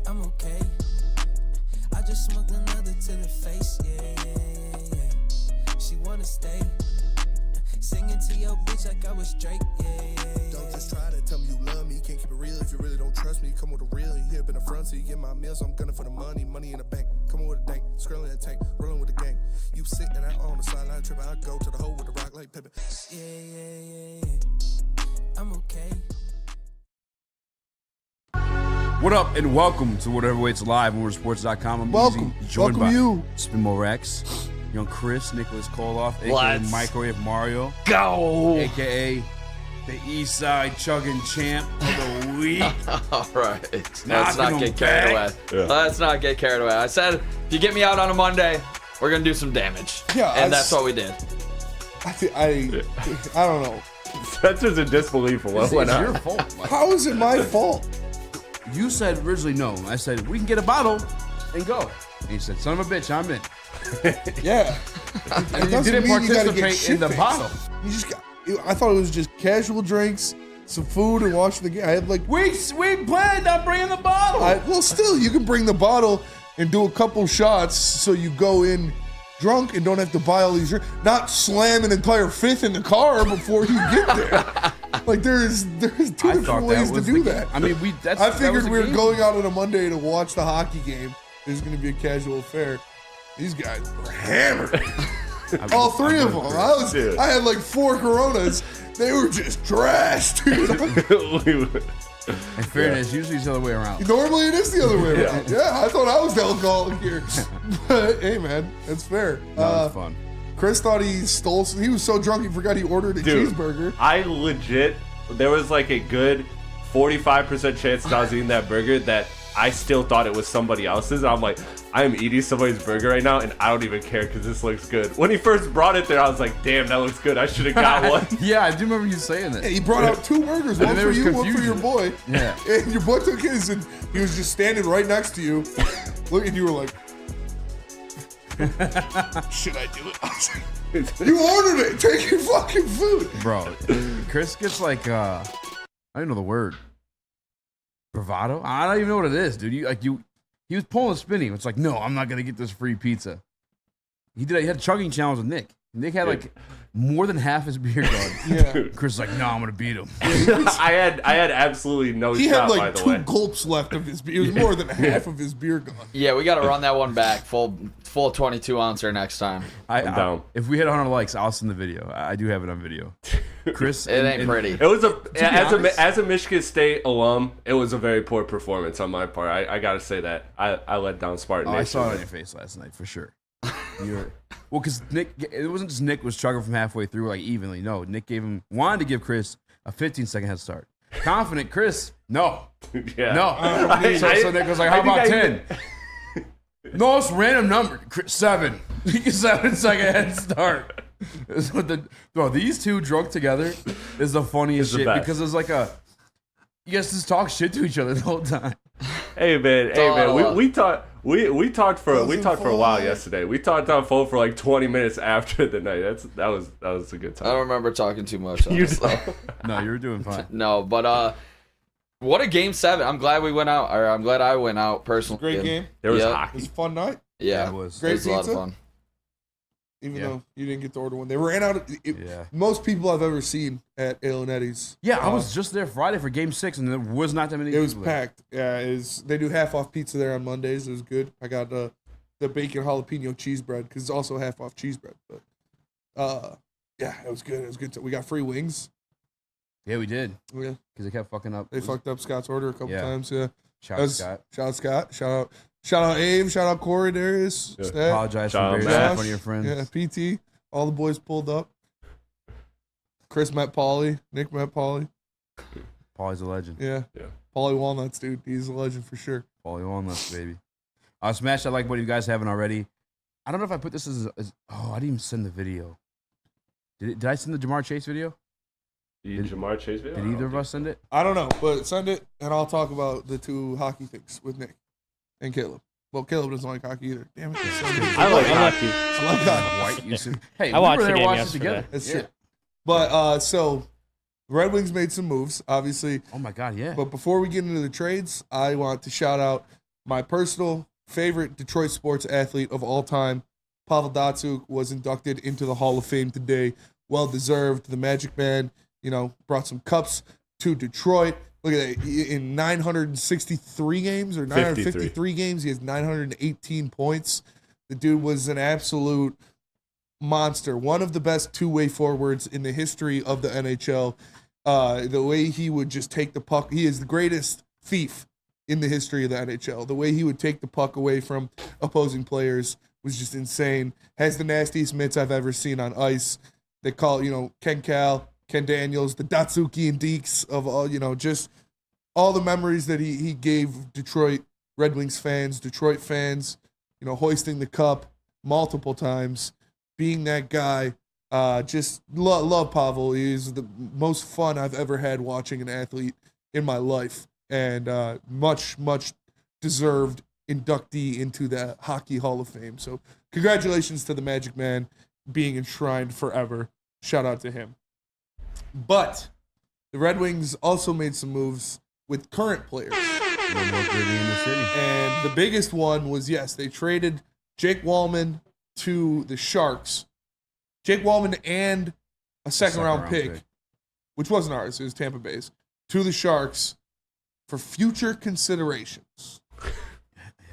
I'm okay. I just smoked another to the face, yeah. She wanna stay. Singing to your bitch like I was Drake, yeah. Don't just try to tell me you love me. Can't keep it real if you really don't trust me. Come with a real, you hip in the front, so you get my meals. I'm gunning for the money in the bank. Come with a dank, scrolling the tank, rolling with the gang. You sit and I on the sideline tripping. I go to the hole with the rock like Pippin. Yeah. I'm okay. What up and welcome to Whatever Waits Live on WoodwardSports.com. I'm Welcome. Easy, joined Welcome by you. Spinmo Rex, young Chris, Nicholas Kohloff, a.k.a. Let's Microwave Mario, go. a.k.a. the East Side Chugging Champ of the Week. All right. Let's Knocking not them get carried away. back. Yeah. Let's not get carried away. I said, if you get me out on a Monday, we're going to do some damage. Yeah, and that's what we did. I don't know. Spencer's in disbelief of what It's went your on. fault. How is it my fault? You said originally no. I said, we can get a bottle and go. And he said, son of a bitch, I'm in. Yeah. And you didn't participate in the shit-faced. bottle. You just got, I thought it was just casual drinks, some food, and watching the game. I had like, We planned on bringing the bottle. well, still, you can bring the bottle and do a couple shots so you go in drunk and don't have to buy all these drinks. Not slam an entire fifth in the car before you get there. Like there's two different ways to do that. I mean, I figured we were going out on a Monday to watch the hockey game. It was going to be a casual affair. These guys were hammered. All three of them. I had like 4 Coronas. They were just trash, dude. In fairness, usually it's the other way around. Normally it is the other way around. Yeah, I thought I was the alcoholic here. But hey, man, that's fair. That was fun. Chris thought he stole. He was so drunk he forgot he ordered a cheeseburger. I legit, there was like a good 45% chance that I was eating that burger that I still thought it was somebody else's. I'm like, I am eating somebody's burger right now, and I don't even care because this looks good. When he first brought it there, I was like, damn, that looks good. I should have got one. Yeah, I do remember you saying that. Yeah, he brought out 2 burgers, one for you, one for your boy. Yeah. And your boy took his, and he was just standing right next to you. Look, and you were like, should I do it? I was like, you ordered it. Take your fucking food. Bro, Chris gets like, I don't know the word. Bravado? I don't even know what it is, dude. He was pulling a spinny. It's like, no, I'm not going to get this free pizza. He had a chugging challenge with Nick. Nick had like more than half his beer gone. Yeah. Chris is like, no, I'm going to beat him. I had absolutely no He shot, had by like the 2 way. gulps left of his beer. It was more than half of his beer gone. Yeah, we got to run that one back. Full 22 ouncer next time. I'm down. If we hit 100 likes, I'll send the video. I do have it on video. Chris, It ain't pretty. It was as a Michigan State alum, it was a very poor performance on my part. I gotta say that I let down Spartan. I Nation. saw it on your face last night for sure. Well, because Nick, it wasn't just Nick was chugging from halfway through like evenly. No, Nick wanted to give Chris a 15-second head start. Confident Chris, no, Yeah. no. So Nick was like, "How about 10?" No, it's a random number. 7. 7-second head start. Bro, these two drunk together is the funniest the shit best. because it's like you guys just talk shit to each other the whole time. Hey man, we talked for a while yesterday. We talked on phone for like 20 minutes after the night. That was a good I time. don't remember talking too much. Honestly. No, you were doing fine. No, but what a game 7. I'm glad we went out. Or I'm glad I went out personally. Great game. There was Yep. It hockey. was a fun night. Yeah, It was. Great it was a lot of pizza. fun. Even Yeah. though you didn't get to order one. They ran out. Yeah. Most people I've ever seen at Ale and Eddie's. Yeah, I was just there Friday for Game 6, and there was not that many. It was people there. packed. Yeah, they do half off pizza there on Mondays. It was good. I got the bacon jalapeno cheese bread because it's also half off cheese bread. But yeah, it was good. It was good. We got free wings. Yeah, we did Yeah, because they kept fucking up. they fucked up Scott's order a couple times. Yeah, Shout out Scott. Shout out Scott. Shout out Abe. Shout out Corey, Darius. Yeah. Stat, Apologize Shout for out embarrassing Matt. in front of your friends. Yeah, PT. All the boys pulled up. Chris met Paulie. Nick met Paulie. Paulie's a legend. Yeah. Yeah. Paulie Walnuts, dude. He's a legend for sure. Paulie Walnuts, baby. Smash that like button if you guys haven't already. I don't know if I put this as oh, I didn't even send the video. Did I send the Jamar Chase video? Jamar Chase video? Did either of us send it? I don't know, but send it, and I'll talk about the 2 hockey things with Nick and Caleb. Well, Caleb doesn't like hockey either. Damn it. I like hockey. I like hockey. White, you said. Hey, I we watched were the there game watching yesterday. together. That's Yeah. true. But so Red Wings made some moves, obviously. Oh my God, yeah. But before we get into the trades, I want to shout out my personal favorite Detroit sports athlete of all time, Pavel Datsyuk, was inducted into the Hall of Fame today. Well deserved. The Magic Man, brought some cups to Detroit. Look at that. In 963 games or 953 games, he has 918 points. The dude was an absolute monster. One of the best two-way forwards in the history of the NHL. The way he would just take the puck. He is the greatest thief in the history of the NHL. The way he would take the puck away from opposing players was just insane. Has the nastiest mitts I've ever seen on ice. They call it, Ken Cal, Ken Daniels, the Datsuki and Deeks of all, just all the memories that he gave Detroit Red Wings fans, Detroit fans, hoisting the cup multiple times, being that guy. Just love Pavel. He's the most fun I've ever had watching an athlete in my life, and much deserved inductee into the Hockey Hall of Fame. So congratulations to the Magic Man being enshrined forever. Shout out to him. But the Red Wings also made some moves with current players. And the biggest one was, they traded Jake Wallman to the Sharks. Jake Wallman and a second round pick, which wasn't ours, it was Tampa Bay's, to the Sharks for future considerations.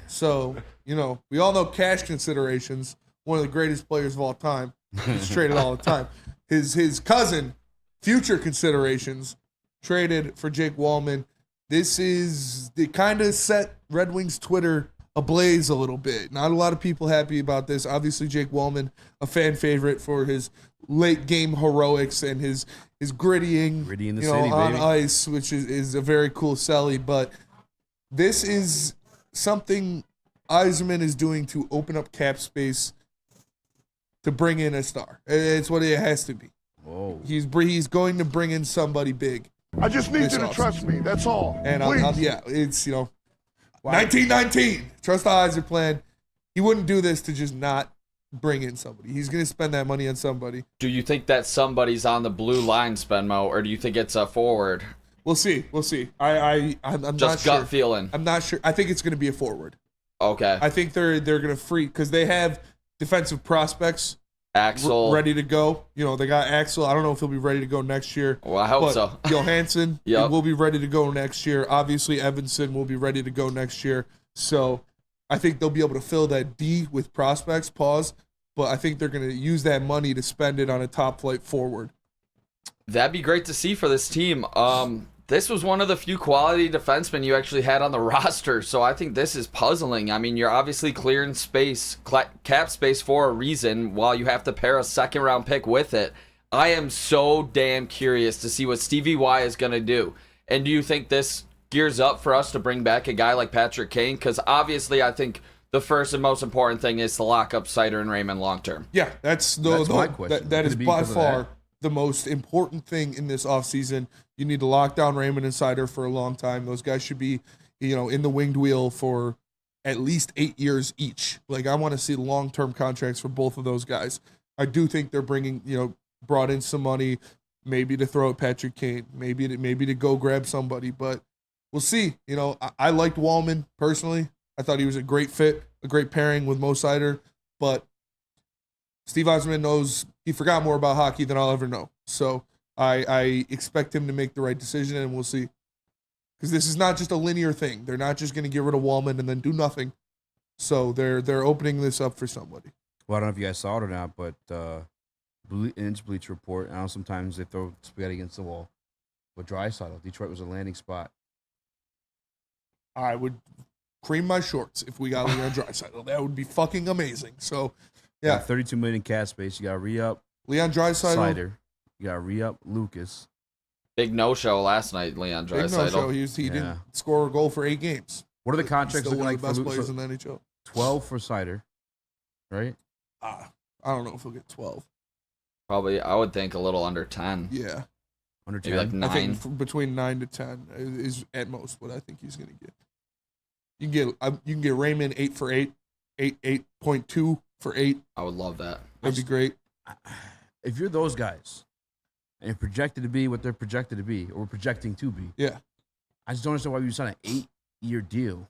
So, we all know cash considerations, one of the greatest players of all time. He's traded all the time. His cousin, future considerations, traded for Jake Wallman. It kind of set Red Wings Twitter ablaze a little bit. Not a lot of people happy about this. Obviously, Jake Wallman, a fan favorite for his late game heroics and his grittying, Gritty in the city, on baby. ice, which is a very cool selly. But this is something Yzerman is doing to open up cap space to bring in a star. It's what it has to be. Whoa. He's going to bring in somebody big. I just need you to trust me. That's all. And it's 1919. Trust the Yzer plan. He wouldn't do this to just not bring in somebody. He's going to spend that money on somebody. Do you think that somebody's on the blue line, Spenmo, or do you think it's a forward? We'll see. I'm Just not sure. gut feeling. I'm not sure. I think it's going to be a forward. Okay. I think they're going to free because they have defensive prospects Axel. ready to go. They got Axel. I don't know if he'll be ready to go next year. Well, I hope but so. Johansson Yep. will be ready to go next year. Obviously, Evanson will be ready to go next year. So I think they'll be able to fill that D with prospects. But I think they're going to use that money to spend it on a top flight forward. That'd be great to see for this team. This was one of the few quality defensemen you actually had on the roster, so I think this is puzzling. I mean, you're obviously clearing cap space for a reason while you have to pair a second-round pick with it. I am so damn curious to see what Stevie Y is going to do. And do you think this gears up for us to bring back a guy like Patrick Kane? Because obviously I think the first and most important thing is to lock up Seider and Raymond long-term. Yeah, that's my question. That Could is it be by because of far that? the most important thing in this offseason. You need to lock down Raymond and Seider for a long time. Those guys should be, in the winged wheel for at least 8 years each. Like, I want to see long-term contracts for both of those guys. I do think they're brought in some money, maybe to throw at Patrick Kane, maybe to go grab somebody, but we'll see. I liked Wallman personally. I thought he was a great fit, a great pairing with Mo Seider, but Steve Yzerman knows he forgot more about hockey than I'll ever know. So I expect him to make the right decision, and we'll see. Because this is not just a linear thing. They're not just going to get rid of Wallman and then do nothing. So they're opening this up for somebody. Well, I don't know if you guys saw it or not, but Bleach report, I know sometimes they throw spaghetti against the wall. But Draisaitl, Detroit was a landing spot. I would cream my shorts if we got Leon Draisaitl. That would be fucking amazing. So, yeah. $32 million cap space. You got to re-up Leon Draisaitl. Seider. You got to re-up Lucas. Big no-show last night, Leon Big no-show. Draisaitl. He didn't score a goal for 8 games. What are the contracts Still looking one of like the best for players in the NHL. 12 for Seider, right? I don't know if he'll get 12. Probably, I would think a little under 10. Yeah. Under 10. Maybe like 9. I think between 9 to 10 is at most what I think he's going to get. You can get Raymond 8 for 8, 8.2 for 8. I would love that. That'd be great. If you're those guys and you're projected to be what they're projected to be or projecting to be, Yeah. I just don't understand why you sign an 8-year deal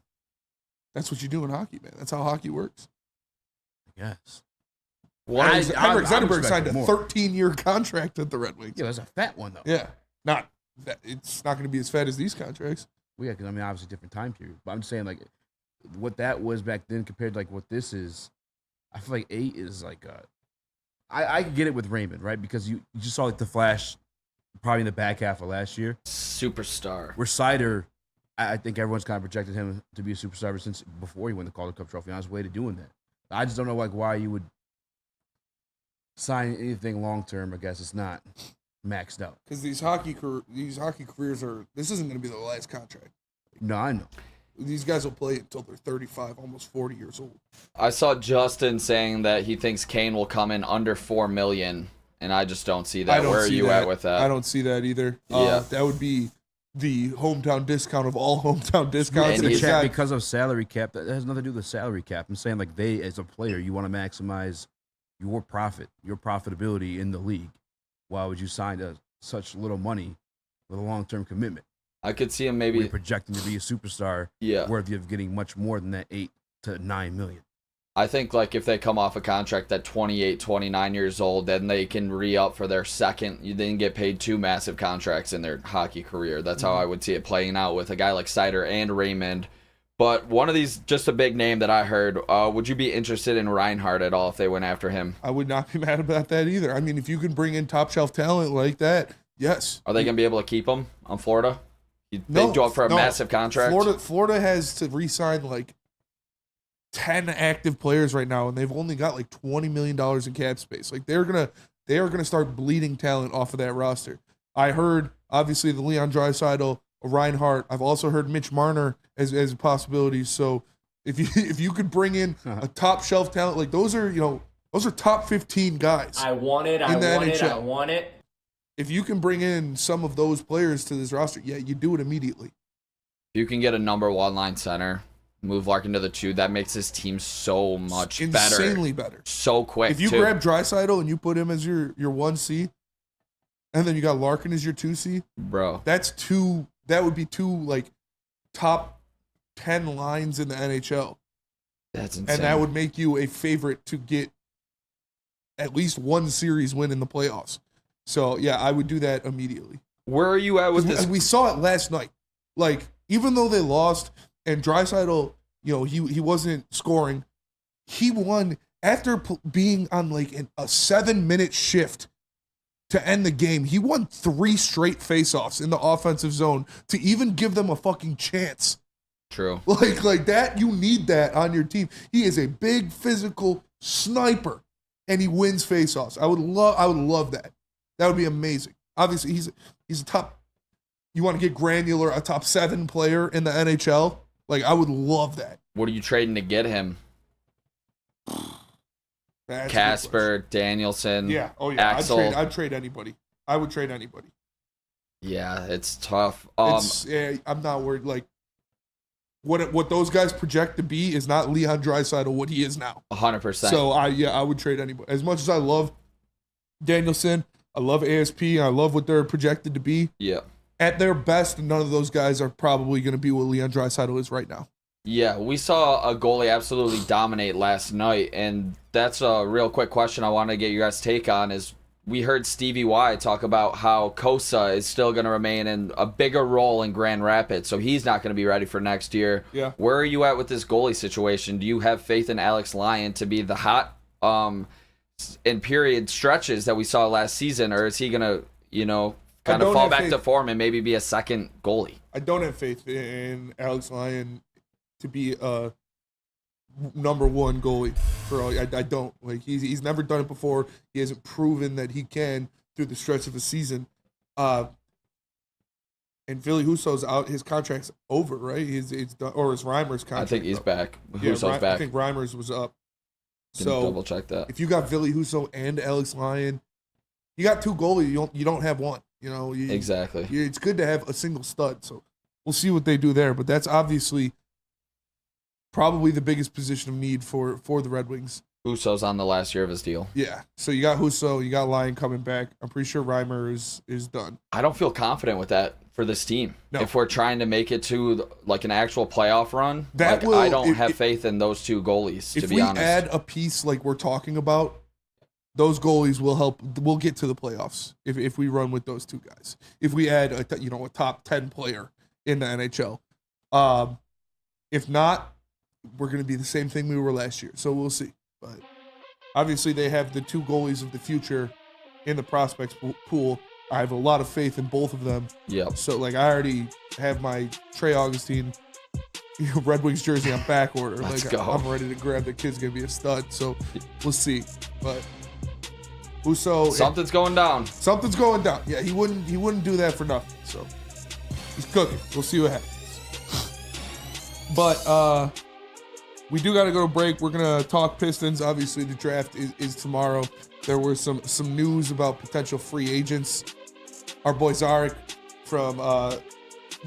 That's what you do in hockey, man. That's how hockey works. Yes. Henrik Zetterberg signed a more. 13-year contract at the Red Wings. Yeah, that's a fat one though. Yeah, it's not going to be as fat as these contracts. Well, yeah, because I mean, obviously different time period. But I'm just saying, like, what that was back then compared to like what this is. I feel like 8 is like I could get it with Raymond, right? Because you just saw like the flash, probably in the back half of last year. Superstar. Where Seider, I think everyone's kind of projected him to be a superstar ever since before he won the Calder Cup trophy. On his way to doing that, I just don't know like why you would sign anything long term. I guess it's not maxed out. Because these hockey careers are. This isn't going to be the last contract. No, I know. These guys will play until they're 35, almost 40 years old. I saw Justin saying that he thinks Kane will come in under $4 million, and I just don't see that. Where are you at with that? I don't see that either. Yeah. That would be the hometown discount of all hometown discounts. And he's Because of salary cap, that has nothing to do with the salary cap. I'm saying like they, as a player, you want to maximize your profit, your profitability in the league. Why would you sign such little money with a long-term commitment? I could see him Where maybe. you're projecting to be a superstar, Yeah. worthy of getting much more than that 8 to 9 million. I think like if they come off a contract at 28, 29 years old, then they can re-up for their second. You then get paid 2 massive contracts in their hockey career. That's how I would see it playing out with a guy like Seider and Raymond. But one of these, just a big name that I heard. Would you be interested in Reinhardt at all if they went after him? I would not be mad about that either. I mean, if you can bring in top shelf talent like that, yes. Are they going to be able to keep him on Florida? They go up for a massive contract? Florida has to re-sign like 10 active players right now, and they've only got like $20 million in cap space. Like they are gonna start bleeding talent off of that roster. I heard obviously the Leon Draisaitl, Reinhardt. I've also heard Mitch Marner as a possibility. So if you could bring in a top shelf talent, like those are top 15 guys. I want it. I want it. If you can bring in some of those players to this roster, yeah, you do it immediately. You can get a number 1 line center, move Larkin to the 2. That makes this team so much better. Insanely better. So quick, If you too. grab Draisaitl and you put him as your 1C, and then you got Larkin as your 2C, Bro. that would be 2 like top 10 lines in the NHL. That's insane. And that would make you a favorite to get at least 1 series win in the playoffs. So, yeah, I would do that immediately. Where are you at with this? We saw it last night. Like, even though they lost and Draisaitl, he wasn't scoring, he won after being on like a 7-minute shift to end the game. He won 3 straight faceoffs in the offensive zone to even give them a fucking chance. True. Like that, you need that on your team. He is a big physical sniper, and he wins faceoffs. I would love that. That would be amazing. Obviously, he's a top. You want to get granular, a top 7 player in the NHL. Like I would love that. What are you trading to get him? That's Casper, Danielson, yeah. Oh yeah. Axel. I'd trade anybody. I would trade anybody. Yeah, it's tough. I'm not worried. Like what those guys project to be is not Leon Draisaitl what he is now. 100%. So I would trade anybody. As much as I love Danielson, I love ASP, I love what they're projected to be. Yeah. At their best, none of those guys are probably going to be what Leon Draisaitl is right now. Yeah, we saw a goalie absolutely dominate last night, and that's a real quick question I want to get you guys' take on is we heard Stevie Y talk about how Kosa is still going to remain in a bigger role in Grand Rapids, so he's not going to be ready for next year. Yeah. Where are you at with this goalie situation? Do you have faith in Alex Lyon to be the hot in period stretches that we saw last season, or is he going to, kind of fall back to form and maybe be a second goalie? I don't have faith in Alex Lyon to be a number 1 goalie. I don't. Like he's never done it before. He hasn't proven that he can through the stretch of a season. And Ville Husso's out. His contract's over, right? It's done, or is Reimer's contract? I think he's up? back. Yeah, Husso's back. I think Reimer's was up. Didn't So double check that. if you got Ville Husso and Alex Lyon, you got 2 goalies. You don't have one. Exactly. It's good to have a single stud. So we'll see what they do there. But that's obviously probably the biggest position of need for the Red Wings. Husso's on the last year of his deal. Yeah. So you got Husso, you got Lyon coming back. I'm pretty sure Reimer is done. I don't feel confident with that for this team. No. If we're trying to make it to like an actual playoff run, That like, will- I don't if- have if- faith in those two goalies, to If be we honest. add a piece like we're talking about, those goalies will help. We'll get to the playoffs if we run with those two guys. If we add a top 10 player in the NHL, if not, we're going to be the same thing we were last year. So we'll see. But obviously, they have the two goalies of the future in the prospects pool. I have a lot of faith in both of them. Yep. So like, I already have my Trey Augustine Red Wings jersey on back order. Let's like go. I'm ready to grab. The kid's gonna be a stud. So we'll see. But Husso, Something's going down. something's going down. Yeah, he wouldn't do that for nothing. So he's cooking. We'll see what happens. But we do got to go to break. We're gonna talk Pistons. Obviously, the draft is tomorrow. There were some news about potential free agents. Our boy Zarek from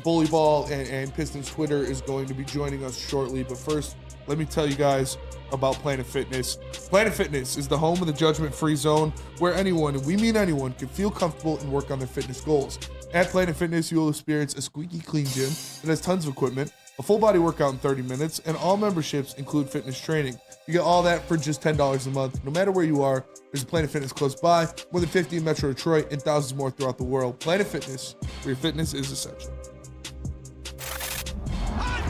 Bully Ball and Pistons Twitter is going to be joining us shortly. But first, let me tell you guys about Planet Fitness. Planet Fitness is the home of the judgment-free zone where anyone, and we mean anyone, can feel comfortable and work on their fitness goals. At Planet Fitness, you will experience a squeaky clean gym that has tons of equipment, a full body workout in 30 minutes, and all memberships include fitness training. You get all that for just $10 a month. No matter where you are, there's a Planet Fitness close by, more than 50 in Metro Detroit, and thousands more throughout the world. Planet Fitness, where your fitness is essential.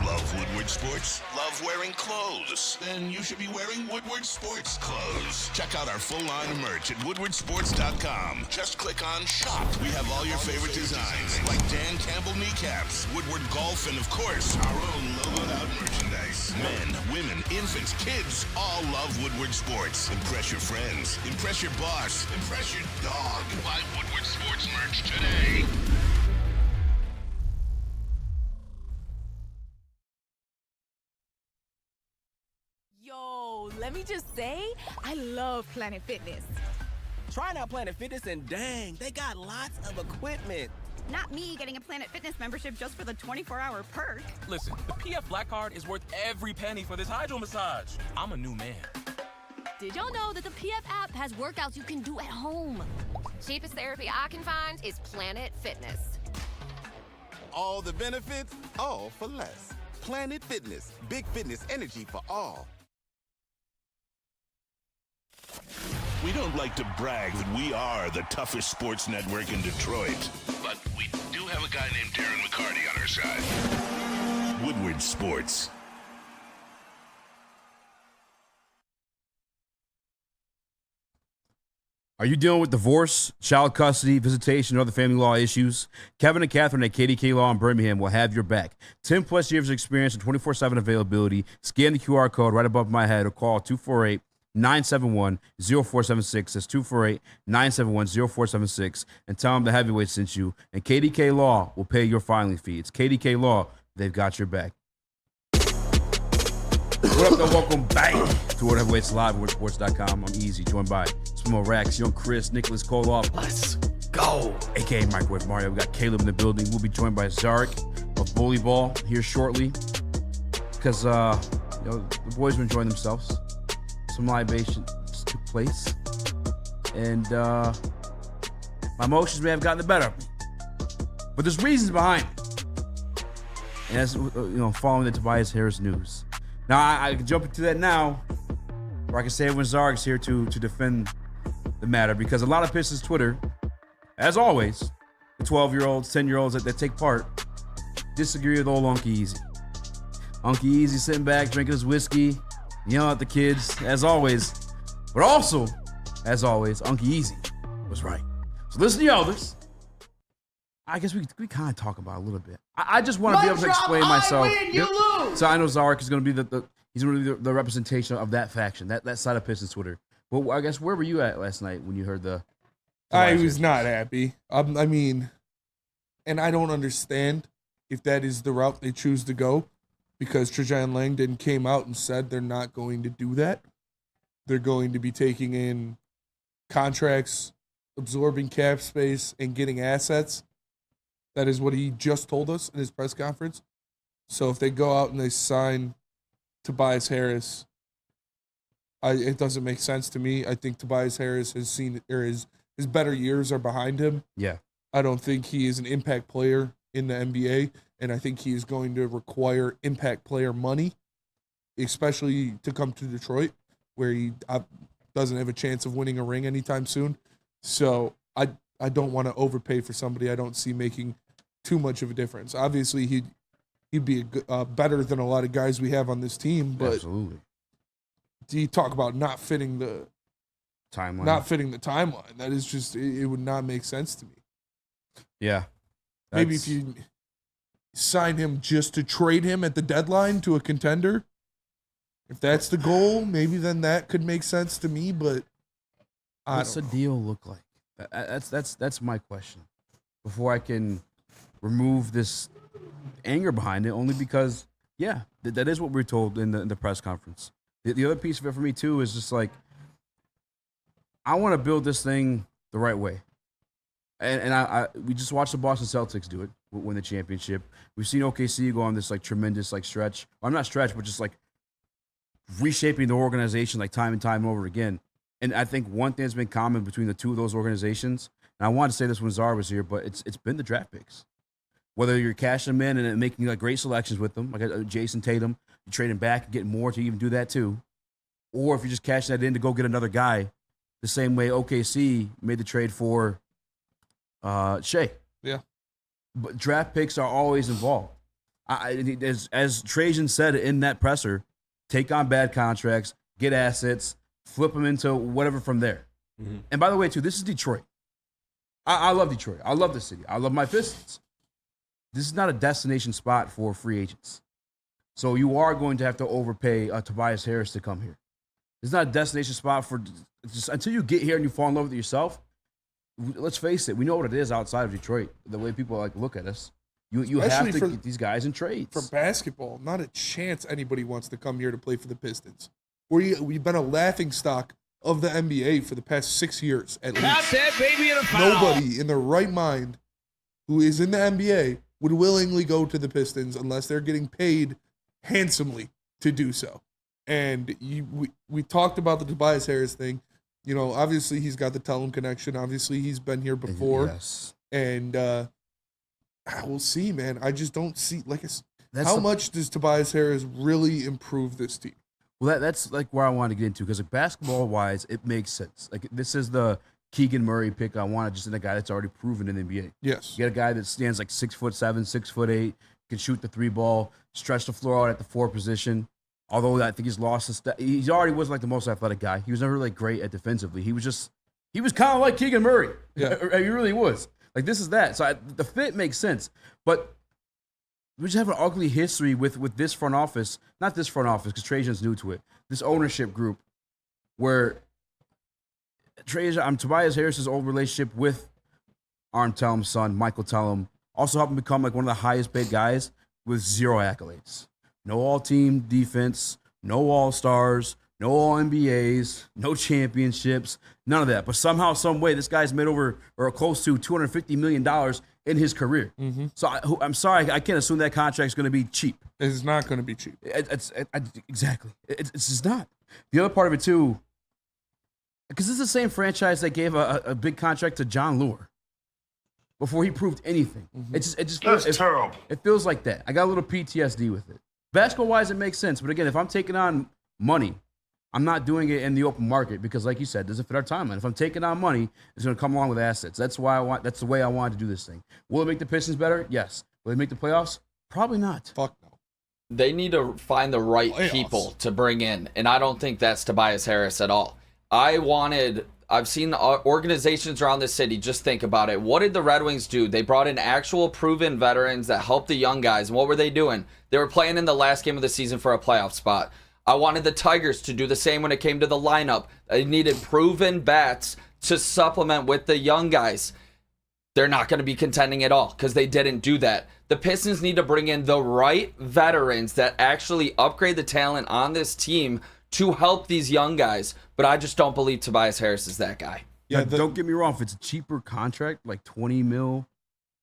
Love Woodward Sports? Love wearing clothes? Then you should be wearing Woodward Sports clothes. Check out our full line of merch at woodwardsports.com. Just click on shop. We have all your favorite designs, like Dan Campbell kneecaps, Woodward golf, and of course, our own logoed out merchandise. Men, women, infants, kids, all love Woodward Sports. Impress your friends. Impress your boss. Impress your dog. Buy Woodward Sports merch today. Yo, let me just say, I love Planet Fitness. Trying out Planet Fitness and dang, they got lots of equipment. Not me getting a Planet Fitness membership just for the 24-hour perk. Listen, the PF Black Card is worth every penny for this hydro massage. I'm a new man. Did y'all know that the PF app has workouts you can do at home? Cheapest therapy I can find is Planet Fitness. All the benefits, all for less. Planet Fitness, big fitness energy for all. We don't like to brag that we are the toughest sports network in Detroit, but we do have a guy named Darren McCarty on our side. Woodward Sports. Are you dealing with divorce, child custody, visitation, or other family law issues? Kevin and Catherine at KDK Law in Birmingham will have your back. 10 plus years of experience and 24/7 availability. Scan the QR code right above my head or call 248-971-0476. That's 248-971-0476. And tell them the heavyweight sent you. And KDK Law will pay your filing fee. It's KDK Law. They've got your back. What up, though? Welcome back to World Heavyweights Live at WordSports.com. I'm Easy, joined by Smo Rax, Young Chris, Nicholas Kohloff. Let's go. AKA Microwave Mario. We got Caleb in the building. We'll be joined by Zarek of Bully Ball here shortly. Because the boys were enjoying themselves. Some libations took place. And my emotions may have gotten the better of me. But there's reasons behind it. And as following the Tobias Harris news. Now, I can jump into that now, or I can say it when Zarek's here to defend the matter, because a lot of Pistons Twitter, as always, the 12-year-olds, 10-year-olds that take part, disagree with old Unky Easy. Unky Easy sitting back, drinking his whiskey, yelling at the kids, as always. But also, as always, Unky Easy was right. So listen to the others. I guess we kind of talk about it a little bit. I just want to be able to explain myself. Win, you lose. So I know Zarek is going to be he's going to be the representation of that faction, that side of Pistons Twitter. Well, I guess where were you at last night when you heard the? I was not happy. I mean, and I don't understand if that is the route they choose to go, because Trajan Langdon came out and said they're not going to do that. They're going to be taking in contracts, absorbing cap space, and getting assets. That is what he just told us in his press conference. So if they go out and they sign Tobias Harris, it doesn't make sense to me. I think Tobias Harris has seen, or his better years are behind him. Yeah. I don't think he is an impact player in the NBA, and I think he is going to require impact player money, especially to come to Detroit, where he doesn't have a chance of winning a ring anytime soon. So I don't want to overpay for somebody I don't see making too much of a difference. Obviously, he'd be better than a lot of guys we have on this team, but absolutely. Do you talk about not fitting the timeline? Not fitting the timeline. That is just it would not make sense to me. Yeah. Maybe if you sign him just to trade him at the deadline to a contender, if that's the goal, maybe then that could make sense to me. But what's the deal look like? That's my question. Before I can remove this anger behind it, only because that is what we're told in the press conference. The other piece of it for me too is just like I want to build this thing the right way. And we just watched the Boston Celtics do it, win the championship. We've seen OKC go on this like tremendous like stretch. Well, not stretch, but just like reshaping the organization like time and time over again. And I think one thing that's been common between the two of those organizations, and I wanted to say this when Czar was here, but it's been the draft picks. Whether you're cashing them in and making like great selections with them, like Jason Tatum, you're trading back and getting more to even do that too, or if you're just cashing that in to go get another guy, the same way OKC made the trade for Shea. Yeah. But draft picks are always involved. As Trajan said in that presser, take on bad contracts, get assets, flip them into whatever from there. Mm-hmm. And by the way, too, this is Detroit. I love Detroit. I love the city. I love my Pistons. This is not a destination spot for free agents. So you are going to have to overpay Tobias Harris to come here. It's not a destination spot for just until you get here and you fall in love with it yourself. Let's face it, we know what it is outside of Detroit. The way people like look at us, you have to get these guys in trades. For basketball, not a chance anybody wants to come here to play for the Pistons. We've been a laughingstock of the NBA for the past 6 years at least. That baby in a foul. Nobody in their right mind who is in the NBA would willingly go to the Pistons unless they're getting paid handsomely to do so. And we talked about the Tobias Harris thing. You know, obviously he's got the Tellum connection. Obviously he's been here before. Yes. And we'll see, man. I just don't see how much does Tobias Harris really improve this team? Well, that's like where I want to get into because like basketball-wise, it makes sense. Like this is the Keegan Murray pick I want, just in a guy that's already proven in the NBA. Yes. You get a guy that stands like 6'7", 6'8", can shoot the 3 ball, stretch the floor out at the 4 position. Although I think he's lost his he already wasn't like the most athletic guy. He was never like great at defensively. He was kind of like Keegan Murray. Yeah. He really was. Like this is that. So the fit makes sense. But we just have an ugly history with this front office. Not this front office because Trajan's new to it. This ownership group where Tobias Harris's old relationship with Arm Tellum's son, Michael Tellum, also helped him become like one of the highest paid guys with 0 accolades. No all-team defense, no all-stars, no all-NBAs, no championships, none of that. But somehow, some way, this guy's made over or close to $250 million in his career. Mm-hmm. So I'm sorry, I can't assume that contract's going to be cheap. It's not going to be cheap. Exactly. It's just not. The other part of it, too, because this is the same franchise that gave a big contract to John Lure before he proved anything. Mm-hmm. It just feels, terrible. It feels like that. I got a little PTSD with it. Basketball-wise, it makes sense. But again, if I'm taking on money, I'm not doing it in the open market because, like you said, it doesn't fit our timeline. If I'm taking on money, it's going to come along with assets. That's the way I wanted to do this thing. Will it make the Pistons better? Yes. Will it make the playoffs? Probably not. Fuck no. They need to find the right people to bring in, and I don't think that's Tobias Harris at all. I've seen organizations around the city, just think about it. What did the Red Wings do? They brought in actual proven veterans that helped the young guys. And what were they doing? They were playing in the last game of the season for a playoff spot. I wanted the Tigers to do the same when it came to the lineup. They needed proven bats to supplement with the young guys. They're not going to be contending at all because they didn't do that. The Pistons need to bring in the right veterans that actually upgrade the talent on this team to help these young guys. But I just don't believe Tobias Harris is that guy. Yeah, don't get me wrong. If it's a cheaper contract, like $20 million,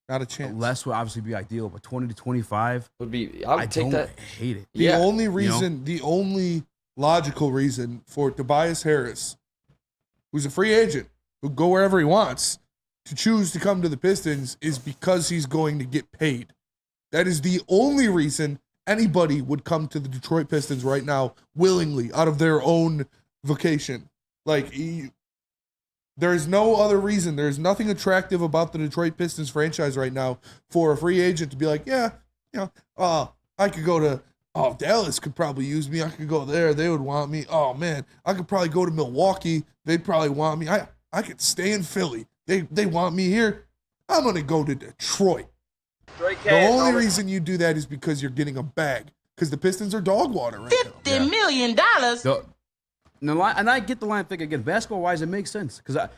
not a chance. Less would obviously be ideal, but 20 to 25 would be. I would take that. Hate it. The only logical reason for Tobias Harris, who's a free agent, who go wherever he wants, to choose to come to the Pistons is because he's going to get paid. That is the only reason anybody would come to the Detroit Pistons right now willingly out of their own vocation. Like, there is no other reason. There's nothing attractive about the Detroit Pistons franchise right now for a free agent to be like, yeah, I could go to, Dallas could probably use me. I could go there. They would want me. Oh, man, I could probably go to Milwaukee. They'd probably want me. I could stay in Philly. They want me here. I'm going to go to Detroit. The only reason you do that is because you're getting a bag. Because the Pistons are dog water right now. $50 million. No, and I get the line thing again. Basketball-wise, it makes sense. Because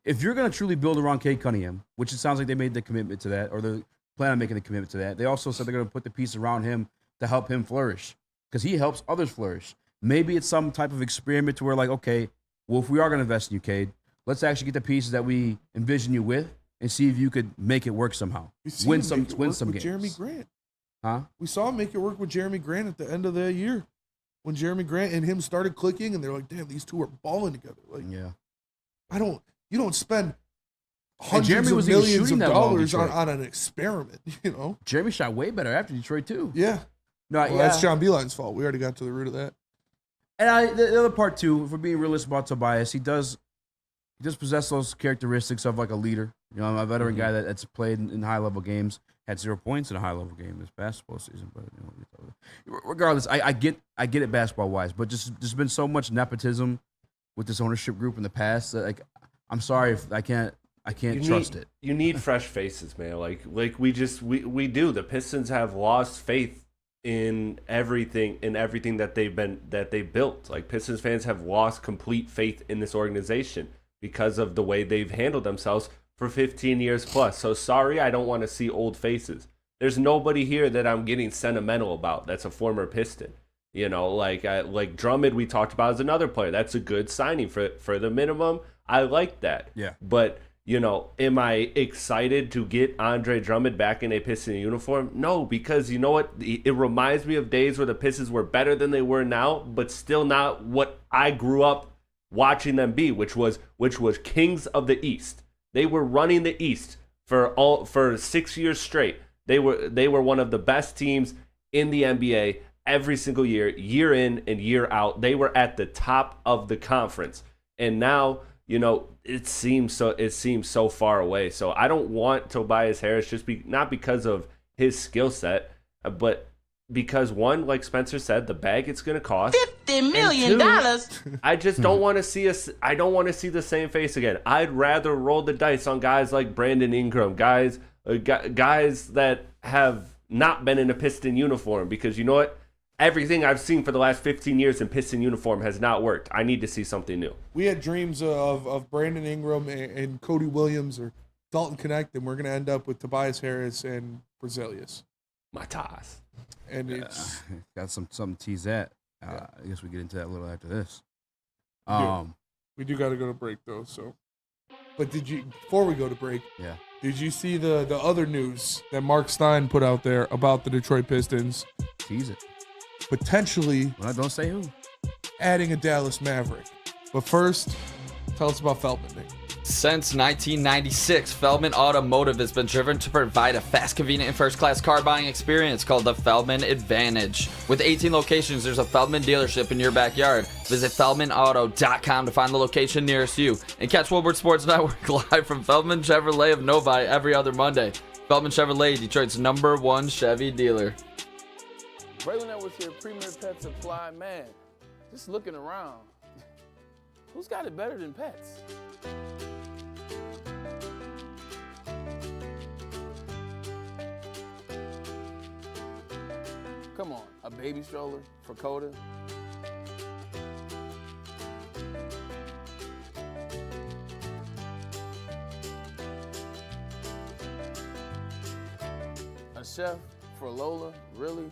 if you're going to truly build around Cade Cunningham, which it sounds like they made the commitment to that, or they plan on making the commitment to that, they also said they're going to put the piece around him to help him flourish. Because he helps others flourish. Maybe it's some type of experiment to where, like, okay, well, if we are going to invest in you, Cade, let's actually get the pieces that we envision you with and see if you could make it work somehow. Win some games. Jeremy Grant. Huh? We saw him make it work with Jeremy Grant at the end of the year. When Jeremy Grant and him started clicking, and they're like, damn, these two are balling together. Like, yeah. You don't spend hundreds of millions of dollars on an experiment, you know? Jeremy shot way better after Detroit, too. Yeah. No, that's John Beilein's fault. We already got to the root of that. And the other part, too, if we're being realistic about Tobias, he does possess those characteristics of like a leader. You know, a veteran guy that's played in high-level games, had 0 points in a high-level game this basketball season. But regardless, I get it basketball-wise, but there's been so much nepotism with this ownership group in the past that, like, I'm sorry if I can't trust it. You need fresh faces, man. Like we do. The Pistons have lost faith in everything that they built. Like, Pistons fans have lost complete faith in this organization because of the way they've handled themselves for 15 years plus. So sorry, I don't want to see old faces. There's nobody here that I'm getting sentimental about that's a former Piston. You know, like Drummond we talked about as another player. That's a good signing for the minimum. I like that. Yeah. But, you know, am I excited to get Andre Drummond back in a Piston uniform? No, because you know what? It reminds me of days where the Pistons were better than they were now, but still not what I grew up watching them be, which was kings of the East. They were running the East for 6 years straight. They were one of the best teams in the NBA every single year, year in and year out. They were at the top of the conference, and now, you know, it seems so far away. So I don't want Tobias Harris not because of his skill set, but because, one, like Spencer said, the bag it's going to cost $50 million. I just don't want to see I don't want to see the same face again. I'd rather roll the dice on guys like Brandon Ingram, guys that have not been in a Piston uniform, because you know what? Everything I've seen for the last 15 years in Piston uniform has not worked. I need to see something new. We had dreams of Brandon Ingram and Cody Williams or Dalton Connect, and we're going to end up with Tobias Harris and Berzelius. Matas. And it's got something to tease that. I guess we get into that a little after this. We do got to go to break though. So, but before we go to break? Yeah. Did you see the other news that Mark Stein put out there about the Detroit Pistons? Tease it. Potentially. Well, don't say who. Adding a Dallas Maverick. But first, tell us about Feldman, Nick. Since 1996, Feldman Automotive has been driven to provide a fast, convenient, and first-class car buying experience called the Feldman Advantage. With 18 locations, there's a Feldman dealership in your backyard. Visit FeldmanAuto.com to find the location nearest you. And catch Woodward Sports Network live from Feldman Chevrolet of Novi every other Monday. Feldman Chevrolet, Detroit's #1 Chevy dealer. Braylon, that was your Premier Pet Supply. Man, just looking around, who's got it better than pets? Come on, a baby stroller for Coda? A chef for Lola? Really?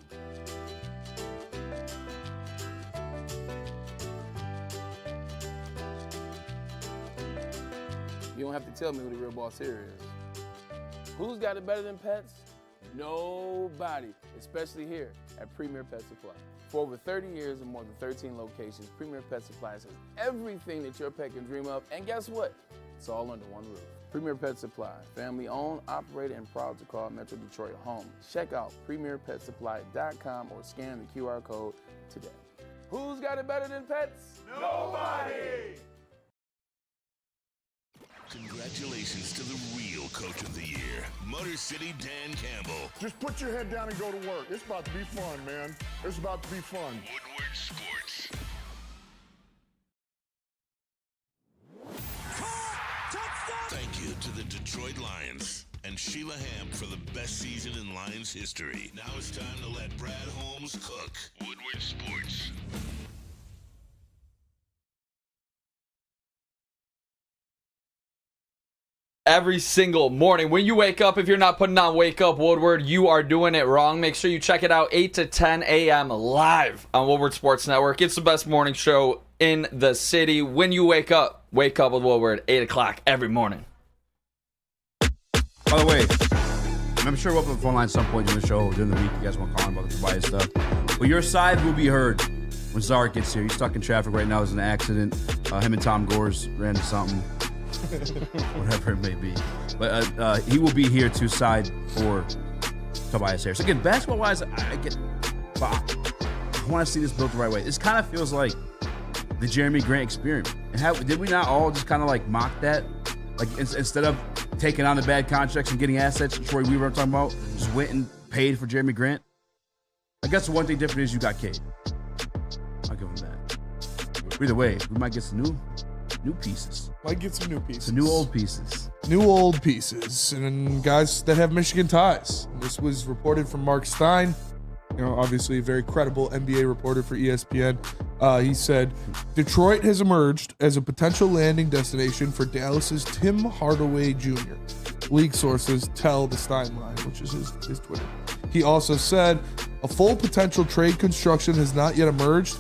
You don't have to tell me who the real boss here is. Who's got it better than pets? Nobody, especially here at Premier Pet Supply. For over 30 years and more than 13 locations, Premier Pet Supply has everything that your pet can dream of, and guess what? It's all under one roof. Premier Pet Supply, family owned, operated, and proud to call Metro Detroit home. Check out premierpetsupply.com or scan the QR code today. Who's got it better than pets? Nobody! Congratulations to the real Coach of the Year, Motor City Dan Campbell. Just put your head down and go to work. It's about to be fun, man. It's about to be fun. Woodward Sports. Thank you to the Detroit Lions and Sheila Hamp for the best season in Lions history. Now it's time to let Brad Holmes cook. Woodward Sports. Every single morning when you wake up, if you're not putting on Wake Up Woodward, you are doing it wrong. Make sure you check it out 8 to 10 a.m. live on Woodward Sports Network. It's the best morning show in the city. When you wake up with Woodward, 8 o'clock every morning. By the way, I'm sure we'll open the phone line at some point during the show, during the week. You guys want to call in about the Tobias stuff. But your side will be heard when Zarek gets here. He's stuck in traffic right now. There's an accident. Him and Tom Gores ran into something. Whatever it may be. But he will be here to side for Tobias Harris. Again, basketball-wise, I want to see this built the right way. This kind of feels like the Jeremy Grant experiment. And did we not all just kind of like mock that? Like instead of taking on the bad contracts and getting assets, Troy Weaver I'm talking about, just went and paid for Jeremy Grant. I guess the one thing different is you got Cade. I'll give him that. Either way, we might get some new pieces. Might get some new pieces. Some new old pieces. New old pieces. And guys that have Michigan ties. This was reported from Mark Stein, obviously a very credible NBA reporter for ESPN. He said, Detroit has emerged as a potential landing destination for Dallas's Tim Hardaway Jr. League sources tell the Stein line, which is his Twitter. He also said, a full potential trade construction has not yet emerged,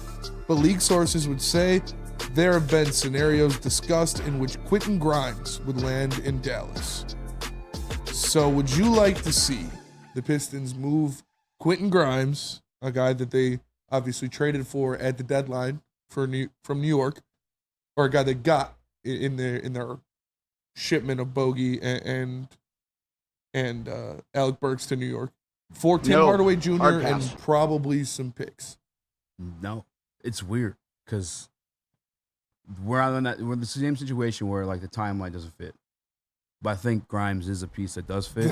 but league sources would say there have been scenarios discussed in which Quentin Grimes would land in Dallas. So would you like to see the Pistons move Quentin Grimes, a guy that they obviously traded for at the deadline from New York, or a guy that got in their shipment of Bogey and Alec Burks to New York, for Tim Hardaway Jr. and probably some picks? No, it's weird because we're in the same situation where like the timeline doesn't fit. But I think Grimes is a piece that does fit.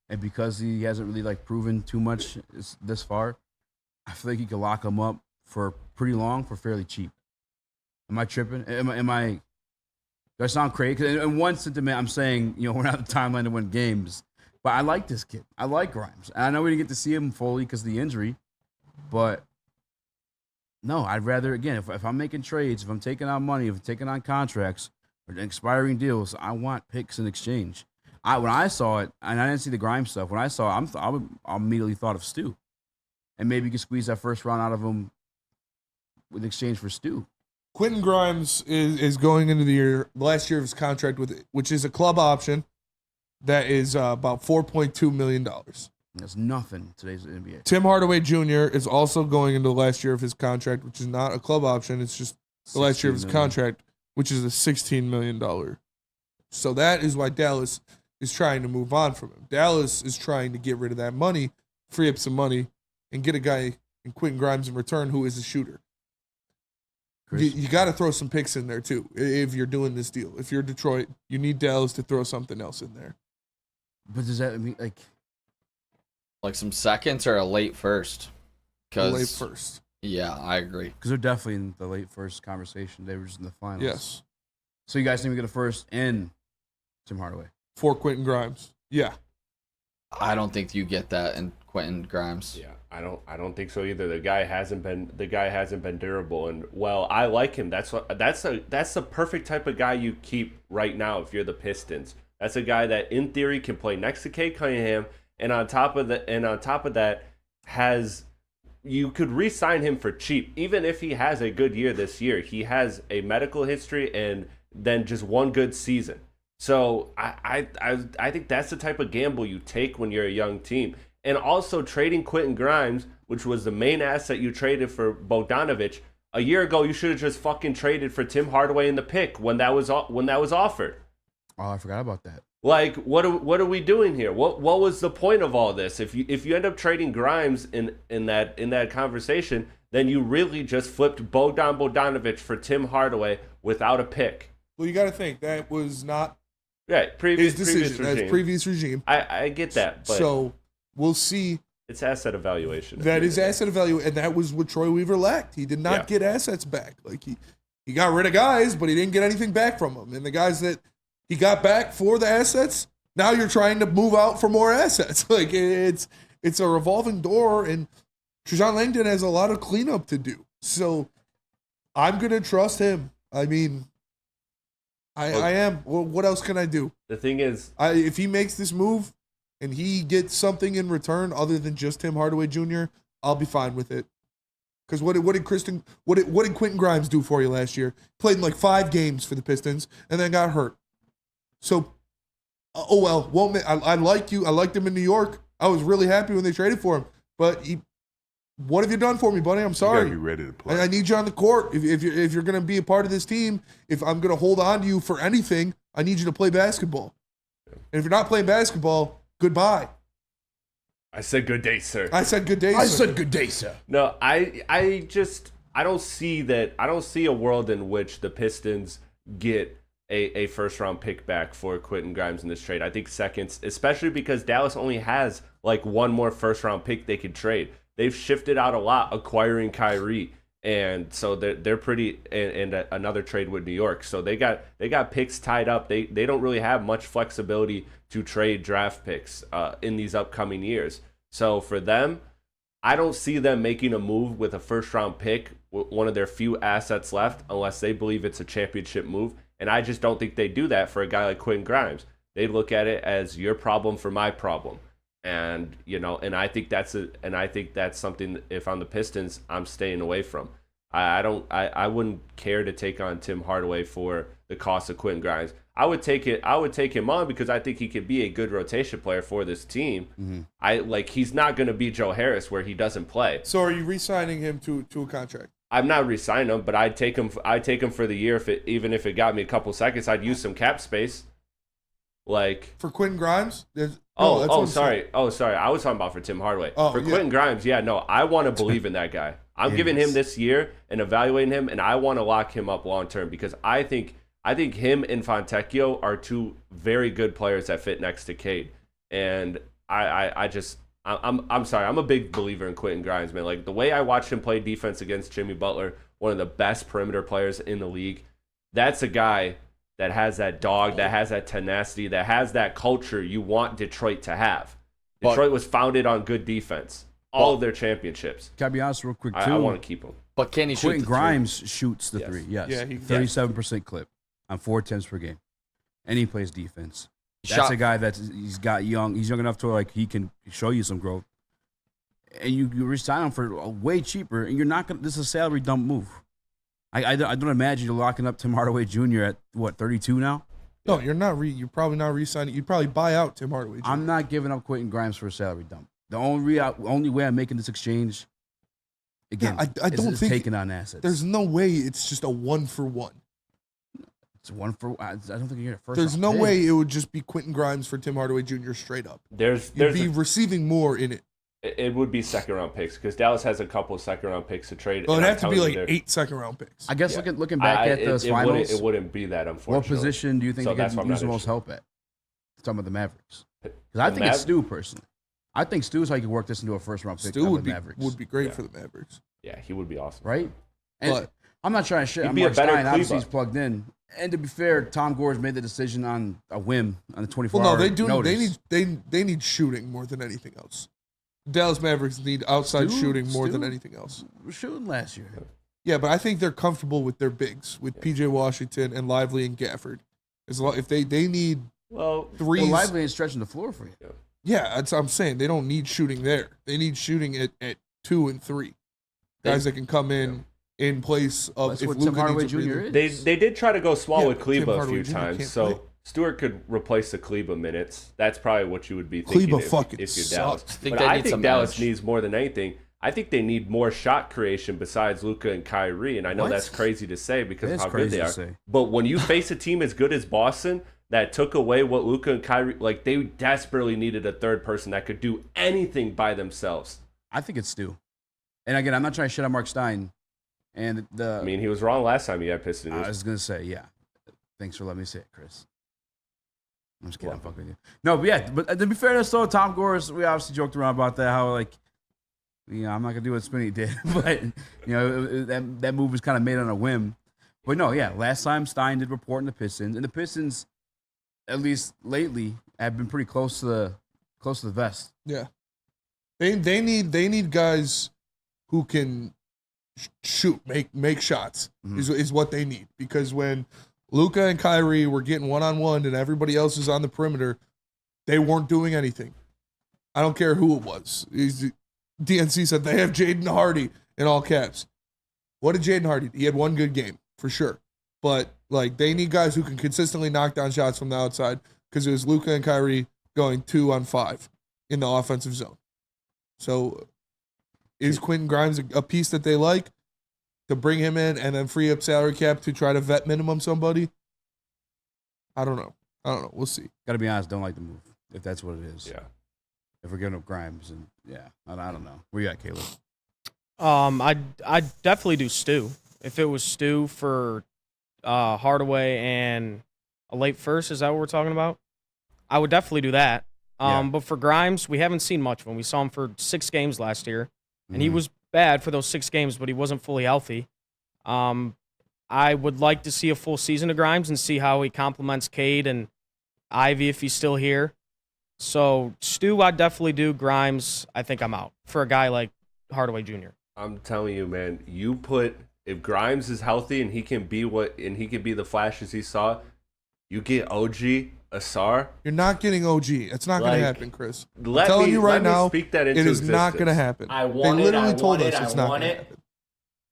And because he hasn't really like proven too much this far, I feel like you could lock him up for pretty long for fairly cheap. Am I tripping? Am I? Do I sound crazy? In one sentiment, I'm saying we're not the timeline to win games, but I like this kid. I like Grimes. And I know we didn't get to see him fully because of the injury, but no, I'd rather if I'm making trades, if I'm taking on money, if I'm taking on contracts or expiring deals, I want picks in exchange. When I saw it, and I didn't see the Grimes stuff, when I saw it, I immediately thought of Stu. And maybe you could squeeze that first round out of him in exchange for Stu. Quentin Grimes is going into the last year of his contract, which is a club option that is about $4.2 million. That's nothing in today's NBA. Tim Hardaway Jr. is also going into the last year of his contract, which is not a club option. It's just the last year of his contract, which is a $16 million. So that is why Dallas is trying to move on from him. Dallas is trying to get rid of that money, free up some money, and get a guy in Quentin Grimes in return who is a shooter. You got to throw some picks in there, too, if you're doing this deal. If you're Detroit, you need Dallas to throw something else in there. But does that mean, like some seconds or a late first? A late first. Yeah, I agree. Because they're definitely in the late first conversation. They were just in the finals. Yes. So you guys think we get a first and Tim Hardaway? For Quentin Grimes. Yeah. I don't think you get that in Quentin Grimes. Yeah, I don't think so either. The guy hasn't been durable, and I like him. That's the perfect type of guy you keep right now if you're the Pistons. That's a guy that in theory can play next to Cade Cunningham, and on top of that you could re-sign him for cheap. Even if he has a good year this year, he has a medical history and then just one good season. So I think that's the type of gamble you take when you're a young team. And also trading Quentin Grimes, which was the main asset you traded for Bogdanovic, a year ago you should have just fucking traded for Tim Hardaway in the pick when that was offered. Oh, I forgot about that. Like, what are we doing here? What was the point of all this? If you end up trading Grimes in that conversation, then you really just flipped Bogdan Bogdanovic for Tim Hardaway without a pick. Well, you got to think that was not previous decision. regime. That's previous regime. I get that, but so we'll see. It's asset evaluation. That is asset evaluation, and that was what Troy Weaver lacked. He did not get assets back. Like he got rid of guys, but he didn't get anything back from them. And the guys that he got back for the assets, now you're trying to move out for more assets. Like it's a revolving door, and Trajan Langdon has a lot of cleanup to do. So I'm gonna trust him. I mean, I am. Well, what else can I do? The thing is, if he makes this move and he gets something in return other than just Tim Hardaway Jr., I'll be fine with it. Because what did Quentin Grimes do for you last year? Played in like 5 games for the Pistons and then got hurt. So, oh well. I liked you. I liked him in New York. I was really happy when they traded for him. But what have you done for me, buddy? I'm sorry. You gotta be ready to play. I need you on the court. If you're going to be a part of this team, if I'm going to hold on to you for anything, I need you to play basketball. And if you're not playing basketball, goodbye. I said good day, sir. I said good day, sir. I said good day, sir. No, I don't see that. I don't see a world in which the Pistons get a first round pick back for Quentin Grimes in this trade. I think seconds, especially because Dallas only has like one more first round pick they could trade. They've shifted out a lot acquiring Kyrie, and so they're pretty and another trade with New York. So they got picks tied up. They don't really have much flexibility to trade draft picks in these upcoming years. So for them, I don't see them making a move with a first round pick, one of their few assets left, unless they believe it's a championship move. And I just don't think they do that for a guy like Quentin Grimes. They look at it as your problem for my problem. And and I think that's something, if I'm the Pistons, I'm staying away from. I wouldn't care to take on Tim Hardaway for the cost of Quentin Grimes. I would take him on because I think he could be a good rotation player for this team. Mm-hmm. He's not going to be Joe Harris where he doesn't play. So are you re-signing him to a contract? I'm not re-signing him, but I'd take him for the year even if it got me a couple seconds. I'd use some cap space. For Quentin Grimes? Sorry. I was talking about for Tim Hardaway. Quentin Grimes, I want to believe in that guy. I'm giving him this year and evaluating him, and I want to lock him up long term because I think him and Fontecchio are 2 very good players that fit next to Cade. And I'm sorry, I'm a big believer in Quentin Grimes, man. Like the way I watched him play defense against Jimmy Butler, one of the best perimeter players in the league. That's a guy that has that dog, that has that tenacity, that has that culture you want Detroit to have. Detroit was founded on good defense. All of their championships. Can I be honest real quick, too? I want to keep him. But can he shoot Quentin the Grimes three? Shoots the three, yes. Yeah, 37% clip on 4 attempts per game. And he plays defense. That's a guy he's young enough to he can show you some growth. And you re-sign him for way cheaper, and you're not going to – this is a salary dump move. I don't imagine you're locking up Tim Hardaway Jr. at, 32 now? No, you're not. You're probably not re-signing. You'd probably buy out Tim Hardaway Jr. I'm not giving up Quentin Grimes for a salary dump. The only way I'm making this exchange, again, I don't think taking on assets. There's no way it's just a 1-for-1. It's 1 for. I don't think you're a first. There's no pick. way it would just be Quentin Grimes for Tim Hardaway Jr. straight up. You'd be receiving more in it. It would be second-round picks because Dallas has a couple of second-round picks to trade. Well, it'd have to be 8 second-round picks. I guess looking back at those finals, it wouldn't be that, unfortunately. What position do you think they could use the most help at? Talking about the Mavericks, because I think it's Stu personally. I think Stu's how you could work this into a first-round pick. Stu would be great Yeah. for the Mavericks. Yeah, he would be awesome. Right? And But I'm not trying to shit. he'd I'm be a Mark better Stein. Obviously, Kleba. he's plugged in. And to be fair, Tom Gore's made the decision on a whim on the 24-hour Well, no, they do. notice. They need shooting more than anything else. Dallas Mavericks need outside shooting more than anything else. We're shooting last year. Yeah, but I think they're comfortable with their bigs, with PJ Washington and Lively and Gafford. If they need threes. Well, Lively ain't stretching the floor for you. Yeah, that's what I'm saying. They don't need shooting there. They need shooting at 2 and 3. Guys that can come in place of That's if what Luka Tim Hardaway needs a Jr. breather. is. They did try to go small with Tim Kleba a Hardaway few Jr. times, can't so play. Stewart could replace the Kleba minutes. That's probably what you would be thinking Kleba if fucking you're Dallas. sucks. But I think Dallas needs more than anything. I think they need more shot creation besides Luka and Kyrie, and I know What? that's crazy to say because It of is how good crazy they to are. say. But when you face a team as good as Boston, that took away what Luka and Kyrie, like they desperately needed a third person that could do anything by themselves. I think it's Stu. And again, I'm not trying to shit on Mark Stein. And I mean, he was wrong last time he had Pistons. I was going to say, yeah. Thanks for letting me say it, Chris. I'm just kidding. I'm fucking with you. No, but yeah, but to be fair to us, though, Tom Gores, we obviously joked around about that, how, like, I'm not going to do what Spinney did. But, that move was kind of made on a whim. But no, yeah, last time Stein did report in the Pistons. And the Pistons, at least lately, have been pretty close to the vest. Yeah. They need guys who can shoot, make shots is what they need. Because when Luka and Kyrie were getting one-on-one and everybody else is on the perimeter, they weren't doing anything. I don't care who it was. DNC said they have Jaden Hardy in all caps. What did Jaden Hardy do? He had one good game, for sure. But like they need guys who can consistently knock down shots from the outside because it was Luka and Kyrie going 2-on-5 in the offensive zone. So is Quentin Grimes a piece that they like to bring him in and then free up salary cap to try to vet minimum somebody? I don't know. We'll see. Got to be honest, don't like the move, if that's what it is. Yeah. If we're giving up Grimes, and yeah, I don't know. Where you at, Caleb? I definitely do Stu. If it was Stu for Hardaway and a late first, is that what we're talking about? I would definitely do that. But for Grimes, we haven't seen much of him. We saw him for 6 games last year, and he was bad for those 6 games, but he wasn't fully healthy. I would like to see a full season of Grimes and see how he complements Cade and Ivy if he's still here. So Stu, I'd definitely do. Grimes, I think I'm out for a guy like Hardaway Jr. I'm telling you, man, if Grimes is healthy and he can be the flashes he saw, you get OG, Asar. You're not getting OG. It's not going to happen, Chris. I'm Let telling me you right now, speak that into it is not existence. going to happen. I want they it. literally I told want us it. it's I not want going to it.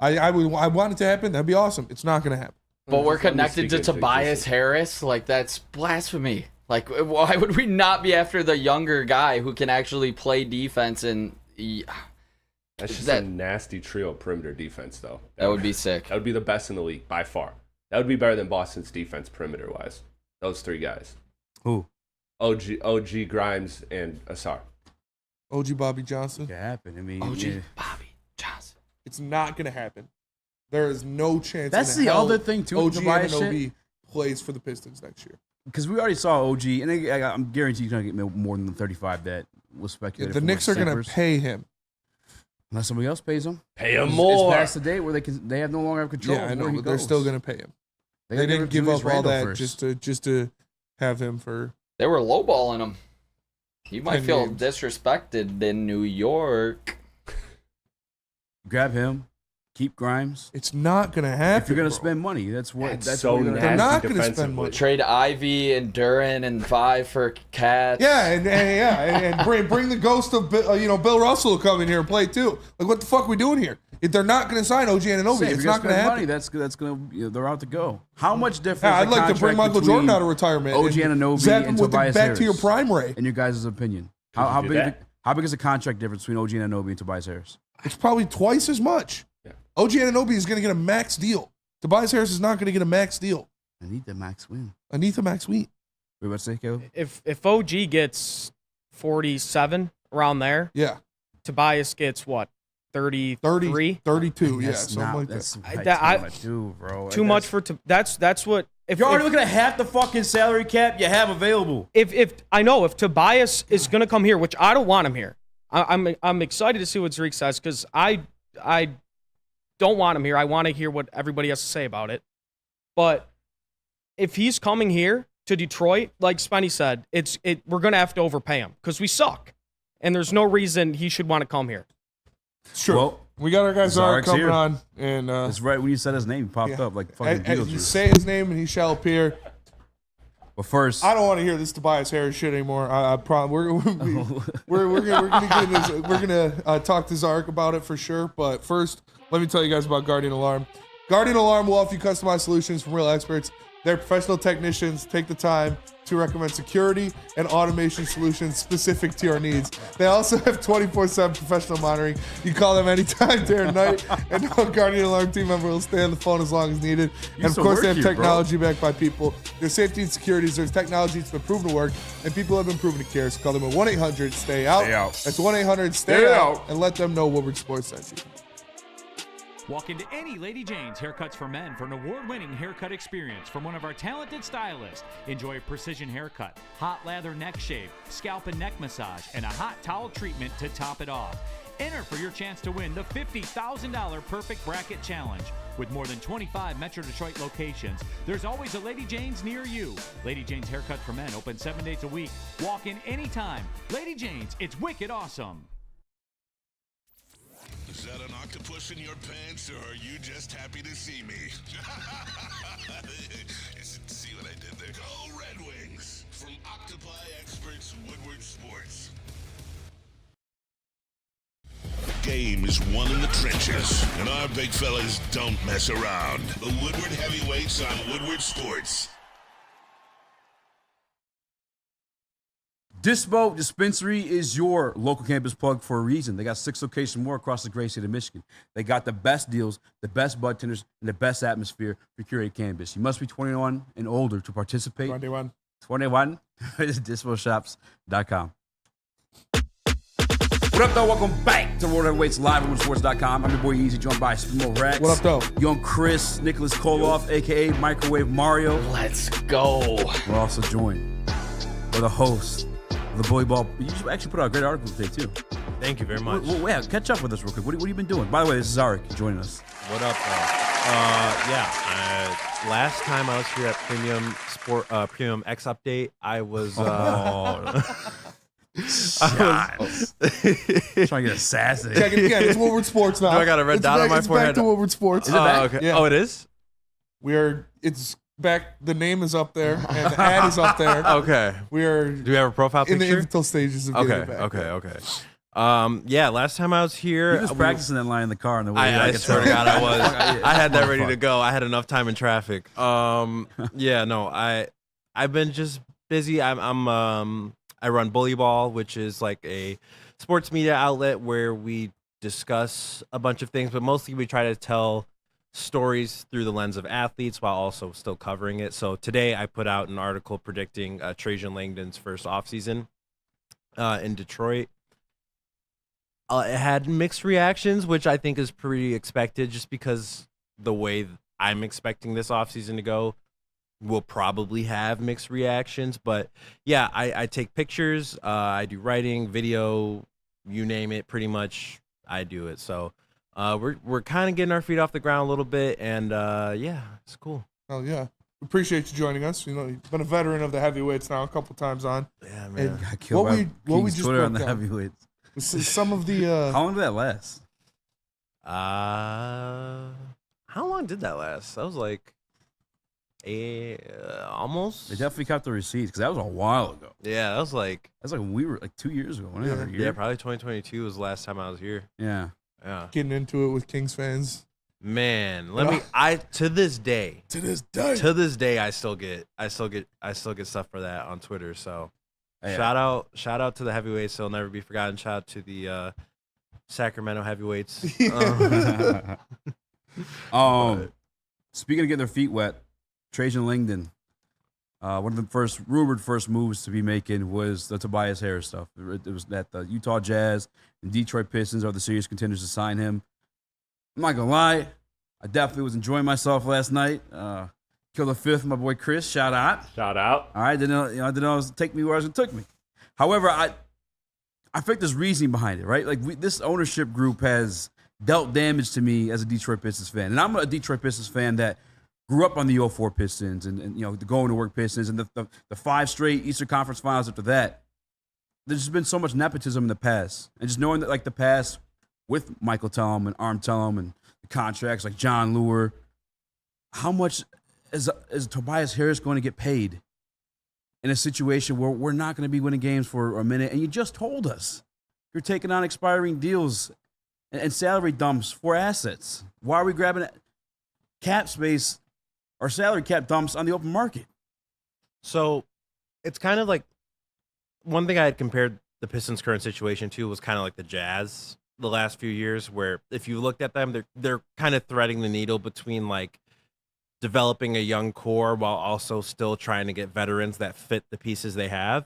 happen. I want it to happen. That'd be awesome. It's not going to happen. But we're Just let me connected speak to into Tobias existence. Harris. Like, that's blasphemy. Like, why would we not be after the younger guy who can actually play defense and... That's just a nasty trio perimeter defense, though. That would be sick. That would be the best in the league, by far. That would be better than Boston's defense perimeter-wise. Those 3 guys. Who? OG, Grimes, and Asar. OG Bobby Johnson. It could happen. I mean, OG Bobby Johnson. It's not going to happen. There is no chance. That's in the hell other thing, too, OG Tobias Anunoby plays for the Pistons next year. because we already saw OG, and I'm guaranteed he's going to get more than the 35 that was speculated. The Knicks are going to pay him. Unless somebody else pays him. Pay him more. It's past the date where they have no longer have control. Yeah, I of know, where he but they're goes. still going to pay him. They didn't give up all that just to have him for. They were lowballing him. You might 10 feel games. disrespected in New York. Grab him. Keep Grimes. It's not going to happen. If you're going to bro. spend money, that's so what you're gonna They're have. not going to spend money. Trade Ivy and Duran and Vi for Cats. Yeah, and bring the ghost of Bill Russell to come in here and play too. Like, what the fuck are we doing here? If they're not going to sign OG Anunoby, Say, if it's you're not going to spend happen. money, that's going to they're out to go. How much difference? Yeah, I'd like to bring Michael Jordan out of retirement. OG and Anunoby zap him and with the Tobias back Harris. to your prime, Ray. In your guys' opinion, how big is the contract difference between OG Anunoby and Tobias Harris? It's probably twice as much. Yeah. OG Anunoby is going to get a max deal. Tobias Harris is not going to get a max deal. I need the max win. I need the max win. Wait, what's that, Caleb? If OG gets 47 around there, yeah, Tobias gets what? 33? 32, yeah, That's something not, like that's that. too much, too, bro. Too much for that's what. If You're already looking at half the fucking salary cap you have available. If I know if Tobias is going to come here, which I don't want him here, I'm excited to see what Zreek says because I don't want him here. I want to hear what everybody has to say about it. But if he's coming here to Detroit, like Spenny said, we're going to have to overpay him because we suck, and there's no reason he should want to come here. It's true. Well, we got our guy Zarek coming here. on, and That's right when you said his name, he popped up like fucking and you Beetlejuice. say his name and he shall appear. But first, I don't want to hear this Tobias Harris shit anymore. I promise we're gonna talk to Zarek about it for sure. But first, let me tell you guys about Guardian Alarm. Guardian Alarm will offer you customized solutions from real experts. Their professional technicians take the time to recommend security and automation solutions specific to your needs. They also have 24/7 professional monitoring. You call them anytime, day or night, and no Guardian Alarm team member will stay on the phone as long as needed. And of course, they have technology backed by people. Their safety and security is there's technology that's been proven to work, and people have been proven to care. So call them at 1-800-STAY-OUT. Stay out. That's 1-800-STAY-OUT, and let them know Woodward Sports sent you. Walk into any Lady Jane's Haircuts for Men for an award-winning haircut experience from one of our talented stylists. Enjoy a precision haircut, hot lather neck shave, scalp and neck massage, and a hot towel treatment to top it off. Enter for your chance to win the $50,000 Perfect Bracket Challenge. With more than 25 Metro Detroit locations, there's always a Lady Jane's near you. Lady Jane's Haircut for Men, open 7 days a week. Walk in anytime. Lady Jane's, it's wicked awesome. Is that an octopus in your pants, or are you just happy to see me? See what I did there? Go Red Wings! From Octopi Experts, Woodward Sports. Game is won in the trenches, and our big fellas don't mess around. The Woodward Heavyweights on Woodward Sports. Dispo Dispensary is your local cannabis plug for a reason. They got 6 locations more across the great state of Michigan. They got the best deals, the best bud tenders, and the best atmosphere for curated cannabis. You must be 21 and older to participate. 21. 21. DispoShops.com. What up, though? Welcome back to World Heavyweights Live on WoodSports.com. I'm your boy Easy, joined by Spimo Rax. What up, though? Young Chris, Nicholas Kohloff, a.k.a. Microwave Mario. Let's go. We're also joined by the host of the Bully Ball. You actually put out a great article today, too. Thank you very much. Well, yeah, catch up with us real quick. What have you been doing? By the way, this is Zarek joining us. What up, last time I was here at Premium X Update, I was trying to get assassinated. Check it again. It's Woodward Sports now. Do I got a red dot on my forehead? It's back to Woodward Sports. Is it back? Okay. Yeah. Oh, it is? It's back. The name is up there, and the ad is up there. Okay. Do we have a profile picture? In the infantile stages of getting it back. Okay. Last time I was here, He was practicing that line in the car on the way. I swear to God, I was. I had that ready to go. I had enough time in traffic. I've been just busy. I run Bully Ball, which is like a sports media outlet where we discuss a bunch of things, but mostly we try to tell stories through the lens of athletes while also still covering it. So today I put out an article predicting Trajan Langdon's first offseason in Detroit. It had mixed reactions, which I think is pretty expected just because the way I'm expecting this offseason to go will probably have mixed reactions. But yeah, I take pictures, I do writing, video, you name it, pretty much I do it. So we're kind of getting our feet off the ground a little bit, and it's cool. Oh yeah, appreciate you joining us. You know, you've been a veteran of the heavyweights now a couple times on. Yeah, man. And Got killed by King's Twitter on the heavyweights. Some of the how long did that last? How long did that last? That was like almost. They definitely kept the receipts because that was a while ago. Yeah, that's like when we were like 2 years ago. Yeah, probably 2022 was the last time I was here. Yeah. Getting into it with Kings fans. Man, to this day, I still get stuff for that on Twitter. So shout out to the heavyweights. They'll never be forgotten. Shout out to the Sacramento heavyweights. Speaking of getting their feet wet, Trajan Langdon, one of the rumored first moves to be making was the Tobias Harris stuff. It was that the Utah Jazz and Detroit Pistons are the serious contenders to sign him. I'm not gonna lie, I definitely was enjoying myself last night. Killed a fifth, my boy Chris. Shout out. All right, didn't know it was take me where it took me. However, I think there's reasoning behind it, right? Like this ownership group has dealt damage to me as a Detroit Pistons fan, and I'm a Detroit Pistons fan that grew up on the 04 Pistons and the going to work Pistons and the 5 straight Eastern Conference Finals after that. There's just been so much nepotism in the past, and just knowing that like the past with Michael Tellum and Arm Tellum and the contracts like John Lure, how much is Tobias Harris going to get paid in a situation where we're not going to be winning games for a minute? And you just told us you're taking on expiring deals and salary dumps for assets. Why are we grabbing cap space or salary cap dumps on the open market. So it's kind of like one thing I had compared the Pistons' current situation to was kind of like the Jazz the last few years, where if you looked at them, they're kind of threading the needle between like developing a young core while also still trying to get veterans that fit the pieces they have.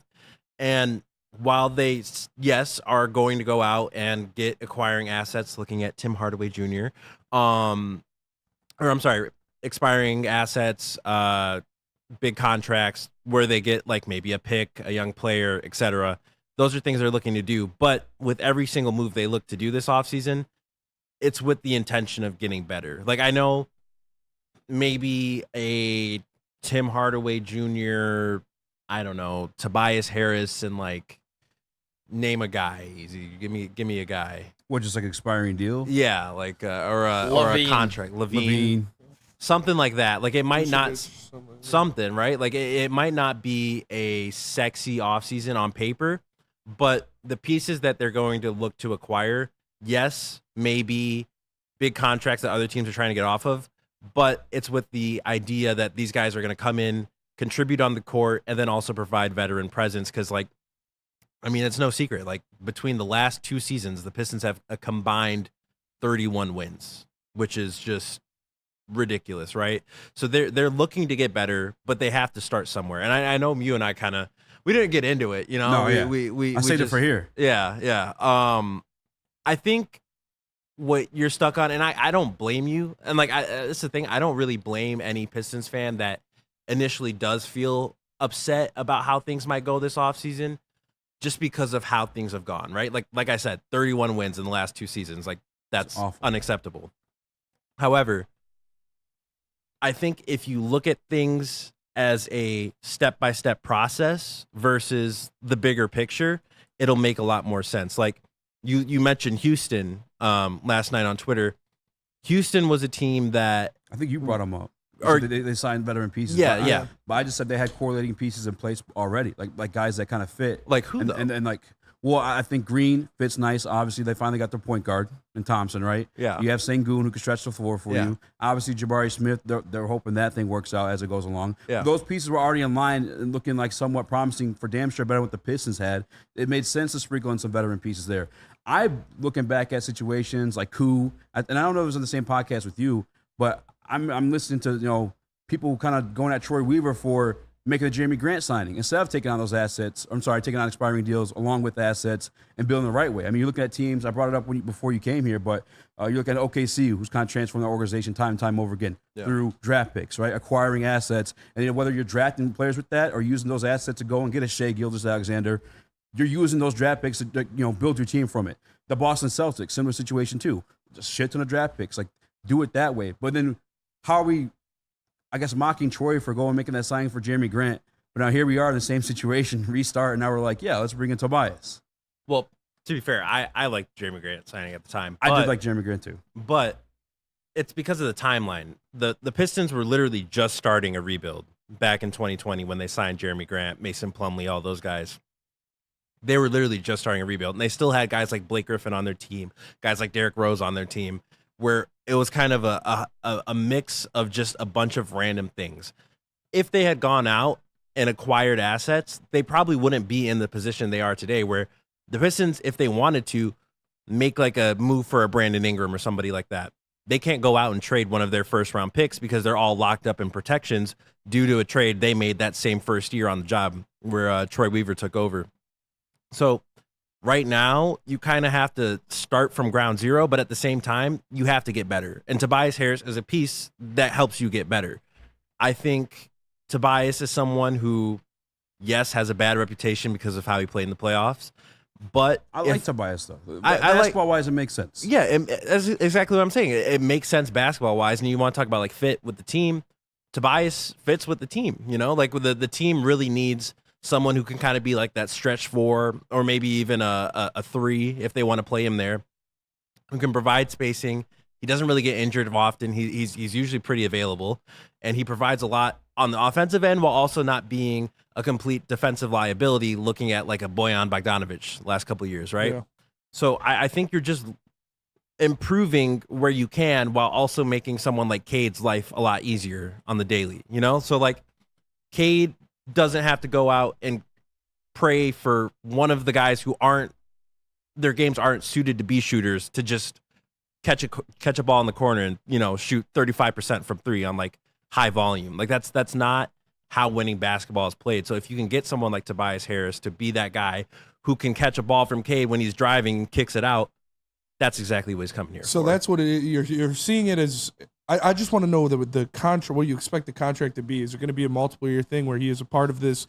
And while they, yes, are going to go out and get acquiring assets, looking at Tim Hardaway Jr., expiring assets, big contracts where they get like maybe a pick, a young player, etc. Those are things they're looking to do. But with every single move they look to do this offseason, it's with the intention of getting better. Like, I know maybe a Tim Hardaway Jr., I don't know, Tobias Harris, and like name a guy. Easy. Give me a guy. What, just like an expiring deal? Yeah, like or a contract. Levine. Something like that. Like, it might not something, right? Like, it might not be a sexy offseason on paper, but the pieces that they're going to look to acquire, yes, maybe big contracts that other teams are trying to get off of, but it's with the idea that these guys are going to come in, contribute on the court, and then also provide veteran presence. Because, like, I mean, it's no secret. Like, between the last 2 seasons, the Pistons have a combined 31 wins, which is just ridiculous, right? So they're looking to get better, but they have to start somewhere. And I know you and I kind of, we didn't get into it, you know. No, we I saved it for here. Yeah. I think what you're stuck on, and I don't blame you. And like, that's the thing. I don't really blame any Pistons fan that initially does feel upset about how things might go this offseason, just because of how things have gone, right? Like I said, 31 wins in the last 2 seasons. Like, that's unacceptable. However, I think if you look at things as a step-by-step process versus the bigger picture, it'll make a lot more sense. Like, you mentioned Houston last night on Twitter. Houston was a team that I think you brought them up. Or they signed veteran pieces. Yeah. But I just said they had correlating pieces in place already, like guys that kind of fit. Like who? And like, well, I think Green fits nice. Obviously, they finally got their point guard in Thompson, right? Yeah. You have Sengun who can stretch the floor for you. Obviously, Jabari Smith. They're hoping that thing works out as it goes along. Yeah. Those pieces were already in line and looking like somewhat promising for damn sure better than what the Pistons had. It made sense to sprinkle in some veteran pieces there. I'm looking back at situations like and I don't know if it was on the same podcast with you, but I'm listening to people kind of going at Troy Weaver for making a Jeremy Grant signing instead of taking on those assets. Taking on expiring deals along with assets and building the right way. I mean, you're looking at teams. I brought it up before you came here, but you look at OKC, who's kind of transformed the organization time and time over again through draft picks, right? Acquiring assets, and whether you're drafting players with that or using those assets to go and get a Shai Gilgeous-Alexander, you're using those draft picks to build your team from it. The Boston Celtics, similar situation too. Just shit ton of draft picks, like do it that way. But then how are we, I guess, mocking Troy for going and making that signing for Jeremy Grant? But now here we are in the same situation, restart, and now we're like, yeah, let's bring in Tobias. Well, to be fair, I liked Jeremy Grant signing at the time. I did like Jeremy Grant too. But it's because of the timeline. The Pistons were literally just starting a rebuild back in 2020 when they signed Jeremy Grant, Mason Plumlee, all those guys. They were literally just starting a rebuild, and they still had guys like Blake Griffin on their team, guys like Derrick Rose on their team, where it was kind of a mix of just a bunch of random things. If they had gone out and acquired assets, they probably wouldn't be in the position they are today, where the Pistons, if they wanted to make like a move for a Brandon Ingram or somebody like that, they can't go out and trade one of their first-round picks because they're all locked up in protections due to a trade they made that same first year on the job where Troy Weaver took over. So right now, you kind of have to start from ground zero, but at the same time, you have to get better. And Tobias Harris is a piece that helps you get better. I think Tobias is someone who, yes, has a bad reputation because of how he played in the playoffs. But I like Tobias, though. Basketball-wise, it makes sense. Yeah, that's exactly what I'm saying. It makes sense basketball-wise, and you want to talk about like fit with the team. Tobias fits with the team, like the team really needs someone who can kind of be like that stretch 4 or maybe even a 3 if they want to play him there, who can provide spacing. He doesn't really get injured often. He's usually pretty available, and he provides a lot on the offensive end while also not being a complete defensive liability, looking at like a Bojan Bogdanovic last couple of years, right? Yeah. So I think you're just improving where you can while also making someone like Cade's life a lot easier on the daily, you know? So like Cade doesn't have to go out and pray for one of the guys who their games aren't suited to be shooters to just catch a ball in the corner and, you know, shoot 35% from 3 on like high volume. Like that's not how winning basketball is played. So if you can get someone like Tobias Harris to be that guy who can catch a ball from Cade when he's driving and kicks it out, that's exactly what he's coming here So for. that's what it is. You're seeing it as. I just want to know the contract. What you expect the contract to be? Is it going to be a multiple year thing where he is a part of this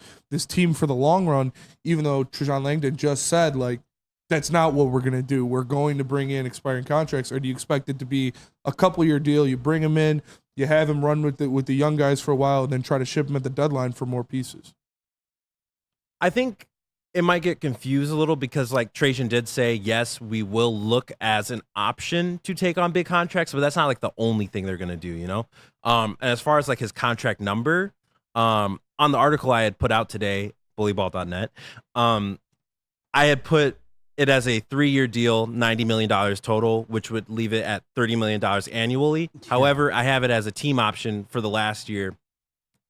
team for the long run? Even though Trajan Langdon just said like that's not what we're going to do. We're going to bring in expiring contracts. Or do you expect it to be a couple year deal? You bring him in, you have him run with the young guys for a while, and then try to ship him at the deadline for more pieces. I think it might get confused a little because like Trajan did say, yes, we will look as an option to take on big contracts, but that's not like the only thing they're going to do, you know? And as far as like his contract number, on the article I had put out today, bullyball.net, I had put it as a 3-year deal, $90 million total, which would leave it at $30 million annually. Yeah. However, I have it as a team option for the last year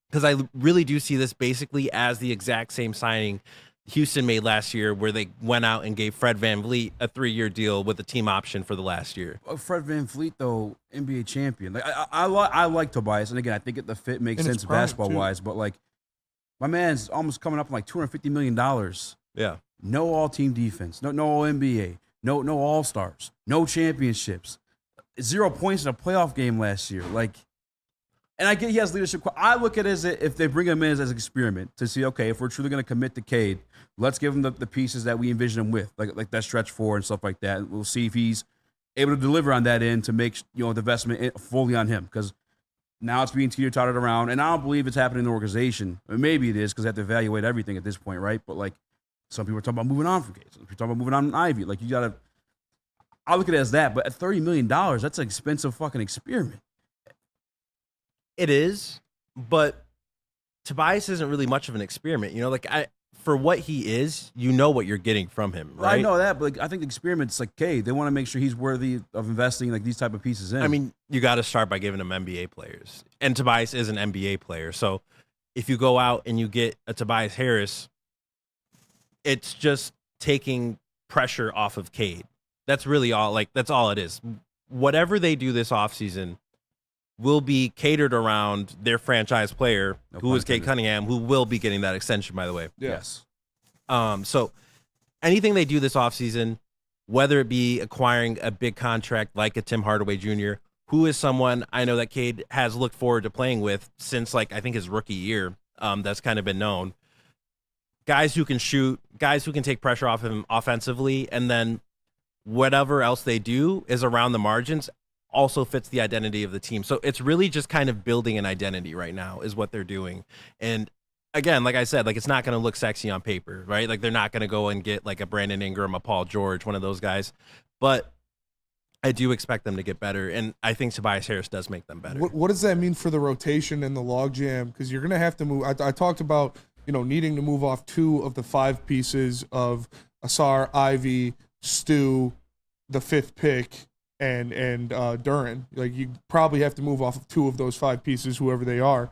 because I really do see this basically as the exact same signing Houston made last year where they went out and gave Fred VanVleet a 3-year deal with a team option for the last year. Fred VanVleet, though, NBA champion. Like I like Tobias, and again, I think the fit makes sense basketball-wise, but like my man's almost coming up on like $250 million. Yeah. No all-team defense, no all-NBA, no all-stars, no championships, 0 points in a playoff game last year. Like, and I get he has leadership. I look at it as if they bring him in as an experiment to see, okay, if we're truly going to commit to Cade, let's give him the pieces that we envision him with, like that stretch 4 and stuff like that. We'll see if he's able to deliver on that end to make the investment fully on him because now it's being teeter-tottered around, and I don't believe it's happening in the organization. Or maybe it is because they have to evaluate everything at this point, right? But like some people are talking about moving on from Cade. Some people are talking about moving on from Ivy. Like you got to. I look at it as that, but at $30 million, that's an expensive fucking experiment. It is, but Tobias isn't really much of an experiment. You know, like for what he is, you know what you're getting from him, right? Well, I know that, but like, I think the experiment's like, okay, they want to make sure he's worthy of investing like these type of pieces in. I mean, you got to start by giving him NBA players, and Tobias is an NBA player. So if you go out and you get a Tobias Harris, it's just taking pressure off of Cade. That's really all. Like that's all it is. Whatever they do this offseason will be catered around their franchise player, who is Cade Cunningham, who will be getting that extension, by the way. Yes. So anything they do this offseason, whether it be acquiring a big contract like a Tim Hardaway Jr., who is someone I know that Cade has looked forward to playing with since, like, I think his rookie year, that's kind of been known. Guys who can shoot, guys who can take pressure off him offensively, and then whatever else they do is around the margins also fits the identity of the team. So it's really just kind of building an identity right now is what they're doing. And again, like I said, like it's not going to look sexy on paper, right? Like they're not going to go and get like a Brandon Ingram, a Paul George, one of those guys. But I do expect them to get better. And I think Tobias Harris does make them better. What does that mean for the rotation and the logjam? Because you're going to have to move. I talked about, needing to move off 2 of the 5 pieces of Asar, Ivy, Stu, the 5th pick, and Duren. Like you probably have to move off of 2 of those 5 pieces, whoever they are.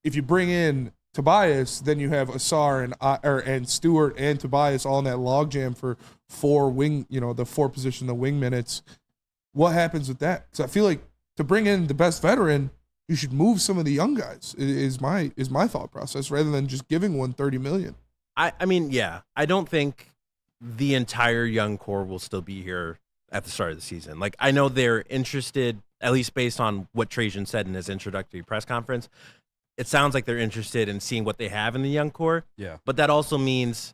If you bring in Tobias, then you have Asar and Stewart and Tobias all in that logjam for 4 wing, the 4 position, the wing minutes. What happens with that? So I feel like to bring in the best veteran, you should move some of the young guys. Is my thought process rather than just giving one $30 million. I mean, yeah, I don't think the entire young core will still be here at the start of the season. Like, I know they're interested, at least based on what Trajan said in his introductory press conference. It sounds like they're interested in seeing what they have in the young core. Yeah. But that also means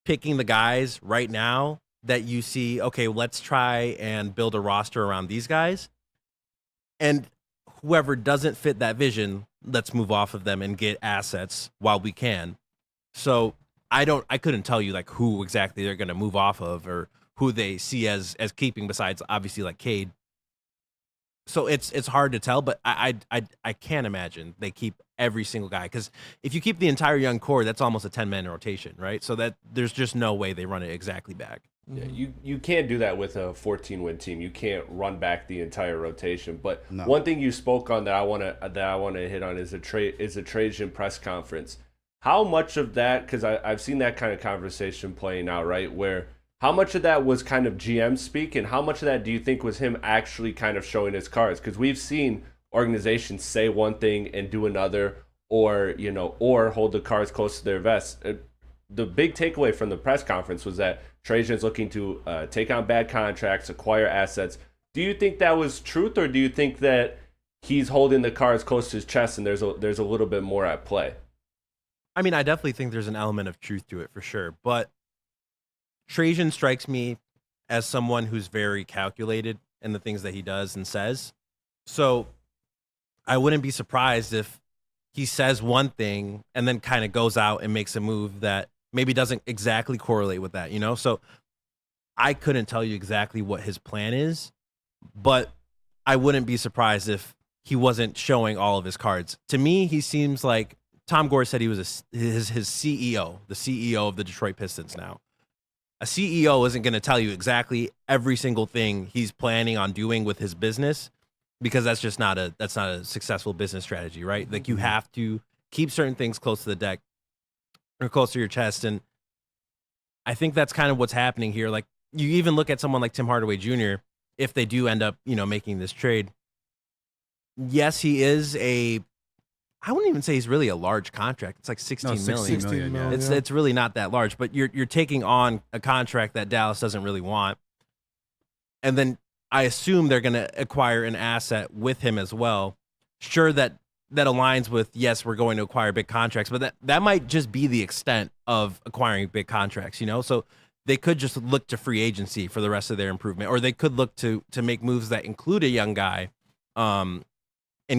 picking the guys right now that you see, okay, let's try and build a roster around these guys. And whoever doesn't fit that vision, let's move off of them and get assets while we can. So I couldn't tell you like who exactly they're going to move off of or who they see as keeping besides obviously like Cade. So it's hard to tell, but I can't imagine they keep every single guy. Because if you keep the entire young core, that's almost a 10-man rotation, right? So that there's just no way they run it exactly back. Yeah, you can't do that with a 14-win team. You can't run back the entire rotation. But one thing you spoke on that I want to hit on is a Trajan press conference. How much of that, because I've seen that kind of conversation playing out, right? Where how much of that was kind of GM speak, and how much of that do you think was him actually kind of showing his cards? Because we've seen organizations say one thing and do another, or hold the cards close to their vest. The big takeaway from the press conference was that Trajan's looking to take on bad contracts, acquire assets. Do you think that was truth, or do you think that he's holding the cards close to his chest and there's a little bit more at play? I mean, I definitely think there's an element of truth to it for sure, but Trajan strikes me as someone who's very calculated in the things that he does and says. So I wouldn't be surprised if he says one thing and then kind of goes out and makes a move that maybe doesn't exactly correlate with that, So I couldn't tell you exactly what his plan is, but I wouldn't be surprised if he wasn't showing all of his cards. To me, he seems like Tom Gore said he was his CEO, the CEO of the Detroit Pistons now. A CEO isn't going to tell you exactly every single thing he's planning on doing with his business, because that's just not a successful business strategy, right? Like, you have to keep certain things close to the deck or close to your chest. And I think that's kind of what's happening here. Like, you even look at someone like Tim Hardaway Jr., if they do end up, making this trade. Yes, he is I wouldn't even say he's really a large contract. It's like $16 million. 16 million, It's really not that large, but you're taking on a contract that Dallas doesn't really want. And then I assume they're going to acquire an asset with him as well. Sure, that aligns with, yes, we're going to acquire big contracts, but that might just be the extent of acquiring big contracts, So they could just look to free agency for the rest of their improvement, or they could look to make moves that include a young guy and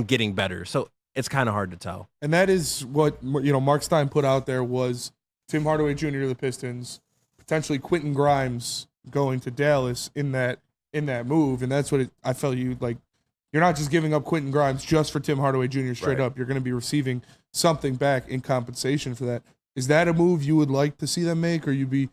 getting better. So it's kind of hard to tell. And that is what, Mark Stein put out there was Tim Hardaway Jr. to the Pistons, potentially Quentin Grimes going to Dallas in that move. And that's what I felt you're not just giving up Quentin Grimes just for Tim Hardaway Jr. straight up. You're going to be receiving something back in compensation for that. Is that a move you would like to see them make, or you'd be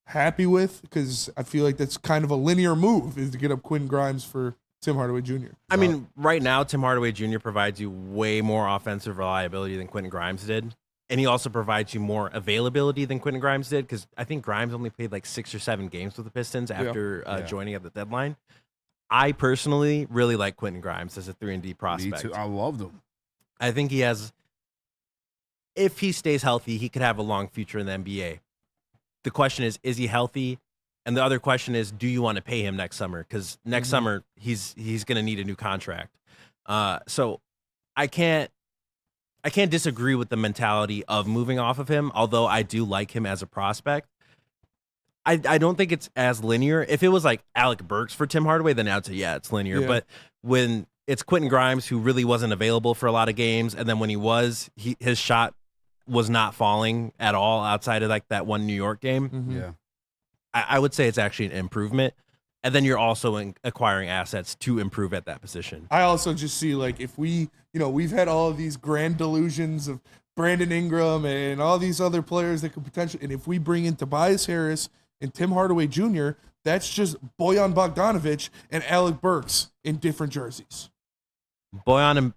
happy with? Because I feel like that's kind of a linear move, is to get up Quentin Grimes for Tim Hardaway Jr. I mean, right now, Tim Hardaway Jr. provides you way more offensive reliability than Quentin Grimes did. And he also provides you more availability than Quentin Grimes did, because I think Grimes only played like 6 or 7 games with the Pistons after joining at the deadline. I personally really like Quentin Grimes as a 3-and-D prospect. Me too. I loved him. I think he has, if he stays healthy, he could have a long future in the NBA. The question is he healthy? And the other question is, do you want to pay him next summer? Because next summer he's going to need a new contract. So I can't disagree with the mentality of moving off of him, although I do like him as a prospect. I don't think it's as linear. If it was like Alec Burks for Tim Hardaway, then I'd say, yeah, it's linear. Yeah. But when it's Quentin Grimes, who really wasn't available for a lot of games, and then when he was, his shot was not falling at all outside of like that one New York game. Yeah. I would say it's actually an improvement. And then you're also acquiring assets to improve at that position. I also just see, like, if we, we've had all of these grand delusions of Brandon Ingram and all these other players that could potentially, and if we bring in Tobias Harris and Tim Hardaway Jr., that's just Bojan Bogdanovic and Alec Burks in different jerseys. Bojan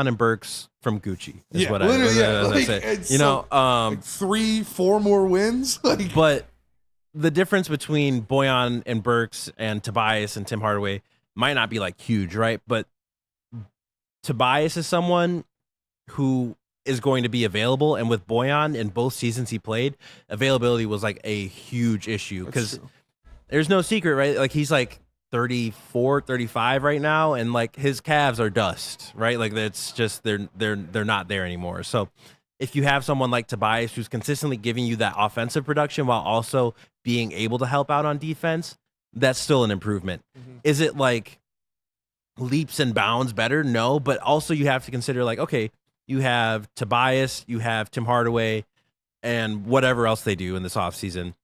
and Burks from Gucci is what I say. Like 3-4 more wins. But the difference between Bojan and Burks and Tobias and Tim Hardaway might not be like huge, right? But Tobias is someone who is going to be available, and with Bojan in both seasons he played, availability was like a huge issue, because there's no secret, right? Like, he's like 34, 35 right now, and like his calves are dust, right? Like, that's just they're not there anymore. So if you have someone like Tobias who's consistently giving you that offensive production while also being able to help out on defense, that's still an improvement. Is it like leaps and bounds better? No, but also you have to consider, like, okay, you have Tobias, you have Tim Hardaway, and whatever else they do in this offseason.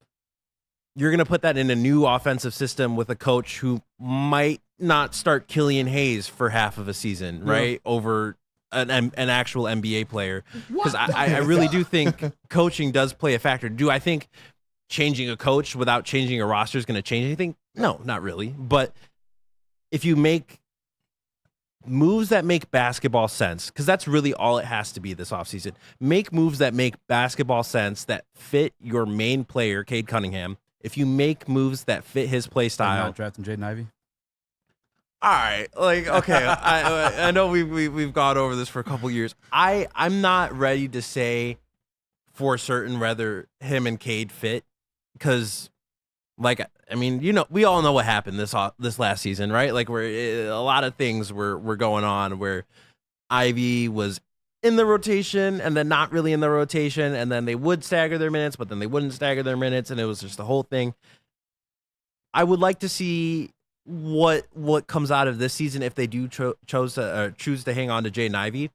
You're going to put that in a new offensive system with a coach who might not start Killian Hayes for half of a season, right? Over an actual NBA player. Because I really do think coaching does play a factor. Do I think changing a coach without changing a roster is going to change anything? No, not really. But if you make moves that make basketball sense, because that's really all it has to be this offseason. Make moves that make basketball sense, that fit your main player, Cade Cunningham. If you make moves that fit his play style. Not drafting Jaden Ivey? All right, like, okay, I know we've gone over this for a couple years. I'm not ready to say for certain whether him and Cade fit, because, like, I mean, you know, we all know what happened this last season, right? Like, where a lot of things were going on where Ivy was in the rotation and then not really in the rotation, and then they would stagger their minutes, but then they wouldn't stagger their minutes, and it was just the whole thing. I would like to see what comes out of this season if they do choose to hang on to Jaden Ivey.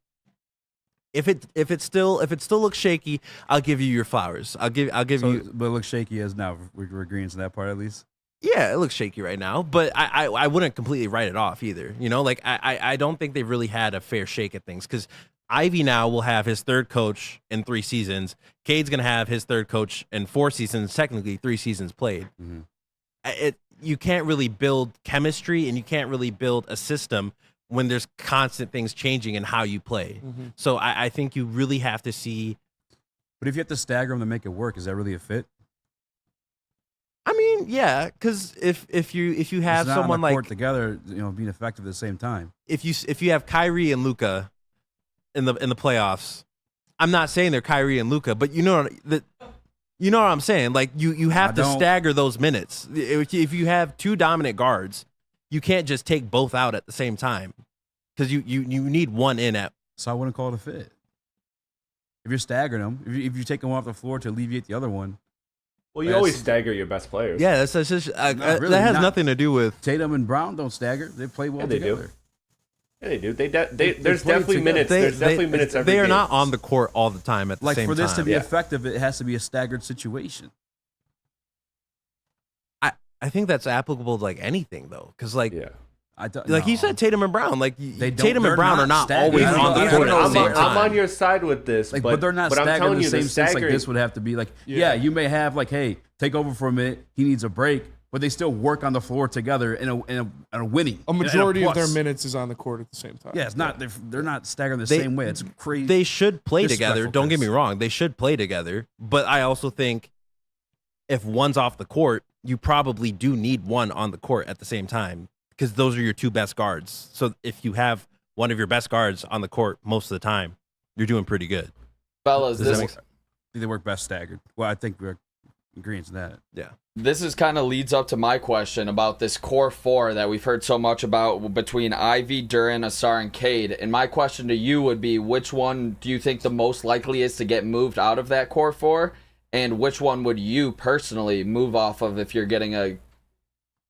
If it still looks shaky, I'll give you your flowers. I'll give you. But it looks shaky as now. We're agreeing to that part at least. Yeah, it looks shaky right now, but I wouldn't completely write it off either. You know, like I don't think they've really had a fair shake at things, because Ivy now will have his third coach in 3 seasons. Cade's gonna have his third coach in 4 seasons. Technically, 3 seasons played. Mm-hmm. You can't really build chemistry and you can't really build a system when there's constant things changing in how you play. Mm-hmm. So I think you really have to see. But if you have to stagger them to make it work, is that really a fit? I mean, yeah, because if you have not someone on the like court together, you know, being effective at the same time. If you have Kyrie and Luka in the playoffs, I'm not saying they're Kyrie and Luka, but you know what I'm saying. Like you have to stagger those minutes. If you have 2 dominant guards, you can't just take both out at the same time, because you need one in at. So I wouldn't call it a fit. If you're staggering them, if you take them off the floor to alleviate the other one. Well, you always stagger your best players. Yeah, that's just, that has nothing to do with Tatum and Brown. Don't stagger. They play well together. Yeah, they do. There's definitely minutes. There's definitely minutes every game. They are not on the court all the time at the same time. Like, for this to be effective, it has to be a staggered situation. I think that's applicable to, like, anything, though, because, like, like you said, Tatum and Brown, like, Tatum and Brown are not always on the court at the same time. I'm on your side with this, like, but they're not staggering in the same sense. Like, this would have to be like, yeah, you may have like, hey, take over for a minute. He needs a break, but they still work on the floor together in a winning. A majority of their minutes is on the court at the same time. Yeah, it's not. They're not staggering the same way. It's crazy. They should play together. Don't get me wrong. They should play together. But I also think if one's off the court, you probably do need one on the court at the same time, because those are your 2 best guards. So if you have one of your best guards on the court most of the time, you're doing pretty good. Fellas, they work best staggered. Well, I think we're agreeing to that. Yeah. This is kind of leads up to my question about this core 4 that we've heard so much about between Ivy, Duren, Ausar, and Cade. And my question to you would be, which one do you think the most likely is to get moved out of that core 4? And which one would you personally move off of if you're getting a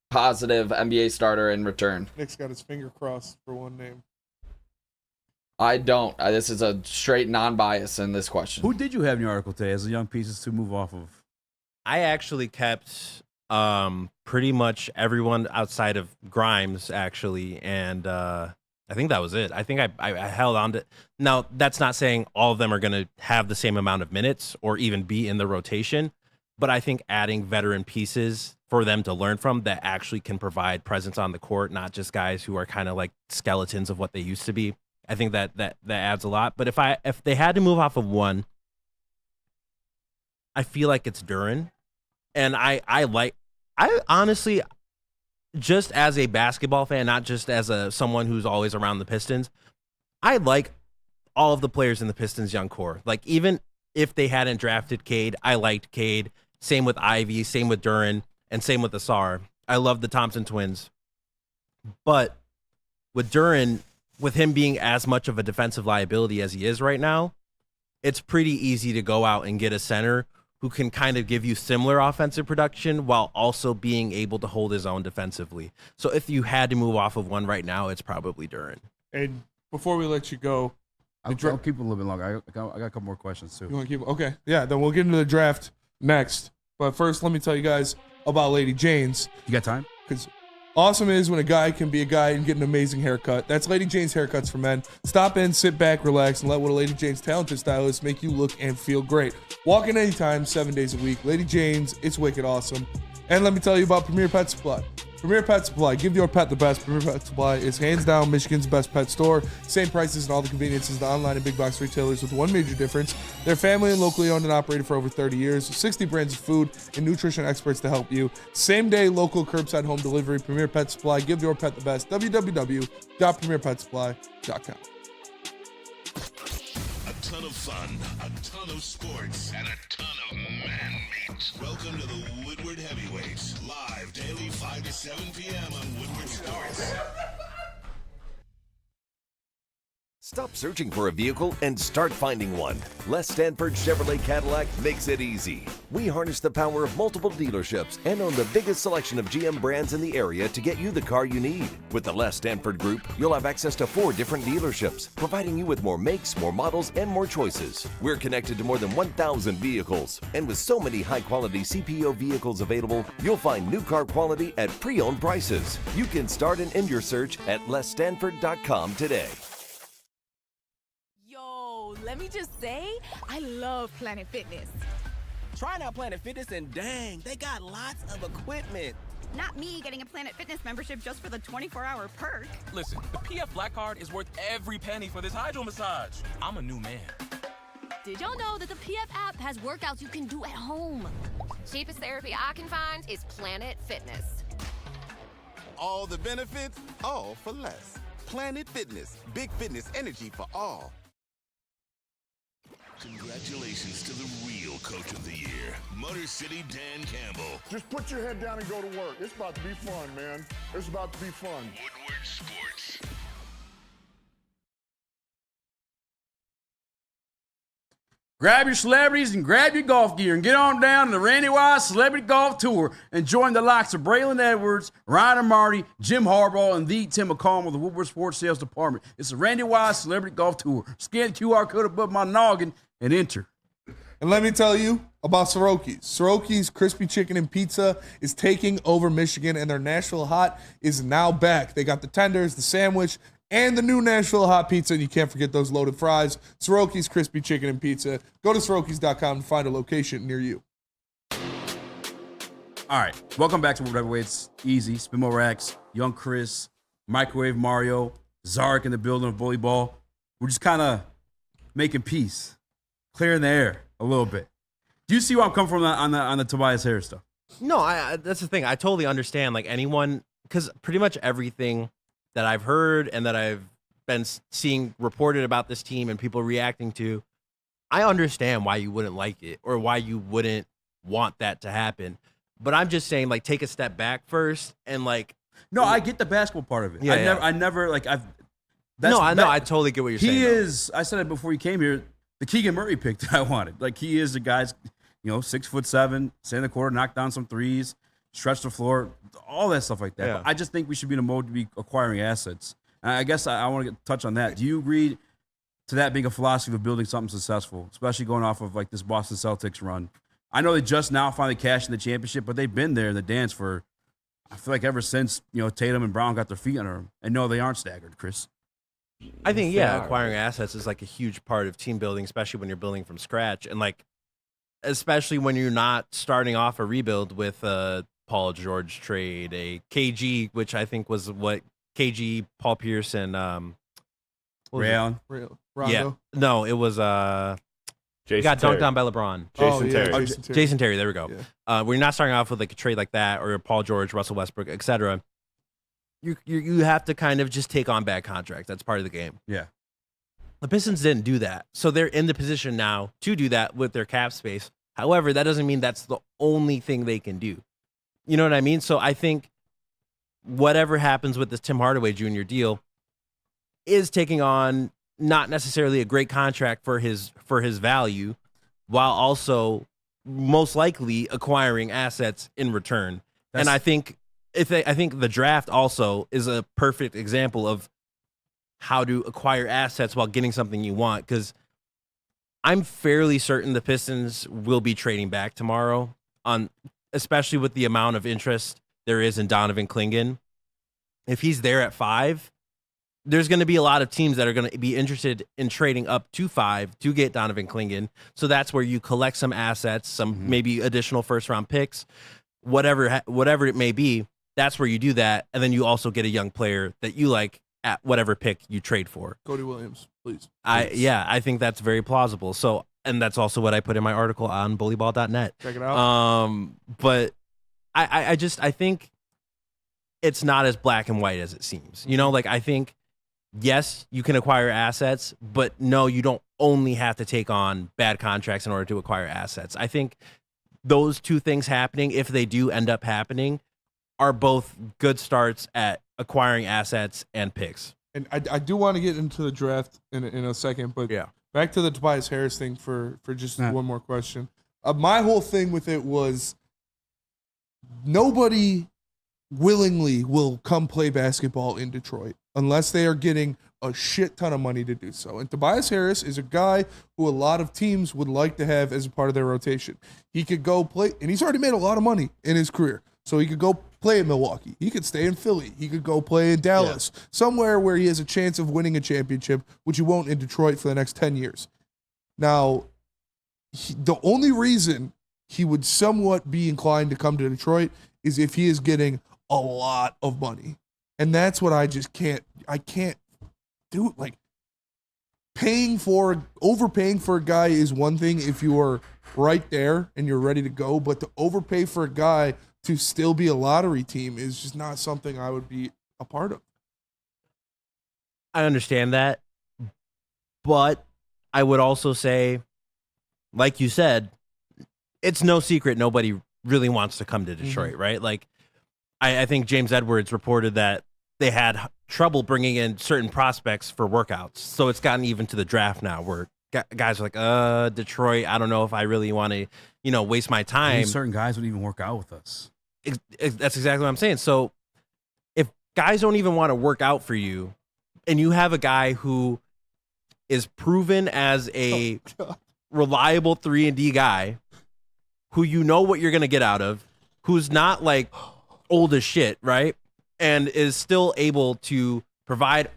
positive NBA starter in return? Nick's got his finger crossed for one name. I don't. This is a straight non-bias in this question. Who did you have in your article today as the young pieces to move off of? I actually kept pretty much everyone outside of Grimes, actually, and I think that was it. I think I held on to. Now, that's not saying all of them are going to have the same amount of minutes or even be in the rotation, but I think adding veteran pieces for them to learn from that actually can provide presence on the court, not just guys who are kind of like skeletons of what they used to be. I think that adds a lot. But if they had to move off of one, I feel like it's Duren. And I honestly, just as a basketball fan, not just as someone who's always around the Pistons, I like all of the players in the Pistons young core. Like, even if they hadn't drafted Cade, I liked Cade. Same with Ivy, same with Duren, and same with Ausar. I love the Thompson twins. But with Duren, with him being as much of a defensive liability as he is right now, it's pretty easy to go out and get a center who can kind of give you similar offensive production while also being able to hold his own defensively. So if you had to move off of one right now, it's probably Duren. And before we let you go, I'll keep it a little bit longer. I got a couple more questions too. You want to keep? Okay, yeah. Then we'll get into the draft next. But first, let me tell you guys about Lady Jane's. You got time? Because Awesome is when a guy can be a guy and get an amazing haircut. That's Lady Jane's Haircuts for Men. Stop in, sit back, relax, and let one of Lady Jane's talented stylists make you look and feel great. Walk in anytime, 7 days a week. Lady Jane's, it's wicked awesome. And let me tell you about Premier Pet Supply. Premier Pet Supply, give your pet the best. Premier Pet Supply is hands down Michigan's best pet store. Same prices and all the conveniences the online and big box retailers, with one major difference. They're family and locally owned and operated for over 30 years. 60 brands of food and nutrition experts to help you. Same day, local curbside home delivery. Premier Pet Supply, give your pet the best. www.premierpetsupply.com. A ton of fun, a ton of sports, and a ton of man meat. Welcome to the Woodward Heavyweights, live daily 5 to 7 p.m. on Woodward Sports. Stop searching for a vehicle and start finding one. Les Stanford Chevrolet Cadillac makes it easy. We harness the power of multiple dealerships and own the biggest selection of GM brands in the area to get you the car you need. With the Les Stanford Group, you'll have access to 4 different dealerships, providing you with more makes, more models, and more choices. We're connected to more than 1,000 vehicles, and with so many high-quality CPO vehicles available, you'll find new car quality at pre-owned prices. You can start and end your search at lesstanford.com today. Let me just say, I love Planet Fitness. Trying out Planet Fitness and dang, they got lots of equipment. Not me getting a Planet Fitness membership just for the 24-hour perk. Listen, the PF Black Card is worth every penny for this hydro massage. I'm a new man. Did y'all know that the PF app has workouts you can do at home? Cheapest therapy I can find is Planet Fitness. All the benefits, all for less. Planet Fitness, big fitness energy for all. Congratulations to the real Coach of the Year, Motor City Dan Campbell. Just put your head down and go to work. It's about to be fun, man. It's about to be fun. Woodward Sports. Grab your celebrities and grab your golf gear and get on down to the Randy Wise Celebrity Golf Tour and join the likes of Braylon Edwards, Ryan Marty, Jim Harbaugh, and the Tim McCollum of the Woodward Sports Sales Department. It's the Randy Wise Celebrity Golf Tour. Scan the QR code above my noggin and enter. And let me tell you about Soroki's. Soroki's Crispy Chicken and Pizza is taking over Michigan, and their Nashville Hot is now back. They got the tenders, the sandwich, and the new Nashville Hot Pizza, and you can't forget those loaded fries. Soroki's Crispy Chicken and Pizza. Go to Sorokis.com and find a location near you. All right, welcome back to Woodward Heavyweights. Easy, Spin More Racks, Young Chris, Microwave Mario, Zarek in the building of Bully Ball. We're just kind of making peace, clearing the air a little bit. Do you see where I'm coming from on the Tobias Harris stuff? No, that's the thing. I totally understand. Like anyone, because pretty much everything that I've heard and that I've been seeing reported about this team and people reacting to, I understand why you wouldn't like it or why you wouldn't want that to happen. But I'm just saying, like, take a step back first and like. No, I get the basketball part of it. Yeah, I never like I've. I totally get what you're saying. He is. I said it before you came here. The Keegan Murray pick that I wanted. Like he is the guy's, 6'7", stay in the quarter, knock down some threes, stretch the floor, all that stuff like that. Yeah. But I just think we should be in a mode to be acquiring touch And I guess I want to touch on that. Do you agree to that being a philosophy of building something successful, especially going off of like this Boston Celtics run? I know they just now finally cashed in the championship, but they've been there in the dance for, I feel like ever since Tatum and Brown got their feet under them. And no, they aren't staggered, Chris. I think acquiring assets is like a huge part of team building, especially when you're building from scratch, and like especially when you're not starting off a rebuild with a Paul George trade, a KG, which I think was what KG, Paul Pierce, and Ray Allen. Yeah, no, it was Jason got Terry. dunked on by LeBron. Terry. Jason Terry. There we go. Yeah. We're not starting off with like a trade like that or Paul George, Russell Westbrook, etc. You have to kind of just take on bad contracts. That's part of the game. Yeah. The Pistons didn't do that. So they're in the position now to do that with their cap space. However, that doesn't mean that's the only thing they can do. You know what I mean? So I think whatever happens with this Tim Hardaway Jr. deal is taking on not necessarily a great contract for his value, while also most likely acquiring assets in return. And I think the draft also is a perfect example of how to acquire assets while getting something you want, because I'm fairly certain the Pistons will be trading back tomorrow, especially with the amount of interest there is in Donovan Clingan. if he's there at 5, there's going to be a lot of teams that are going to be interested in trading up to 5 to get Donovan Clingan. So that's where you collect some assets, some maybe additional first-round picks, whatever it may be. That's where you do that, and then you also get a young player that you like at whatever pick you trade for. Cody Williams, please. I think that's very plausible. So, and that's also what I put in my article on bullyball.net. Check it out. But I think it's not as black and white as it seems. You know, like I think, yes, you can acquire assets, but no, you don't only have to take on bad contracts in order to acquire assets. I think those two things happening, if they do end up happening, are both good starts at acquiring assets and picks. And I do want to get into the draft in a second, but back to the Tobias Harris thing for just one more question. My whole thing with it was nobody willingly will come play basketball in Detroit unless they are getting a shit ton of money to do so. And Tobias Harris is a guy who a lot of teams would like to have as a part of their rotation. He could go play, and he's already made a lot of money in his career. So he could go play in Milwaukee. He could stay in Philly. He could go play in Dallas, somewhere where he has a chance of winning a championship, which he won't in Detroit for the next 10 years. Now, the only reason he would somewhat be inclined to come to Detroit is if he is getting a lot of money. And that's what I just can't do. Like, overpaying for a guy is one thing if you are right there and you're ready to go, but to overpay for a guy to still be a lottery team is just not something I would be a part of. I understand that, but I would also say, like you said, it's no secret nobody really wants to come to Detroit, right? Like, I think James Edwards reported that they had trouble bringing in certain prospects for workouts. So it's gotten even to the draft now where guys are like, Detroit, I don't know if I really want to, waste my time. Certain guys would even work out with us. That's exactly what I'm saying. So if guys don't even want to work out for you and you have a guy who is proven as a reliable 3-and-D guy who you know what you're going to get out of, who's not like old as shit, right? And is still able to provide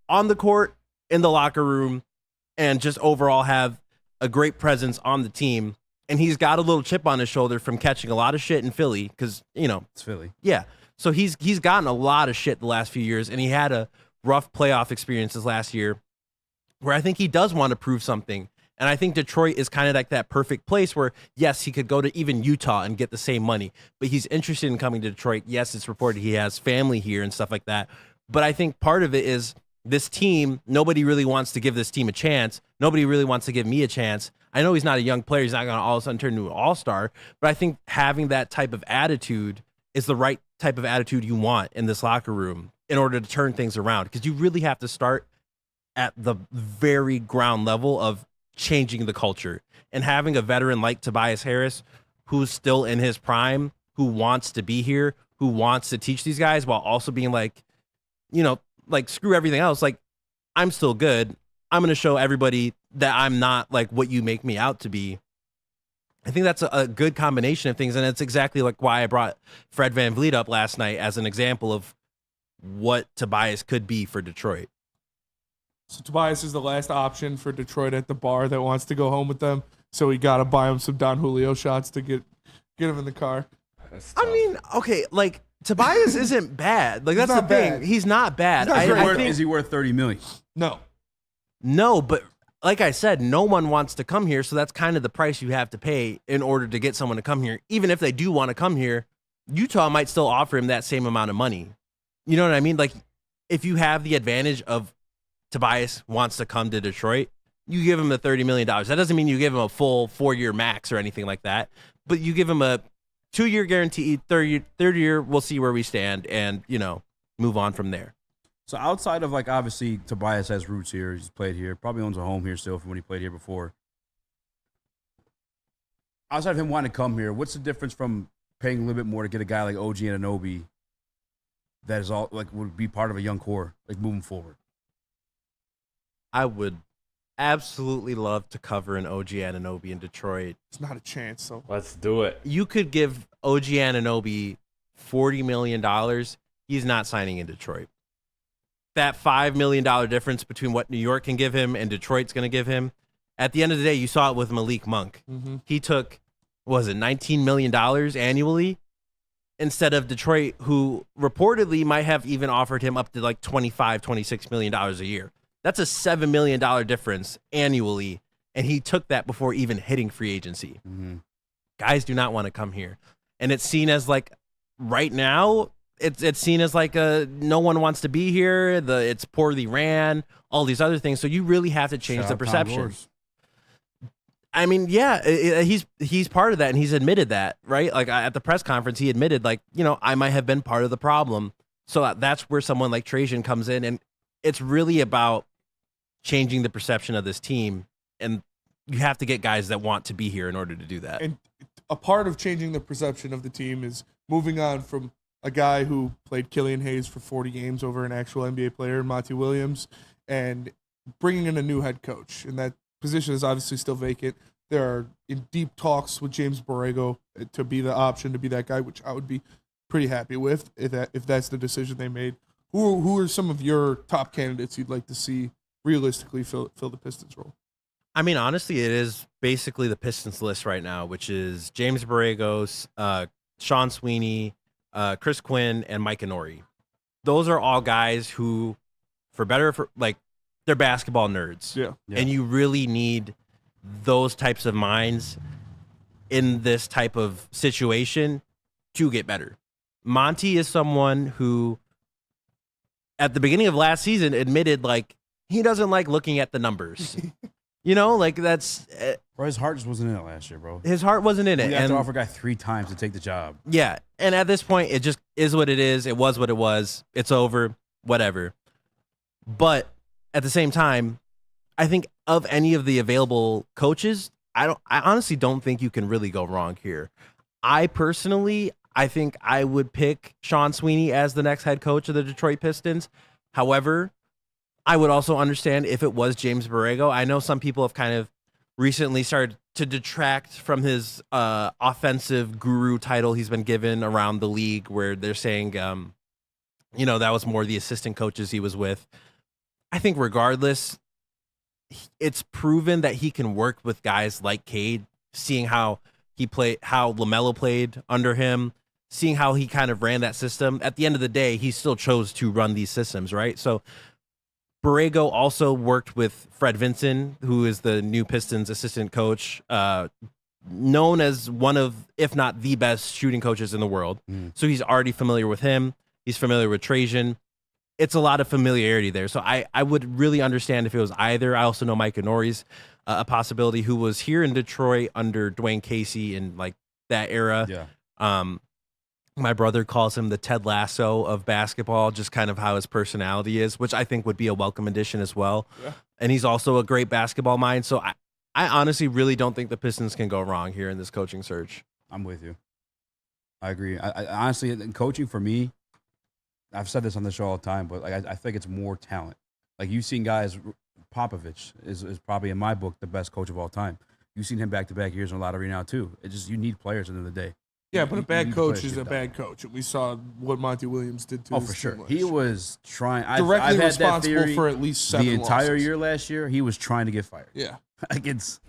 on the court, in the locker room, and just overall have a great presence on the team. And he's got a little chip on his shoulder from catching a lot of shit in Philly because, it's Philly. Yeah. So he's gotten a lot of shit the last few years, and he had a rough playoff experiences last year where I think he does want to prove something. And I think Detroit is kind of like that perfect place where, yes, he could go to even Utah and get the same money, but he's interested in coming to Detroit. Yes, it's reported he has family here and stuff like that. But I think part of it is this team, nobody really wants to give this team a chance. Nobody really wants to give me a chance. I know he's not a young player. He's not going to all of a sudden turn into an all-star, but I think having that type of attitude is the right type of attitude you want in this locker room in order to turn things around, because you really have to start at the very ground level of changing the culture. And having a veteran like Tobias Harris, who's still in his prime, who wants to be here, who wants to teach these guys while also being like, screw everything else. Like, I'm still good. I'm going to show everybody that I'm not like what you make me out to be. I think that's a good combination of things. And it's exactly like why I brought Fred VanVleet up last night as an example of what Tobias could be for Detroit. So Tobias is the last option for Detroit at the bar that wants to go home with them. So we got to buy him some Don Julio shots to get him in the car. I mean, okay, like Tobias isn't bad. Like, that's the thing. bad. He's not bad. Is he worth $30 million? No, but like I said, no one wants to come here, so that's kind of the price you have to pay in order to get someone to come here. Even if they do want to come here, Utah might still offer him that same amount of money. You know what I mean? Like, if you have the advantage of Tobias wants to come to Detroit, you give him the $30 million. That doesn't mean you give him a full 4-year max or anything like that, but you give him a 2-year guarantee, third year, we'll see where we stand and, move on from there. So outside of, like, obviously Tobias has roots here. He's played here. Probably owns a home here still from when he played here before. Outside of him wanting to come here, what's the difference from paying a little bit more to get a guy like OG Anunoby that is all, like, would be part of a young core, like, moving forward? I would absolutely love to cover an OG Anunoby in Detroit. It's not a chance, so let's do it. You could give OG Anunoby $40 million. he's not signing in Detroit. That $5 million difference between what New York can give him and Detroit's going to give him, at the end of the day, you saw it with Malik Monk. Mm-hmm. He took, what was it, $19 million annually instead of Detroit, who reportedly might have even offered him up to like $25, $26 million a year. That's a $7 million difference annually, and he took that before even hitting free agency. Mm-hmm. Guys do not want to come here. And it's seen as like, right now, it's seen as like no one wants to be here. It's poorly ran, all these other things. So you really have to change the perception. I mean, yeah, he's part of that, and he's admitted that, right? Like at the press conference, he admitted, like, I might have been part of the problem. So that's where someone like Trajan comes in, and it's really about changing the perception of this team, and you have to get guys that want to be here in order to do that. And a part of changing the perception of the team is moving on from a guy who played Killian Hayes for 40 games over an actual NBA player, Monty Williams, and bringing in a new head coach. And that position is obviously still vacant. There are in deep talks with James Borrego to be the option, to be that guy, which I would be pretty happy with if that's the decision they made. Who are some of your top candidates you'd like to see realistically fill the Pistons role? I mean, honestly, it is basically the Pistons list right now, which is James Borrego, Sean Sweeney, Chris Quinn, and Mike Inori. Those are all guys who, they're basketball nerds. Yeah. And you really need those types of minds in this type of situation to get better. Monty is someone who, at the beginning of last season, admitted, like, he doesn't like looking at the numbers. That's... Bro, his heart just wasn't in it last year, bro. His heart wasn't in it. You have to offer a guy 3 times to take the job. Yeah, and at this point, it just is what it is. It was what it was. It's over. Whatever. But at the same time, I think of any of the available coaches, I honestly don't think you can really go wrong here. I think I would pick Sean Sweeney as the next head coach of the Detroit Pistons. However, I would also understand if it was James Borrego. I know some people have kind of recently started to detract from his offensive guru title he's been given around the league, where they're saying, that was more the assistant coaches he was with. I think regardless, it's proven that he can work with guys like Cade, seeing how LaMelo played under him, seeing how he kind of ran that system. At the end of the day, he still chose to run these systems, right? So Borrego also worked with Fred Vinson, who is the new Pistons assistant coach, known as one of, if not the best shooting coaches in the world. So he's already familiar with him. He's familiar with Trajan. It's a lot of familiarity there. So I would really understand if it was either. I also know Mike Inori's a possibility, who was here in Detroit under Dwayne Casey in like that era. Yeah. My brother calls him the Ted Lasso of basketball, just kind of how his personality is, which I think would be a welcome addition as well. Yeah. And he's also a great basketball mind. So I honestly really don't think the Pistons can go wrong here in this coaching search. I'm with you. I agree. I honestly, coaching for me, I've said this on the show all the time, but like I think it's more talent. Like you've seen guys, Popovich is probably in my book the best coach of all time. You've seen him back-to-back years in a lottery now too. It's just you need players at the end of the day. Yeah, but a bad coach is a bad coach. We saw what Monty Williams did to his for sure. team last He year. was trying. Directly I've had responsible that theory for at least 7 the entire losses. year last year. He was trying to get fired. Yeah. Like it's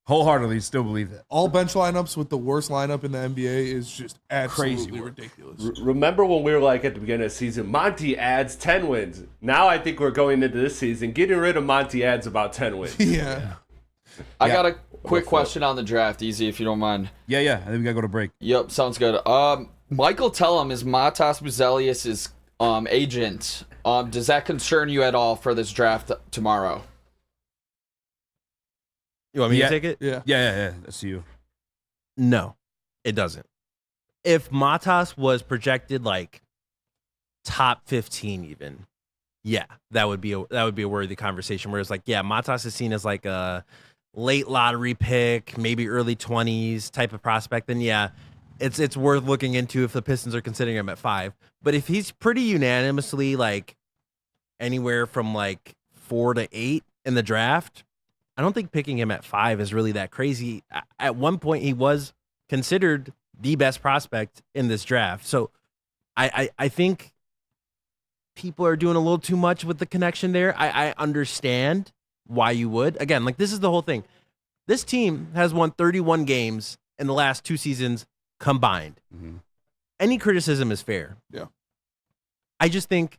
wholeheartedly still believe that. All bench lineups with the worst lineup in the NBA is just absolutely Crazy ridiculous. Remember when we were like at the beginning of the season, Monty adds 10 wins. Now I think we're going into this season, getting rid of Monty adds about 10 wins. Yeah. I got a quick question on the draft, Easy, if you don't mind. Yeah. I think we got to go to break. Yep, sounds good. Michael Tellum is Matas Buzelius' agent. Does that concern you at all for this draft tomorrow? You want me to take it? Yeah. That's you. No, it doesn't. If Matas was projected like top 15 even, yeah, that would be a worthy conversation. Where it's like, yeah, Matas is seen as like a late lottery pick, maybe early 20s type of prospect, then yeah, it's worth looking into if the Pistons are considering him at 5. But if he's pretty unanimously like anywhere from like 4 to 8 in the draft, I don't think picking him at 5 is really that crazy. At one point, he was considered the best prospect in this draft. So I think people are doing a little too much with the connection there. I understand why you would. Again, like this is the whole thing. This team has won 31 games in the last 2 seasons combined. Mm-hmm. Any criticism is fair. Yeah. I just think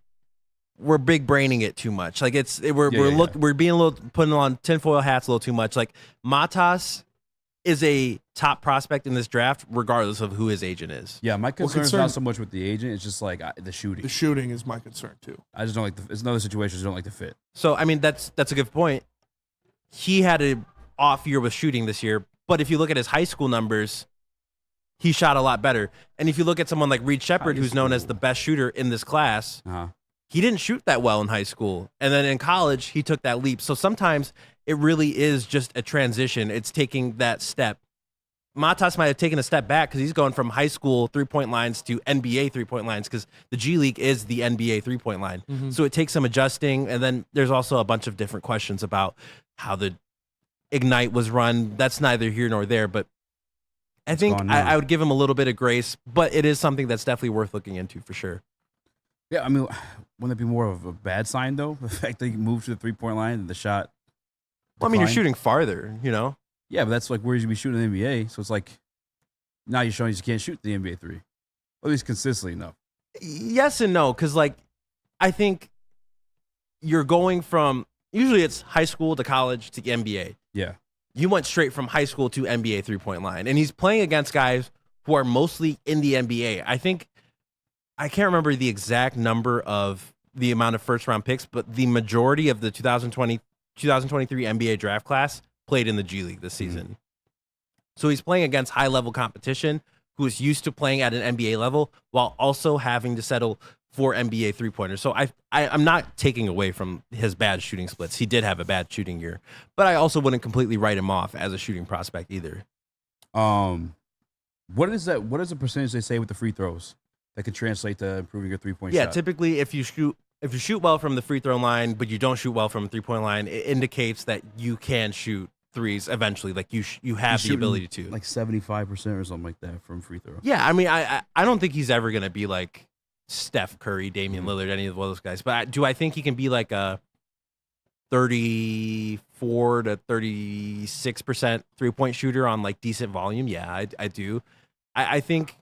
we're big braining it too much. Like we're being a little putting on tinfoil hats a little too much. Like Matas is a top prospect in this draft, regardless of who his agent is. Yeah, my concern is not so much with the agent; it's just like the shooting. The shooting is my concern too. I just don't like. It's another situation. I just don't like the fit. So I mean, that's a good point. He had an off year with shooting this year, but if you look at his high school numbers, he shot a lot better. And if you look at someone like Reed Shepard, who's known as the best shooter in this class, he didn't shoot that well in high school. And then in college, he took that leap. So sometimes it really is just a transition. It's taking that step. Matas might have taken a step back because he's going from high school 3-point lines to NBA 3-point lines because the G League is the NBA 3-point line. Mm-hmm. So it takes some adjusting. And then there's also a bunch of different questions about how the Ignite was run. That's neither here nor there. But I think I would give him a little bit of grace. But it is something that's definitely worth looking into for sure. Yeah, I mean, wouldn't it be more of a bad sign, though? The fact that he moved to the 3-point line and the shot Well, I mean, you're shooting farther, you know? Yeah, but that's like where you should be shooting in the NBA. So it's like now you're showing you can't shoot the NBA 3. At least consistently enough. Yes and no, because, like, I think you're going from, usually it's high school to college to NBA. Yeah. You went straight from high school to NBA 3-point line. And he's playing against guys who are mostly in the NBA. I can't remember the exact number of the amount of first-round picks, but the majority of the 2023 NBA draft class played in the G League this season. So he's playing against high-level competition who is used to playing at an NBA level while also having to settle for NBA three-pointers. So I'm not taking away from his bad shooting splits. He did have a bad shooting year. But I also wouldn't completely write him off as a shooting prospect either. What is that? What is the percentage they say with the free throws that could translate to improving your three-point shot? Yeah, typically if you shoot well from the free throw line, but you don't shoot well from the three-point line, it indicates that you can shoot threes eventually. Like you have the ability to. Like 75% or something like that from free throw. Yeah, I mean, I don't think he's ever going to be like Steph Curry, Damian Lillard, any of those guys. But do I think he can be like a 34 to 36% three-point shooter on like decent volume? Yeah, I do. I think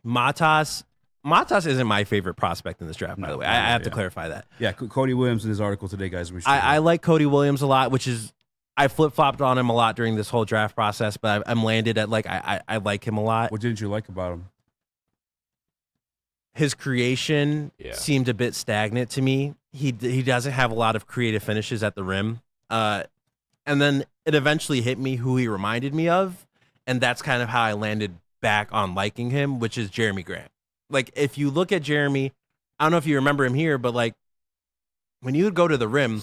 Matas isn't my favorite prospect in this draft, by the way. I have to clarify that. Yeah, Cody Williams in his article today, guys. I like Cody Williams a lot, which is I flip-flopped on him a lot during this whole draft process, but I'm landed at like I like him a lot. What didn't you like about him? His creation seemed a bit stagnant to me. He doesn't have a lot of creative finishes at the rim. And then it eventually hit me who he reminded me of, and that's kind of how I landed back on liking him, which is Jeremy Grant. Like, if you look at Jeremy, I don't know if you remember him here, but like when you would go to the rim,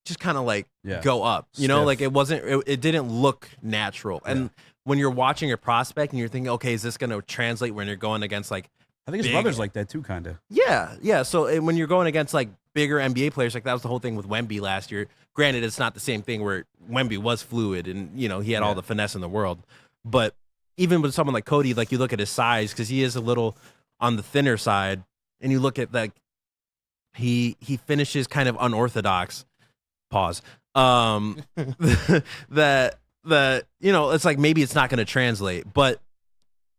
just kind of like go up, you know, like it didn't look natural. And when you're watching a prospect and you're thinking, okay, is this going to translate when you're going against like, I think his brother's like that too, kind of. Yeah. So when you're going against like bigger NBA players, like that was the whole thing with Wemby last year. Granted, it's not the same thing where Wemby was fluid and, you know, he had all the finesse in the world. But even with someone like Cody, like you look at his size, because he is a little on the thinner side, and you look at like he finishes kind of unorthodox. Pause. that you know, it's like maybe it's not going to translate, but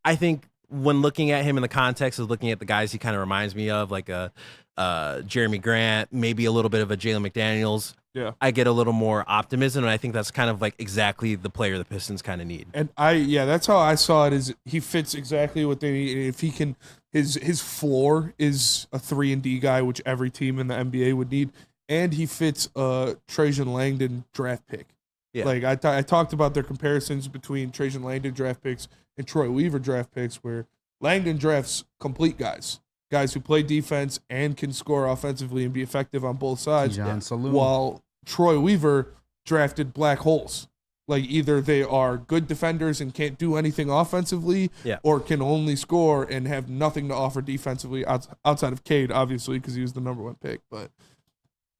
I think when looking at him in the context of looking at the guys he kind of reminds me of, like a Jeremy Grant, maybe a little bit of a Jalen McDaniels. Yeah, I get a little more optimism, and I think that's kind of like exactly the player the Pistons kind of need. And that's how I saw it. Is he fits exactly what they need. If he can, his floor is a 3-and-D guy, which every team in the NBA would need, and he fits a Trajan Langdon draft pick. Yeah. Like I talked about their comparisons between Trajan Langdon draft picks and Troy Weaver draft picks, where Langdon drafts complete guys who play defense and can score offensively and be effective on both sides. While Troy Weaver drafted black holes. Like either they are good defenders and can't do anything offensively, or can only score and have nothing to offer defensively outside of Cade, obviously, because he was the number 1 pick. But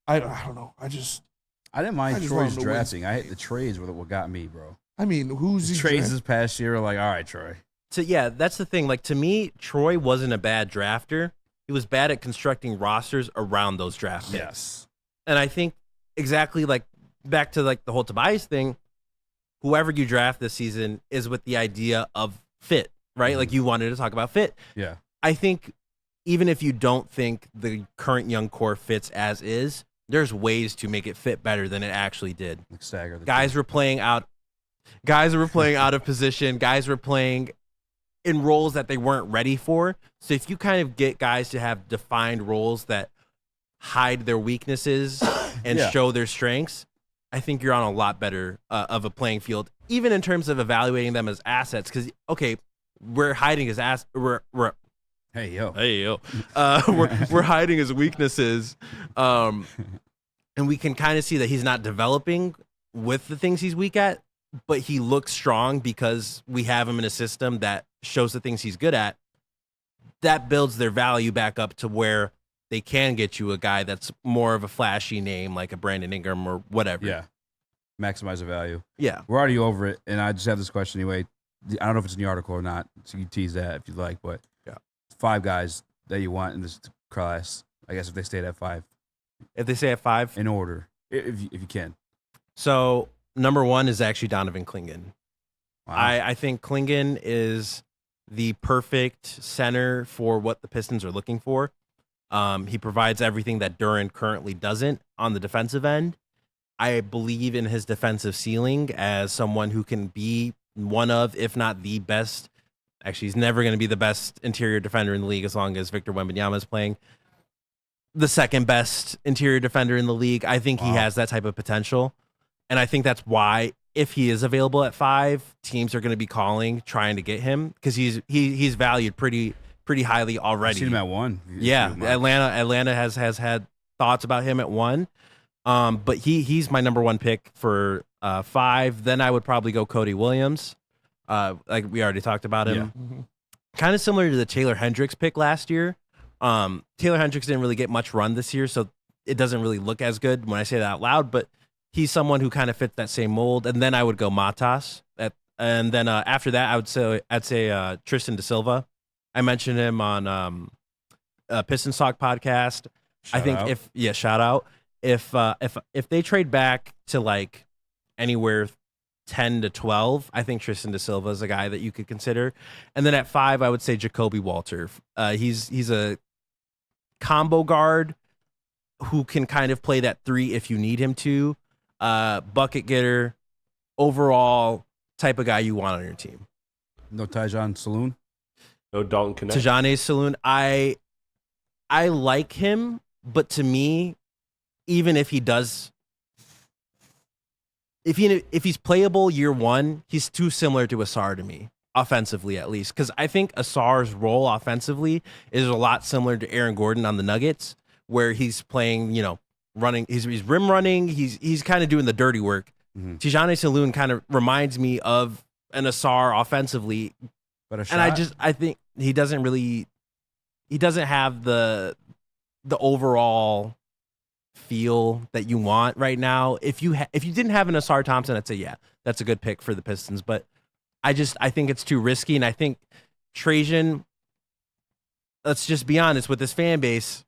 I don't know. I didn't mind Troy's drafting. I hate the trades were what got me, bro. I mean, who's the trades this past year? Like, all right, Troy. So yeah, that's the thing. Like to me, Troy wasn't a bad drafter. He was bad at constructing rosters around those draft picks. Yes. And I think exactly like back to like the whole Tobias thing, whoever you draft this season is with the idea of fit, right? Like you wanted to talk about fit. Yeah. I think even if you don't think the current young core fits as is, there's ways to make it fit better than it actually did. Like stagger the Guys were playing out of position. Guys were playing in roles that they weren't ready for. So if you kind of get guys to have defined roles that hide their weaknesses and show their strengths, I think you're on a lot better of a playing field, even in terms of evaluating them as assets. Because we're hiding his we're hiding his weaknesses, and we can kind of see that he's not developing with the things he's weak at, but he looks strong because we have him in a system that shows the things he's good at. That builds their value back up to where they can get you a guy that's more of a flashy name, like a Brandon Ingram or whatever. Yeah. Maximize the value. Yeah. We're already over it, and I just have this question anyway. I don't know if it's in the article or not, so you can tease that if you'd like, but 5 guys that you want in this class, I guess if they stayed at 5. If they stay at 5? In order, if you can. So, number 1 is actually Donovan Clingan. Wow. I think Clingan is the perfect center for what the Pistons are looking for. He provides everything that Duren currently doesn't on the defensive end. I believe in his defensive ceiling as someone who can be one of, if not the best. Actually, he's never going to be the best interior defender in the league as long as Victor Wembanyama is playing. The second best interior defender in the league. I think he has that type of potential. And I think that's why, if he is available at 5, teams are going to be calling, trying to get him, because he's valued pretty highly already. I've seen him at 1. Yeah, Atlanta has had thoughts about him at 1. But he's my number 1 pick for 5. Then I would probably go Cody Williams. Like we already talked about him. Yeah. Kind of similar to the Taylor Hendricks pick last year. Taylor Hendricks didn't really get much run this year, so it doesn't really look as good when I say that out loud, but he's someone who kind of fits that same mold. And then I would go Matas. And then after that, I'd say Tristan Da Silva. I mentioned him on Pistons Talk podcast. Shout out. If they trade back to like anywhere 10 to 12, I think Tristan Da Silva is a guy that you could consider. And then at 5, I would say Jacoby Walter. He's a combo guard who can kind of play that 3 if you need him to. Bucket getter, overall type of guy you want on your team. No Tyjon Saloon? No Dalton Connect? Tajane Saloon, I like him, but to me, even if he does, if he's playable year 1, he's too similar to Asar to me, offensively at least. Because I think Asar's role offensively is a lot similar to Aaron Gordon on the Nuggets, where he's playing, running, he's rim running, he's kind of doing the dirty work. Tajane Saloon kind of reminds me of an Asar offensively, I think he doesn't have the overall feel that you want right now. If you didn't have an Asar Thompson, I'd say that's a good pick for the Pistons, but I think it's too risky. And I think Trajan, let's just be honest with his fan base,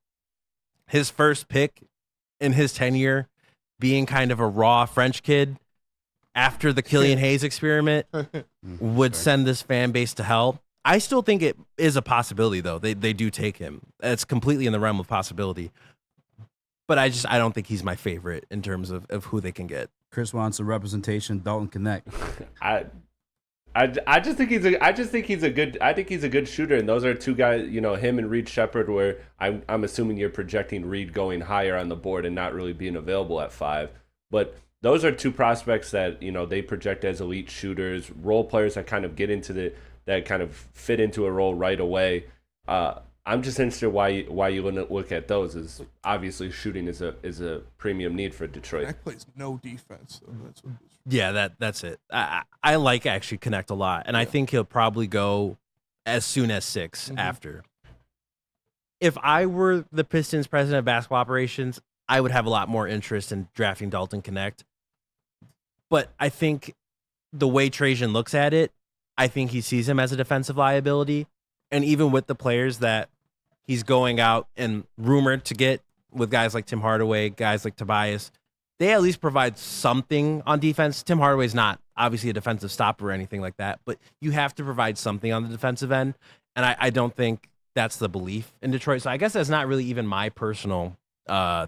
his first pick in his tenure being kind of a raw French kid after the Killian Hayes experiment would send this fan base to hell. I still think it is a possibility, though. They do take him. It's completely in the realm of possibility. But I don't think he's my favorite in terms of who they can get. Chris wants a representation. Dalton Connect. I just think he's a good shooter, and those are 2 guys. Him and Reed Shepherd. Where I'm assuming you're projecting Reed going higher on the board and not really being available at 5. But those are 2 prospects that they project as elite shooters, role players that kind of get into that kind of fit into a role right away. I'm just interested why you wouldn't look at those, as obviously shooting is a premium need for Detroit. That plays no defense. So that's what that's it. I like actually Connect a lot, and I think he'll probably go as soon as 6 after. If I were the Pistons president of basketball operations, I would have a lot more interest in drafting Dalton Connect. But I think the way Trajan looks at it, I think he sees him as a defensive liability. And even with the players that he's going out and rumored to get with guys like Tim Hardaway, guys like Tobias. They at least provide something on defense. Tim Hardaway's not obviously a defensive stopper or anything like that, but you have to provide something on the defensive end. And I don't think that's the belief in Detroit. So I guess that's not really even my personal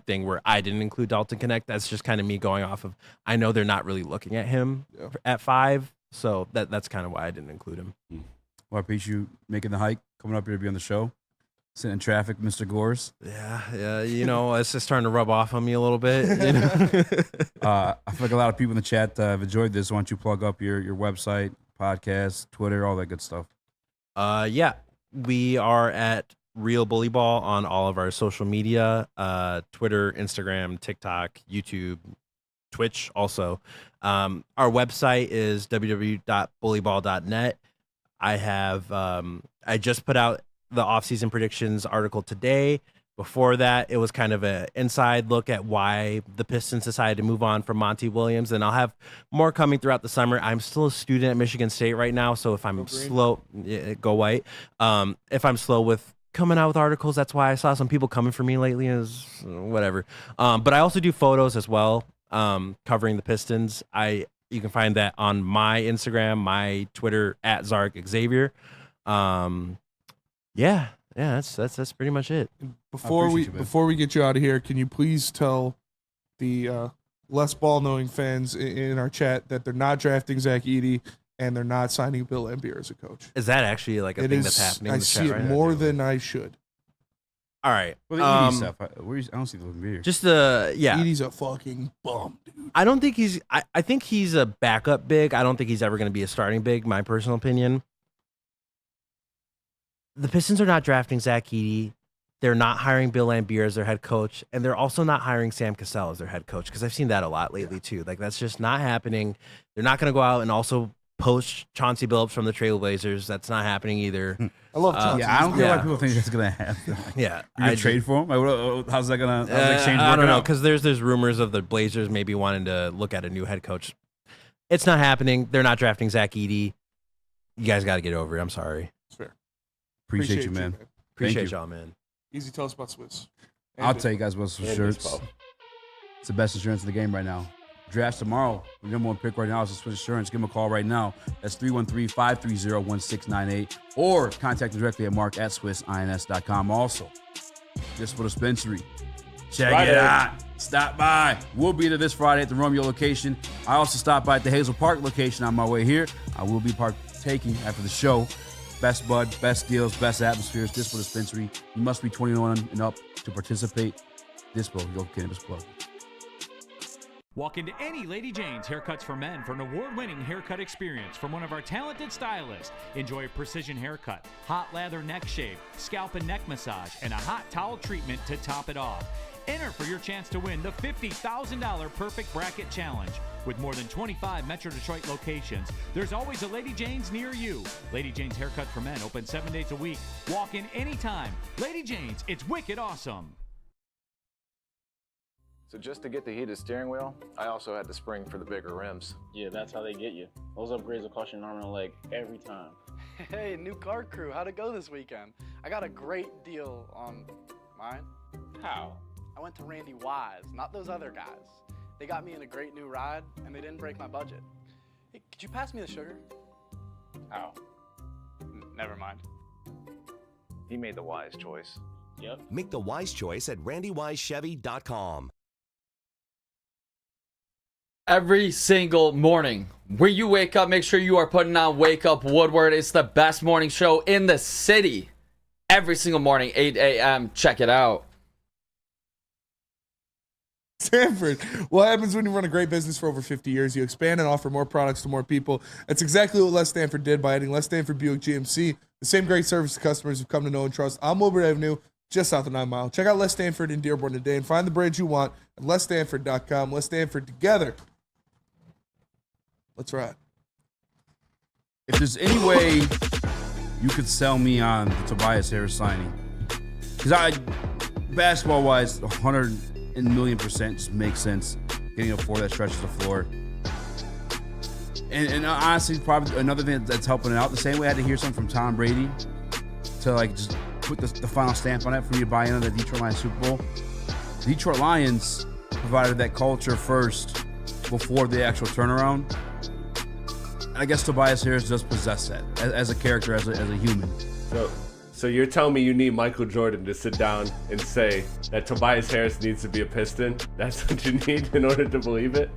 thing where I didn't include Dalton Connect. That's just kind of me going off of, I know they're not really looking at him at 5. So that's kind of why I didn't include him. Well, I appreciate you making the hike, coming up here to be on the show. Sitting in traffic, Mr. Gores. Yeah, you know, it's just starting to rub off on me a little bit. You know? I feel like a lot of people in the chat have enjoyed this. Why don't you plug up your website, podcast, Twitter, all that good stuff? Yeah, we are at Real Bully Ball on all of our social media, Twitter, Instagram, TikTok, YouTube, Twitch also. Our website is www.bullyball.net. I just put out the offseason predictions article today. Before that, it was kind of an inside look at why the Pistons decided to move on from Monty Williams, and I'll have more coming throughout the summer. I'm still a student at Michigan State right now, so if I'm slow, go white. If I'm slow with coming out with articles, that's why I saw some people coming for me lately, is whatever. But I also do photos as well, covering the Pistons. You can find that on my Instagram, my Twitter, at Zark Xavier. Yeah, that's pretty much it. Before we get you out of here, can you please tell the less ball-knowing fans in our chat that they're not drafting Zach Edey and they're not signing Bill Laimbeer as a coach? Is that actually like a thing that's happening? I in the see chat it right more than I should. All right. Well, the Edey stuff. I don't see the Laimbeer. Just Edey's a fucking bum, dude. I don't think I think he's a backup big. I don't think he's ever going to be a starting big, my personal opinion. The Pistons are not drafting Zach Edey. They're not hiring Bill Laimbeer as their head coach, and they're also not hiring Sam Cassell as their head coach, because I've seen that a lot lately too. Like, that's just not happening. They're not going to go out and also poach Chauncey Billups from the Trailblazers. That's not happening either. I love Chauncey. I don't care why people think that's going to happen. Yeah. You're going to trade for him? Like, how's that going to exchange I don't know, out? because there's rumors of the Blazers maybe wanting to look at a new head coach. It's not happening. They're not drafting Zach Edey. You guys got to get over it. I'm sorry. It's fair. Appreciate you, man. Appreciate y'all, man. Easy, tell us about Swiss. I'll tell you guys about Swiss shirts. It's the best insurance in the game right now. Drafts tomorrow. The number one pick right now is the Swiss Insurance. Give them a call right now. That's 313-530-1698. Or contact them directly at mark@swissins.com. Also, just for the dispensary. Check it out. Stop by. We'll be there this Friday at the Romeo location. I also stopped by at the Hazel Park location on my way here. I will be partaking after the show. Best bud, best deals, best atmospheres. Dispo Dispensary. You must be 21 and up to participate. Dispo, your cannabis plug. Walk into any Lady Jane's Haircuts for Men for an award-winning haircut experience from one of our talented stylists. Enjoy a precision haircut, hot lather neck shave, scalp and neck massage, and a hot towel treatment to top it off. Enter for your chance to win the $50,000 Perfect Bracket Challenge. With more than 25 Metro Detroit locations, there's always a Lady Jane's near you. Lady Jane's Haircut for Men, open 7 days a week. Walk in anytime. Lady Jane's, it's wicked awesome. So just to get the heated steering wheel, I also had to spring for the bigger rims. Yeah, that's how they get you. Those upgrades will cost you an arm and a leg every time. Hey, new car crew, how'd it go this weekend? I got a great deal on mine. How? I went to Randy Wise, not those other guys. They got me in a great new ride, and they didn't break my budget. Hey, could you pass me the sugar? How? Never mind. He made the wise choice. Yep. Make the wise choice at randywisechevy.com. Every single morning, when you wake up, make sure you are putting on Wake Up Woodward. It's the best morning show in the city. Every single morning, 8 a.m. Check it out. Stanford. What happens when you run a great business for over 50 years? You expand and offer more products to more people. That's exactly what Les Stanford did by adding Les Stanford Buick GMC. The same great service to customers who've come to know and trust on Woodward Avenue, just south of 9 Mile. Check out Les Stanford in Dearborn today and find the bridge you want at lesstanford.com. Les Stanford, together. Let's ride. If there's any way you could sell me on the Tobias Harris signing, because basketball-wise, 100,000,000% just makes sense. Getting a four that stretches the floor. And honestly, probably another thing that's helping it out. The same way I had to hear something from Tom Brady to like just put the final stamp on it for me to buy into the Detroit Lions Super Bowl. The Detroit Lions provided that culture first before the actual turnaround. I guess Tobias Harris does possess that as a character, as a human. So you're telling me you need Michael Jordan to sit down and say that Tobias Harris needs to be a Piston? That's what you need in order to believe it?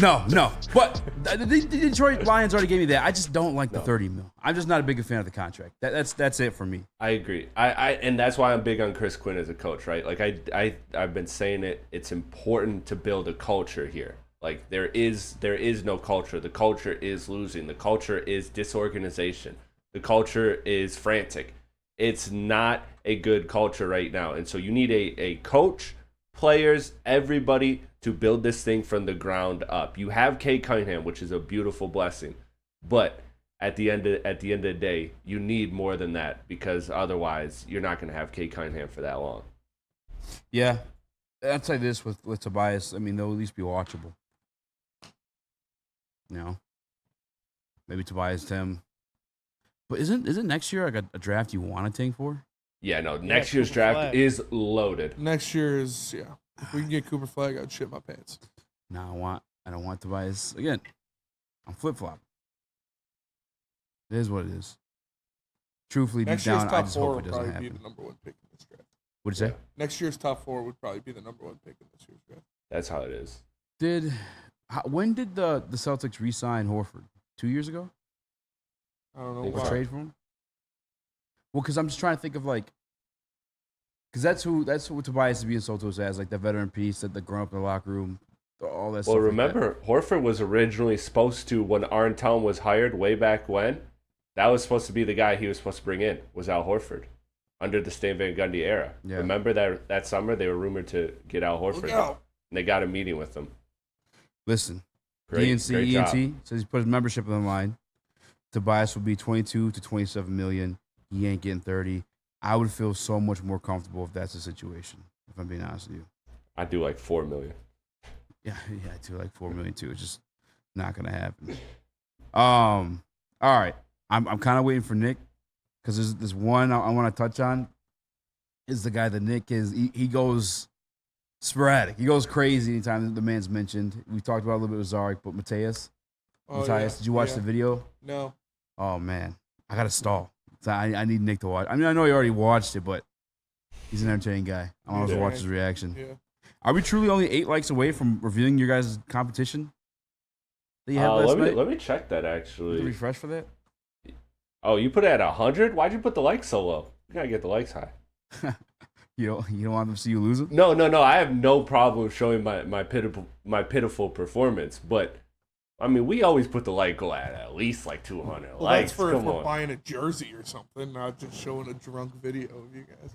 No. But the Detroit Lions already gave me that. I just don't like the $30 million. I'm just not a big fan of the contract. That's it for me. I agree. And that's why I'm big on Chris Quinn as a coach, right? Like I've been saying it. It's important to build a culture here. Like there is no culture. The culture is losing. The culture is disorganization. The culture is frantic. It's not a good culture right now. And so you need a coach, players, everybody to build this thing from the ground up. You have Cade Cunningham, which is a beautiful blessing. But at the end of the day, you need more than that, because otherwise you're not going to have Cade Cunningham for that long. Yeah. I'd say this with Tobias. I mean, they'll at least be watchable. You know? Maybe Tobias, Tim. But isn't next year like a draft you want to tank for? Yeah, no. Next year's draft is loaded. Next year is, yeah. If we can get Cooper Flag, I'd shit my pants. No, I don't want Tobias. Again, I'm flip-flopping. It is what it is. Truthfully, deep down, I just hope it doesn't happen. Be the number 1 pick in this draft. What'd you say? Next year's top 4 would probably be the number 1 pick in this year's draft. That's how it is. When did the Celtics re-sign Horford? 2 years ago? I don't know. Why. Trade for him? Well, because I'm just trying to think of because that's who Tobias is being sold to us as, like the veteran piece that grown up in the locker room, all that stuff. Well, remember, Horford was originally supposed to, when Arn Town was hired way back when, that was supposed to be the guy he was supposed to bring in, was Al Horford, under the Stan Van Gundy era. Yeah. Remember that summer they were rumored to get Al Horford, and they got a meeting with him. Listen, great ENT job. says he's put his membership on the line. Tobias will be 22 to 27 million. He ain't getting 30. I would feel so much more comfortable if that's the situation, if I'm being honest with you. I do like $4 million. Yeah, I do like $4 million too. It's just not gonna happen. All right. I'm kind of waiting for Nick, because there's one I want to touch on. Is the guy that Nick is. He goes sporadic. He goes crazy anytime the man's mentioned. We talked about a little bit with Zarek, but Matthias, did you watch the video? No. Oh man, I gotta stall. So I need Nick to watch. I mean, I know he already watched it, but he's an entertaining guy. I want to watch his reaction. Yeah. Are we truly only 8 likes away from reviewing your guys' competition that you had last night? Let me check that, actually. Refresh for that? Oh, you put it at 100? Why'd you put the likes so low? You gotta get the likes high. You don't want them to see you lose it? No. I have no problem showing my pitiful performance, but I mean, we always put the like goal at least like 200 well, likes. That's for if we're buying a jersey or something, not just showing a drunk video of you guys.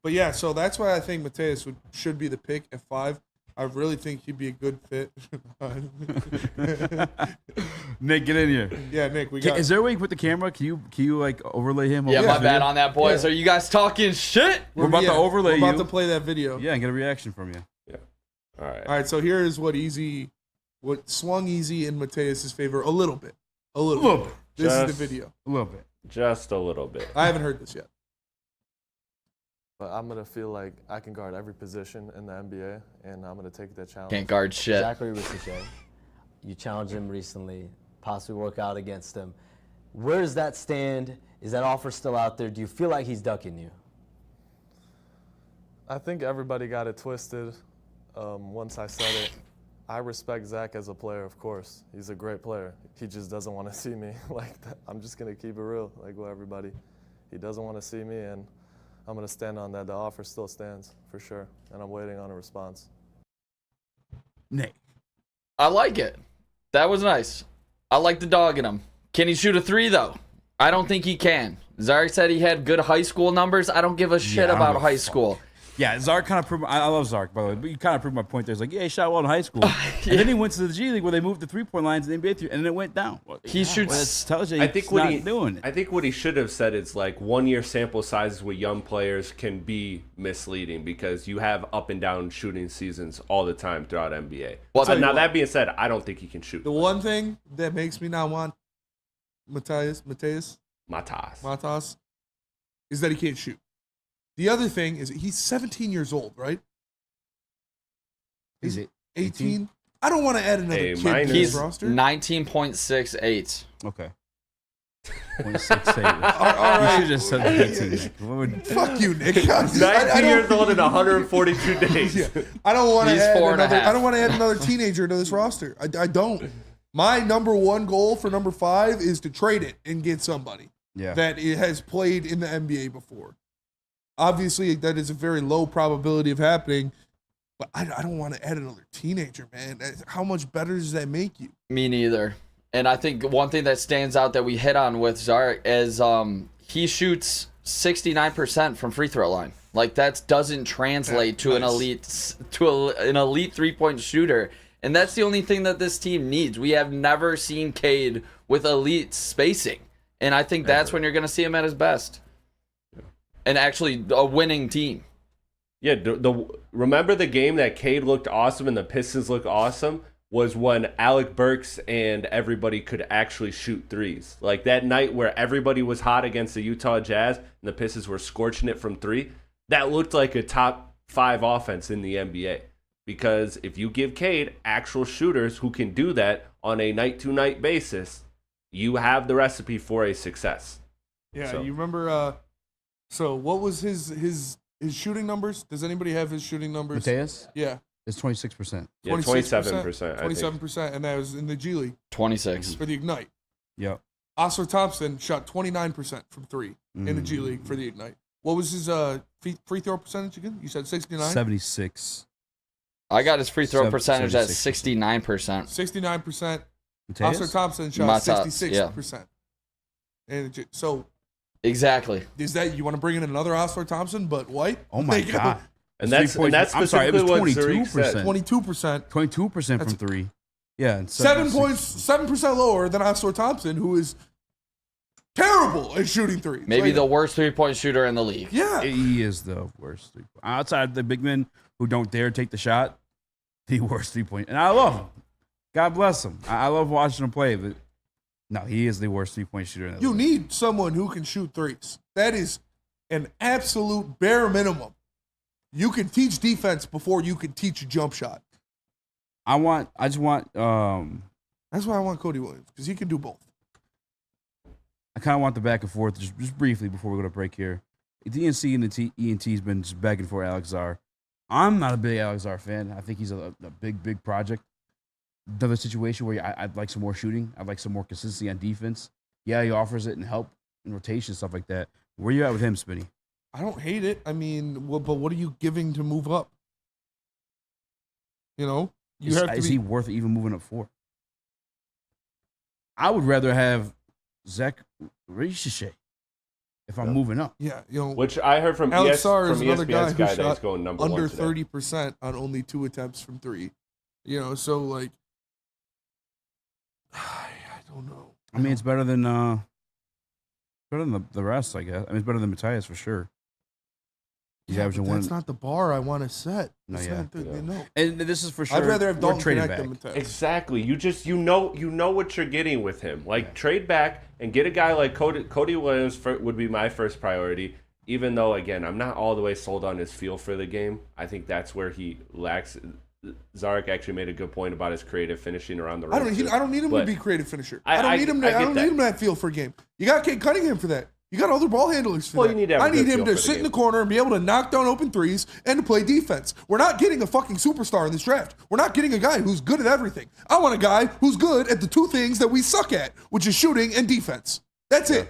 But yeah, so that's why I think Matthias should be the pick at 5. I really think he'd be a good fit. Nick, get in here. Yeah, Nick, Is there a way you put the camera? Can you like overlay him? Yeah, my bad on that, boys. Yeah. Are you guys talking shit? We're about to overlay you. We're about to play that video. Yeah, and get a reaction from you. Yeah. All right. All right, so here is what swung easy in Matthias' favor a little bit. A little bit. This is the video. A little bit. Just a little bit. I haven't heard this yet. But I'm going to feel like I can guard every position in the NBA, and I'm going to take that challenge. Can't guard shit. Zachary Ratsyuk, you challenged him recently, possibly work out against him. Where does that stand? Is that offer still out there? Do you feel like he's ducking you? I think everybody got it twisted once I said it. I respect Zach as a player, of course. He's a great player. He just doesn't want to see me like that. I'm just going to keep it real, like with everybody. He doesn't want to see me, and I'm going to stand on that. The offer still stands, for sure, and I'm waiting on a response. Nick. I like it. That was nice. I like the dog in him. Can he shoot a 3, though? I don't think he can. Zarek said he had good high school numbers. I don't give a shit about high school. Yeah, Zarek kind of proved. I love Zarek, by the way, but you kind of proved my point there. It's like, yeah, he shot well in high school, and then he went to the G League where they moved the 3-point lines in the NBA, and then it went down. He shoots. Tells you he's not doing it. I think what he should have said is like 1-year sample sizes with young players can be misleading because you have up and down shooting seasons all the time throughout NBA. Well, now that being said, I don't think he can shoot. The one thing that makes me not want Matthias is that he can't shoot. The other thing is he's 17 years old, right? Is it 18? I don't want to add another kid to this He's roster. 19.68. Okay. 0.68. All right. You should just said 18. Fuck you, Nick. 19 years old in 142 days. Yeah. I don't want to He's add 4.5. another. I don't want to add another teenager to this roster. I don't. My number one goal for number 5 is to trade it and get somebody that it has played in the NBA before. Obviously, that is a very low probability of happening, but I don't want to add another teenager, man. How much better does that make you? Me neither. And I think one thing that stands out that we hit on with Zarek is he shoots 69% from free throw line. Like that doesn't translate to an elite 3-point shooter. And that's the only thing that this team needs. We have never seen Cade with elite spacing. And I think that's when you're going to see him at his best. And actually a winning team. Yeah, remember the game that Cade looked awesome and the Pistons looked awesome was when Alec Burks and everybody could actually shoot threes. Like that night where everybody was hot against the Utah Jazz and the Pistons were scorching it from 3, that looked like a top 5 offense in the NBA. Because if you give Cade actual shooters who can do that on a night-to-night basis, you have the recipe for a success. Yeah, So- you remember, so what was his shooting numbers? Does anybody have his shooting numbers? Mateus? Yeah. It's 26%. Yeah, 27%. 27%, and that was in the G League 26 for the Ignite. Yep. Oscar Thompson shot 29% from 3 in the G League for the Ignite. What was his free throw percentage again? You said 69? 76. I got his free throw percentage at 69%. 69%. Mateus? Oscar Thompson shot Matas, 66%. And so exactly. is that you want to bring in another Oscar Thompson but white? Oh my God. And that's I'm sorry, it was specifically what Zarek 22%. said. 22% from 3. Yeah. And 7% lower than Oscar Thompson, who is terrible at shooting threes. Maybe Like, the worst 3-point shooter in the league. Yeah. He is the worst 3-point. Outside the big men who don't dare take the shot, the worst 3-point. And I love him. God bless him. I love watching him play, but no, he is the worst 3-point shooter in the You league. need someone who can shoot threes. That is an absolute bare minimum. You can teach defense before you can teach a jump shot. I just want That's why I want Cody Williams, because he can do both. I kind of want the back and forth just briefly before we go to break here. The DNC and the ENT's been just begging for Alex Zar. I'm not a big Alex Zar fan. I think he's a big project. Another situation where I'd like some more shooting. I'd like some more consistency on defense. Yeah, he offers it and help in rotation, stuff like that. Where you at with him, Spinny? I don't hate it. I mean, but what are you giving to move up? You know? Is he worth even moving up for? I would rather have Zach Rishishe if I'm moving up. Yeah, you know, Which I heard from Alex Sarr is another guy ESPN's who guy that he's shot going number under 1 today. 30% on only 2 attempts from 3. You know, so like, I don't know. I mean, it's better than the rest, I guess. I mean, it's better than Matthias for sure. He's Yeah, averaging but one. that's not the bar I want to set. No, That's yeah. not the- you know. And this is for sure. I'd rather have we're Dalton trading Connect back. than Mateo. Exactly. You know what you're getting with him. Like trade back and get a guy like Cody Williams would be my first priority. Even though again I'm not all the way sold on his feel for the game. I think that's where he lacks. Zarek actually made a good point about his creative finishing around the rim. I don't need him to be creative finisher. I don't need him to have feel for a game. You got Kate Cunningham for that. You got other ball handlers for that. you need to have I a need good him feel to for the sit in game. the corner and be able to knock down open threes and to play defense. We're not getting a fucking superstar in this draft. We're not getting a guy who's good at everything. I want a guy who's good at the 2 things that we suck at, which is shooting and defense. That's it.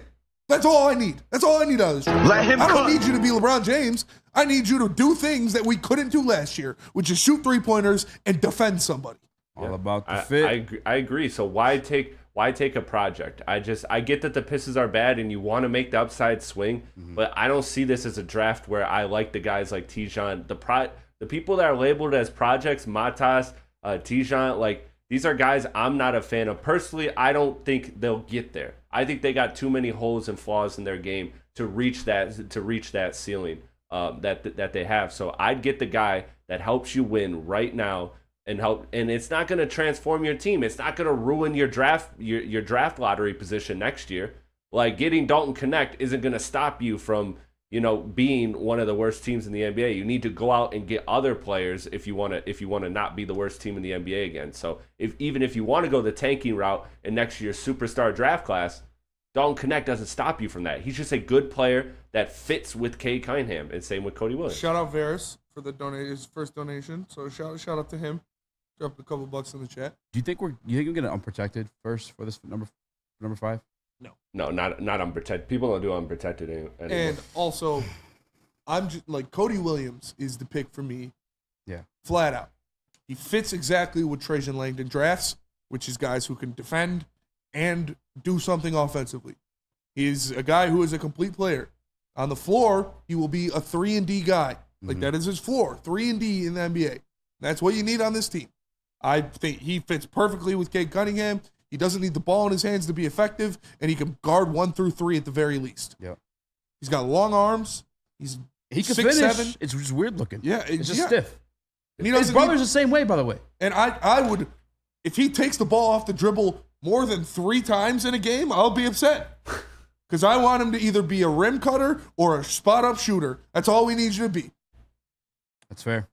That's all I need. That's all I need out of this draft. I don't need you to be LeBron James. I need you to do things that we couldn't do last year, which is shoot 3-pointers and defend somebody. All about the fit. I agree. So why take a project? I get that the Pistons are bad and you want to make the upside swing, but I don't see this as a draft where I like the guys like Tijan. The people that are labeled as projects, Matas, Tijan, like these are guys I'm not a fan of. Personally, I don't think they'll get there. I think they got too many holes and flaws in their game to reach that ceiling that they have. So I'd get the guy that helps you win right now. And it's not going to transform your team. It's not going to ruin your draft lottery position next year. Like getting Dalton Connect isn't going to stop you from being one of the worst teams in the NBA. You need to go out and get other players if you want to not be the worst team in the NBA again. So even if you want to go the tanking route and next year's superstar draft class, Dalton Knecht doesn't stop you from that. He's just a good player that fits with Cade Cunningham, and same with Cody Williams. Shout out Varys for his first donation. So shout out to him. Dropped a couple bucks in the chat. Do you think we're getting unprotected first for this number 5? No, not unprotected. People don't do unprotected anymore. And also, I'm just like Cody Williams is the pick for me. Yeah, flat out. He fits exactly what Trajan Langdon drafts, which is guys who can defend and do something offensively. He's a guy who is a complete player. On the floor, he will be a 3-and-D guy. Like that is his floor, 3-and-D in the NBA. That's what you need on this team. I think he fits perfectly with Cade Cunningham. He doesn't need the ball in his hands to be effective, and he can guard 1 through 3 at the very least. Yeah, he's got long arms. He can 6'7". It's just weird looking. Yeah, it's just stiff. And his brother's the same way, by the way. And I would, if he takes the ball off the dribble more than 3 times in a game, I'll be upset. Because I want him to either be a rim cutter or a spot-up shooter. That's all we need you to be. That's fair.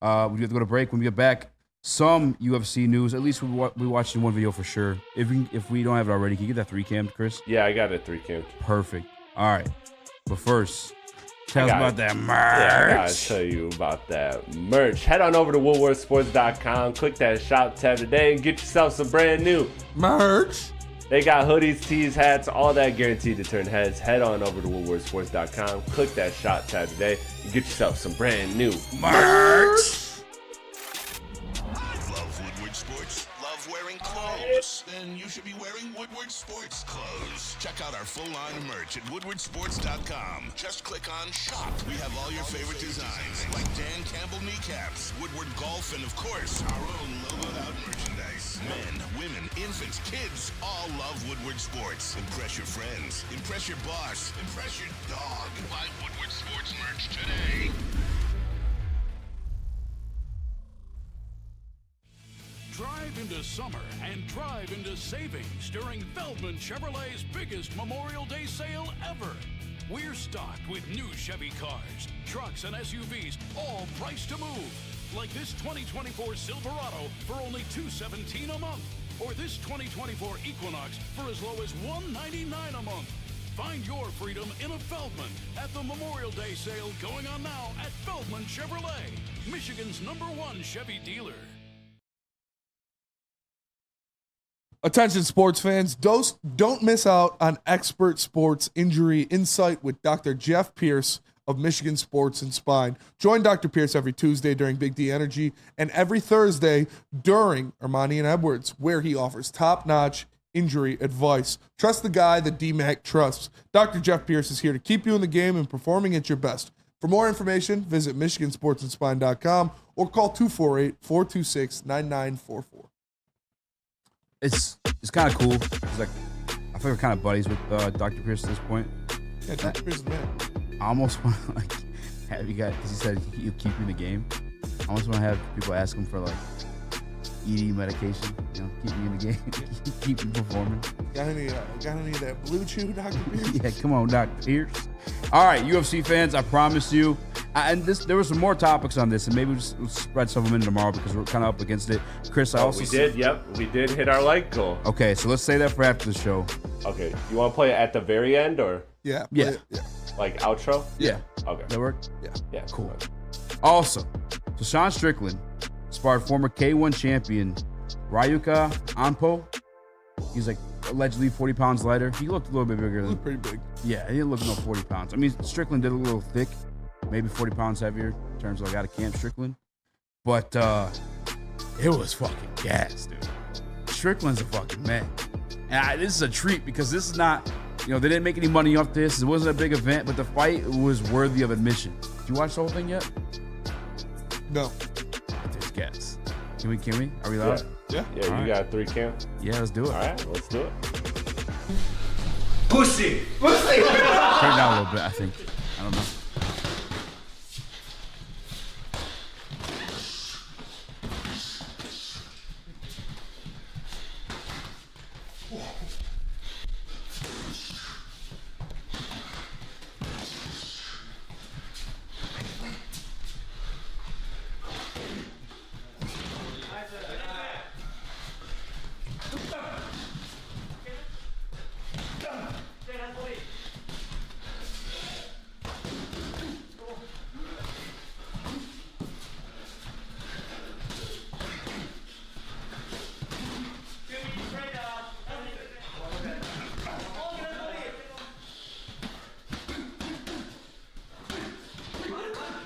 We have to go to break. When we get back, some UFC news. At least we watched in one video for sure. If we don't have it already, can you get that 3-cam, Chris? Yeah, I got it 3-cam. Perfect. All right. But first, tell us about that merch. Yeah, I gotta tell you about that merch. Head on over to woodwardsports.com, click that shop tab today, and get yourself some brand new merch. They got hoodies, tees, hats, all that guaranteed to turn heads. Head on over to woodwardsports.com, click that shop tab today, and get yourself some brand new merch. Love Woodward Sports? Love wearing clothes? Then you should be wearing Woodward Sports clothes. Check out our full line of merch at woodwardsports.com. Just click on shop. We have all your favorite designs, like Dan Campbell kneecaps, Woodward golf, and of course, our own logoed out merchandise. Men, women, infants, kids, all love Woodward Sports. Impress your friends. Impress your boss. Impress your dog. Buy Woodward Sports merch today. Drive into summer and drive into savings during Feldman Chevrolet's biggest Memorial Day sale ever. We're stocked with new Chevy cars, trucks, and SUVs, all priced to move. Like this 2024 Silverado for only $217 a month, or this 2024 Equinox for as low as $199 a month. Find your freedom in a Feldman at the Memorial Day sale going on now at Feldman Chevrolet, Michigan's #1 Chevy dealer. Attention sports fans, don't miss out on expert sports injury insight with Dr. Jeff Pierce of Michigan Sports and Spine. Join Dr. Pierce every Tuesday during Big D Energy and every Thursday during Ermanni and Edwards, where he offers top-notch injury advice. Trust the guy that DMAC trusts. Dr. Jeff Pierce is here to keep you in the game and performing at your best. For more information, visit michigansportsandspine.com or call 248-426-9944. It's kind of cool. It's like I feel we're kind of buddies with Dr. Pierce at this point. Yeah, Dr. Pierce is man. I almost want to have you guys, because he said he'll keep you in the game. I almost want to have people ask him for ED medication. Keep me in the game, keep me performing. Got any of that blue chew, Dr. Pierce? Yeah, come on, Dr. Pierce. All right, UFC fans, I promise you. There were some more topics on this, and maybe we'll spread some of them in tomorrow because we're kind of up against it. Chris, we did hit our like goal. Okay, so let's say that for after the show. Okay, you want to play it at the very end or? Yeah. Like outro? Yeah. Okay. That work? Yeah. Cool. Also, so Sean Strickland sparred former K1 champion Ryuka Anpo. He's allegedly 40 pounds lighter. He looked a little bit bigger. He looked pretty big. Yeah, he didn't look no 40 pounds. I mean, Strickland did a little thick, maybe 40 pounds heavier in terms of out of camp Strickland. But it was fucking gas, dude. Strickland's a fucking man. And this is a treat because this is not, they didn't make any money off this. It wasn't a big event, but the fight was worthy of admission. Did you watch the whole thing yet? No. There's gas. Can we? Are we loud? Yeah. Yeah, you got 3-cam? Yeah, let's do it. All right, let's do it. Pussy! Turn it down a little bit, I think. I don't know.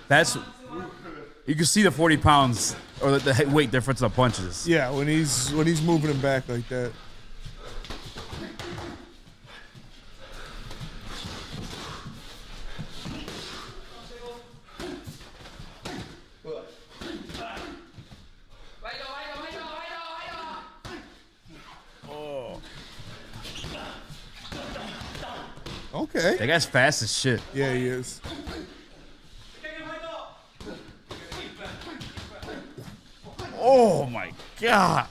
That's you can see the 40 pounds or the weight difference of punches. Yeah, when he's moving him back like that. Okay. That guy's fast as shit. Yeah, he is. Oh my god.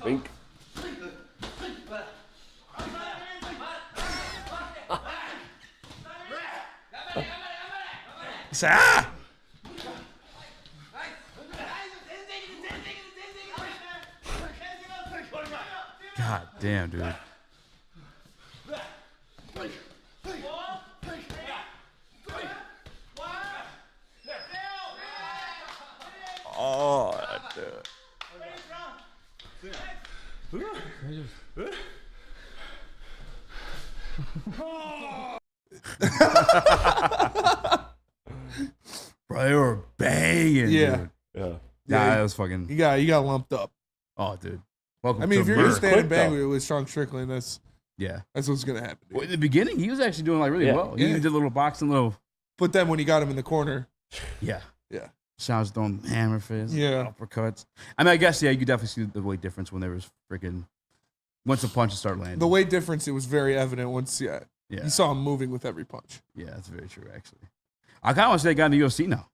Wink. Ah! God damn, dude. Oh, dude. Bro, they were banging. Yeah. Dude. Yeah. Nah, Yeah, that was fucking. You got lumped up. Oh, dude. Welcome I mean, to if you're gonna America. stand and bang with Sean Strickland, that's what's gonna happen. Well, in the beginning, he was actually doing like really well. He Yeah. did a little boxing, little. But then when he got him in the corner, Yeah. yeah. Sean's throwing hammer fists, Yeah. uppercuts. I mean, I guess you could definitely see the weight difference when there was freaking once the punches start landing. The weight difference, it was very evident once you saw him moving with every punch. Yeah, that's very true. Actually, I kind of want to say that guy in the UFC now.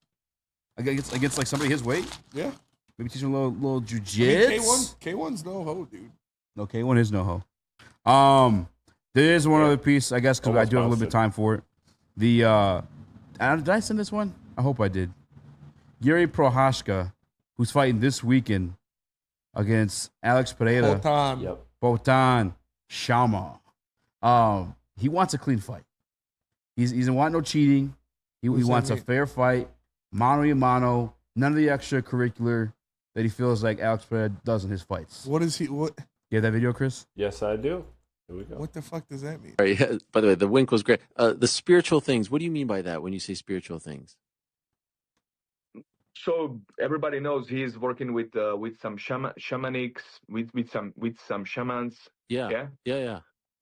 Against like somebody his weight. Yeah. Maybe teach him a little I mean, jujitsu. K1's no ho, dude. No, K1 is no ho. There is one other piece, I guess, because I do have a little bit of time for it. The did I send this one? I hope I did. Yuri Prohashka, who's fighting this weekend against Alex Pereira. Botan. Yep. Botan Shama. He wants a clean fight. He doesn't want no cheating. He wants a fair fight, mano a mano, none of the extracurricular that he feels like Alex Pereira does in his fights. What is he? What? You have that video, Chris? Yes, I do. Here we go. What the fuck does that mean? All right, yeah, by the way, the wink was great. The spiritual things. What do you mean by that when you say spiritual things? So everybody knows he is working with some shamanics, with some shamans. Yeah.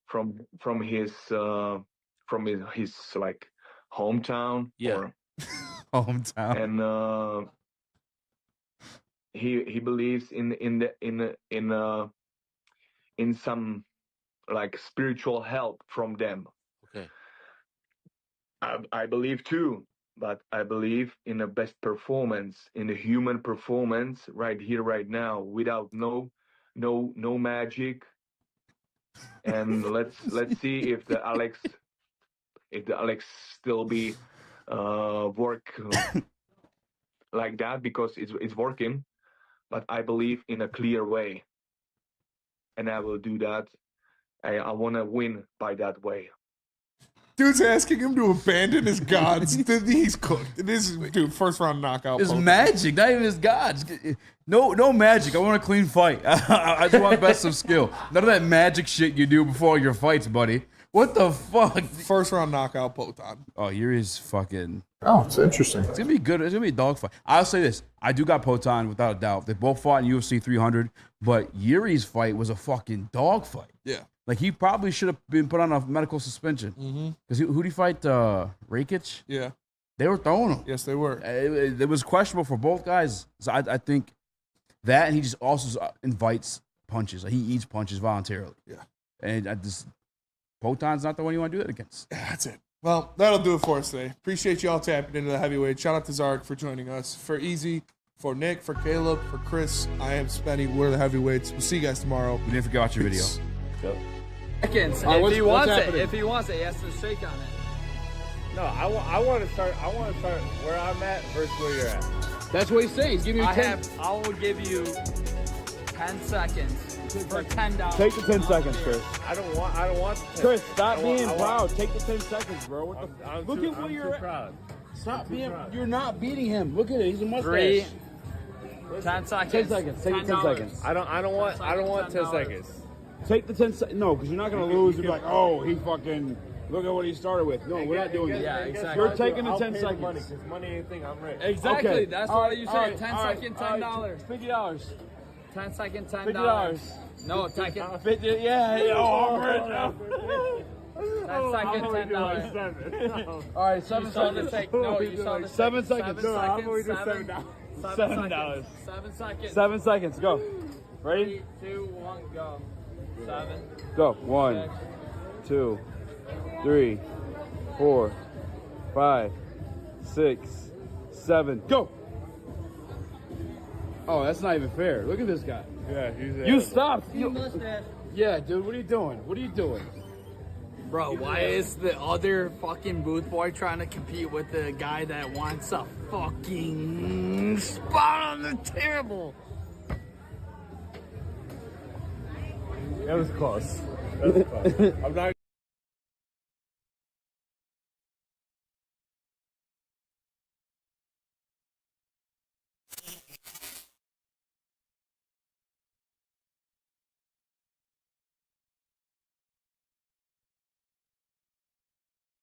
From his like hometown. Yeah. Hometown. And he believes in some like spiritual help from them. Okay. I believe too, but I believe in the best performance, in the human performance right here, right now, without no magic. And let's see if the Alex still be work like that, because it's working. But I believe in a clear way, and I will do that. I want to win by that way. Dude's asking him to abandon his gods. He's cooked. This is, dude, first round knockout. It's magic, not even his gods. No magic. I want a clean fight. I just want best of skill. None of that magic shit you do before your fights, buddy. What the fuck? First round knockout, Potan. Oh, Yuri's fucking. Oh, it's interesting. It's gonna be good. It's gonna be a dogfight. I'll say this: I do got Potan without a doubt. They both fought in UFC 300, but Yuri's fight was a fucking dogfight. Yeah. Like he probably should have been put on a medical suspension. Because who did he fight? Rakic. Yeah. They were throwing him. Yes, they were. It was questionable for both guys. So I think that, and he just also invites punches. Like he eats punches voluntarily. Yeah. And Potan's not the one you want to do that against. Yeah, that's it. Well, that'll do it for us today. Appreciate y'all tapping into the heavyweight. Shout out to Zark for joining us. For Easy, for Nick, for Caleb, for Chris, I am Spenny. We're the heavyweights. We'll see you guys tomorrow. We didn't forget about your video. Yep. Seconds. If he wants it, he has to shake on it. No, I want to start where I'm at versus where you're at. That's what he's saying. Give me I will give you 10 seconds for $10. Take the 10 seconds, Chris. I don't want. Chris, stop being proud. Take the 10 seconds, bro. What the? Look at where you're at. Stop being. You're not beating him. Look at it. He's a mustache. 3, 10 seconds. 10 seconds. Take 10 seconds. I don't want 10 seconds. Take the 10 seconds. No, because you're not going to lose and be like, oh, he fucking, look at what he started with. No, we're not doing that. Yeah, exactly. You're taking the 10 seconds. Money, because money ain't thing. I'm rich. Exactly. Okay. That's All what right, you all said. right, 10 all right, second, all right, $10. $50. 10 second, $50. $10. No, second. 50, yeah. Oh, I'm rich. 10 second, $10. All right, 7 You saw the seconds. take. No, you saw the 7 seconds. 7 I'm seconds. going to $7. $7. 7 seconds. 7 seconds. Go. Ready? 3, 2, 1, go. 7. Go. 1, 2, 3, 4, 5, 6, 7. Go. Oh, that's not even fair. Look at this guy. Yeah, he's You stopped. You must have. Yeah, dude. What are you doing? What are you doing? Bro, why is the other fucking booth boy trying to compete with the guy that wants a fucking spot on the table? That was close. That was close. I'm not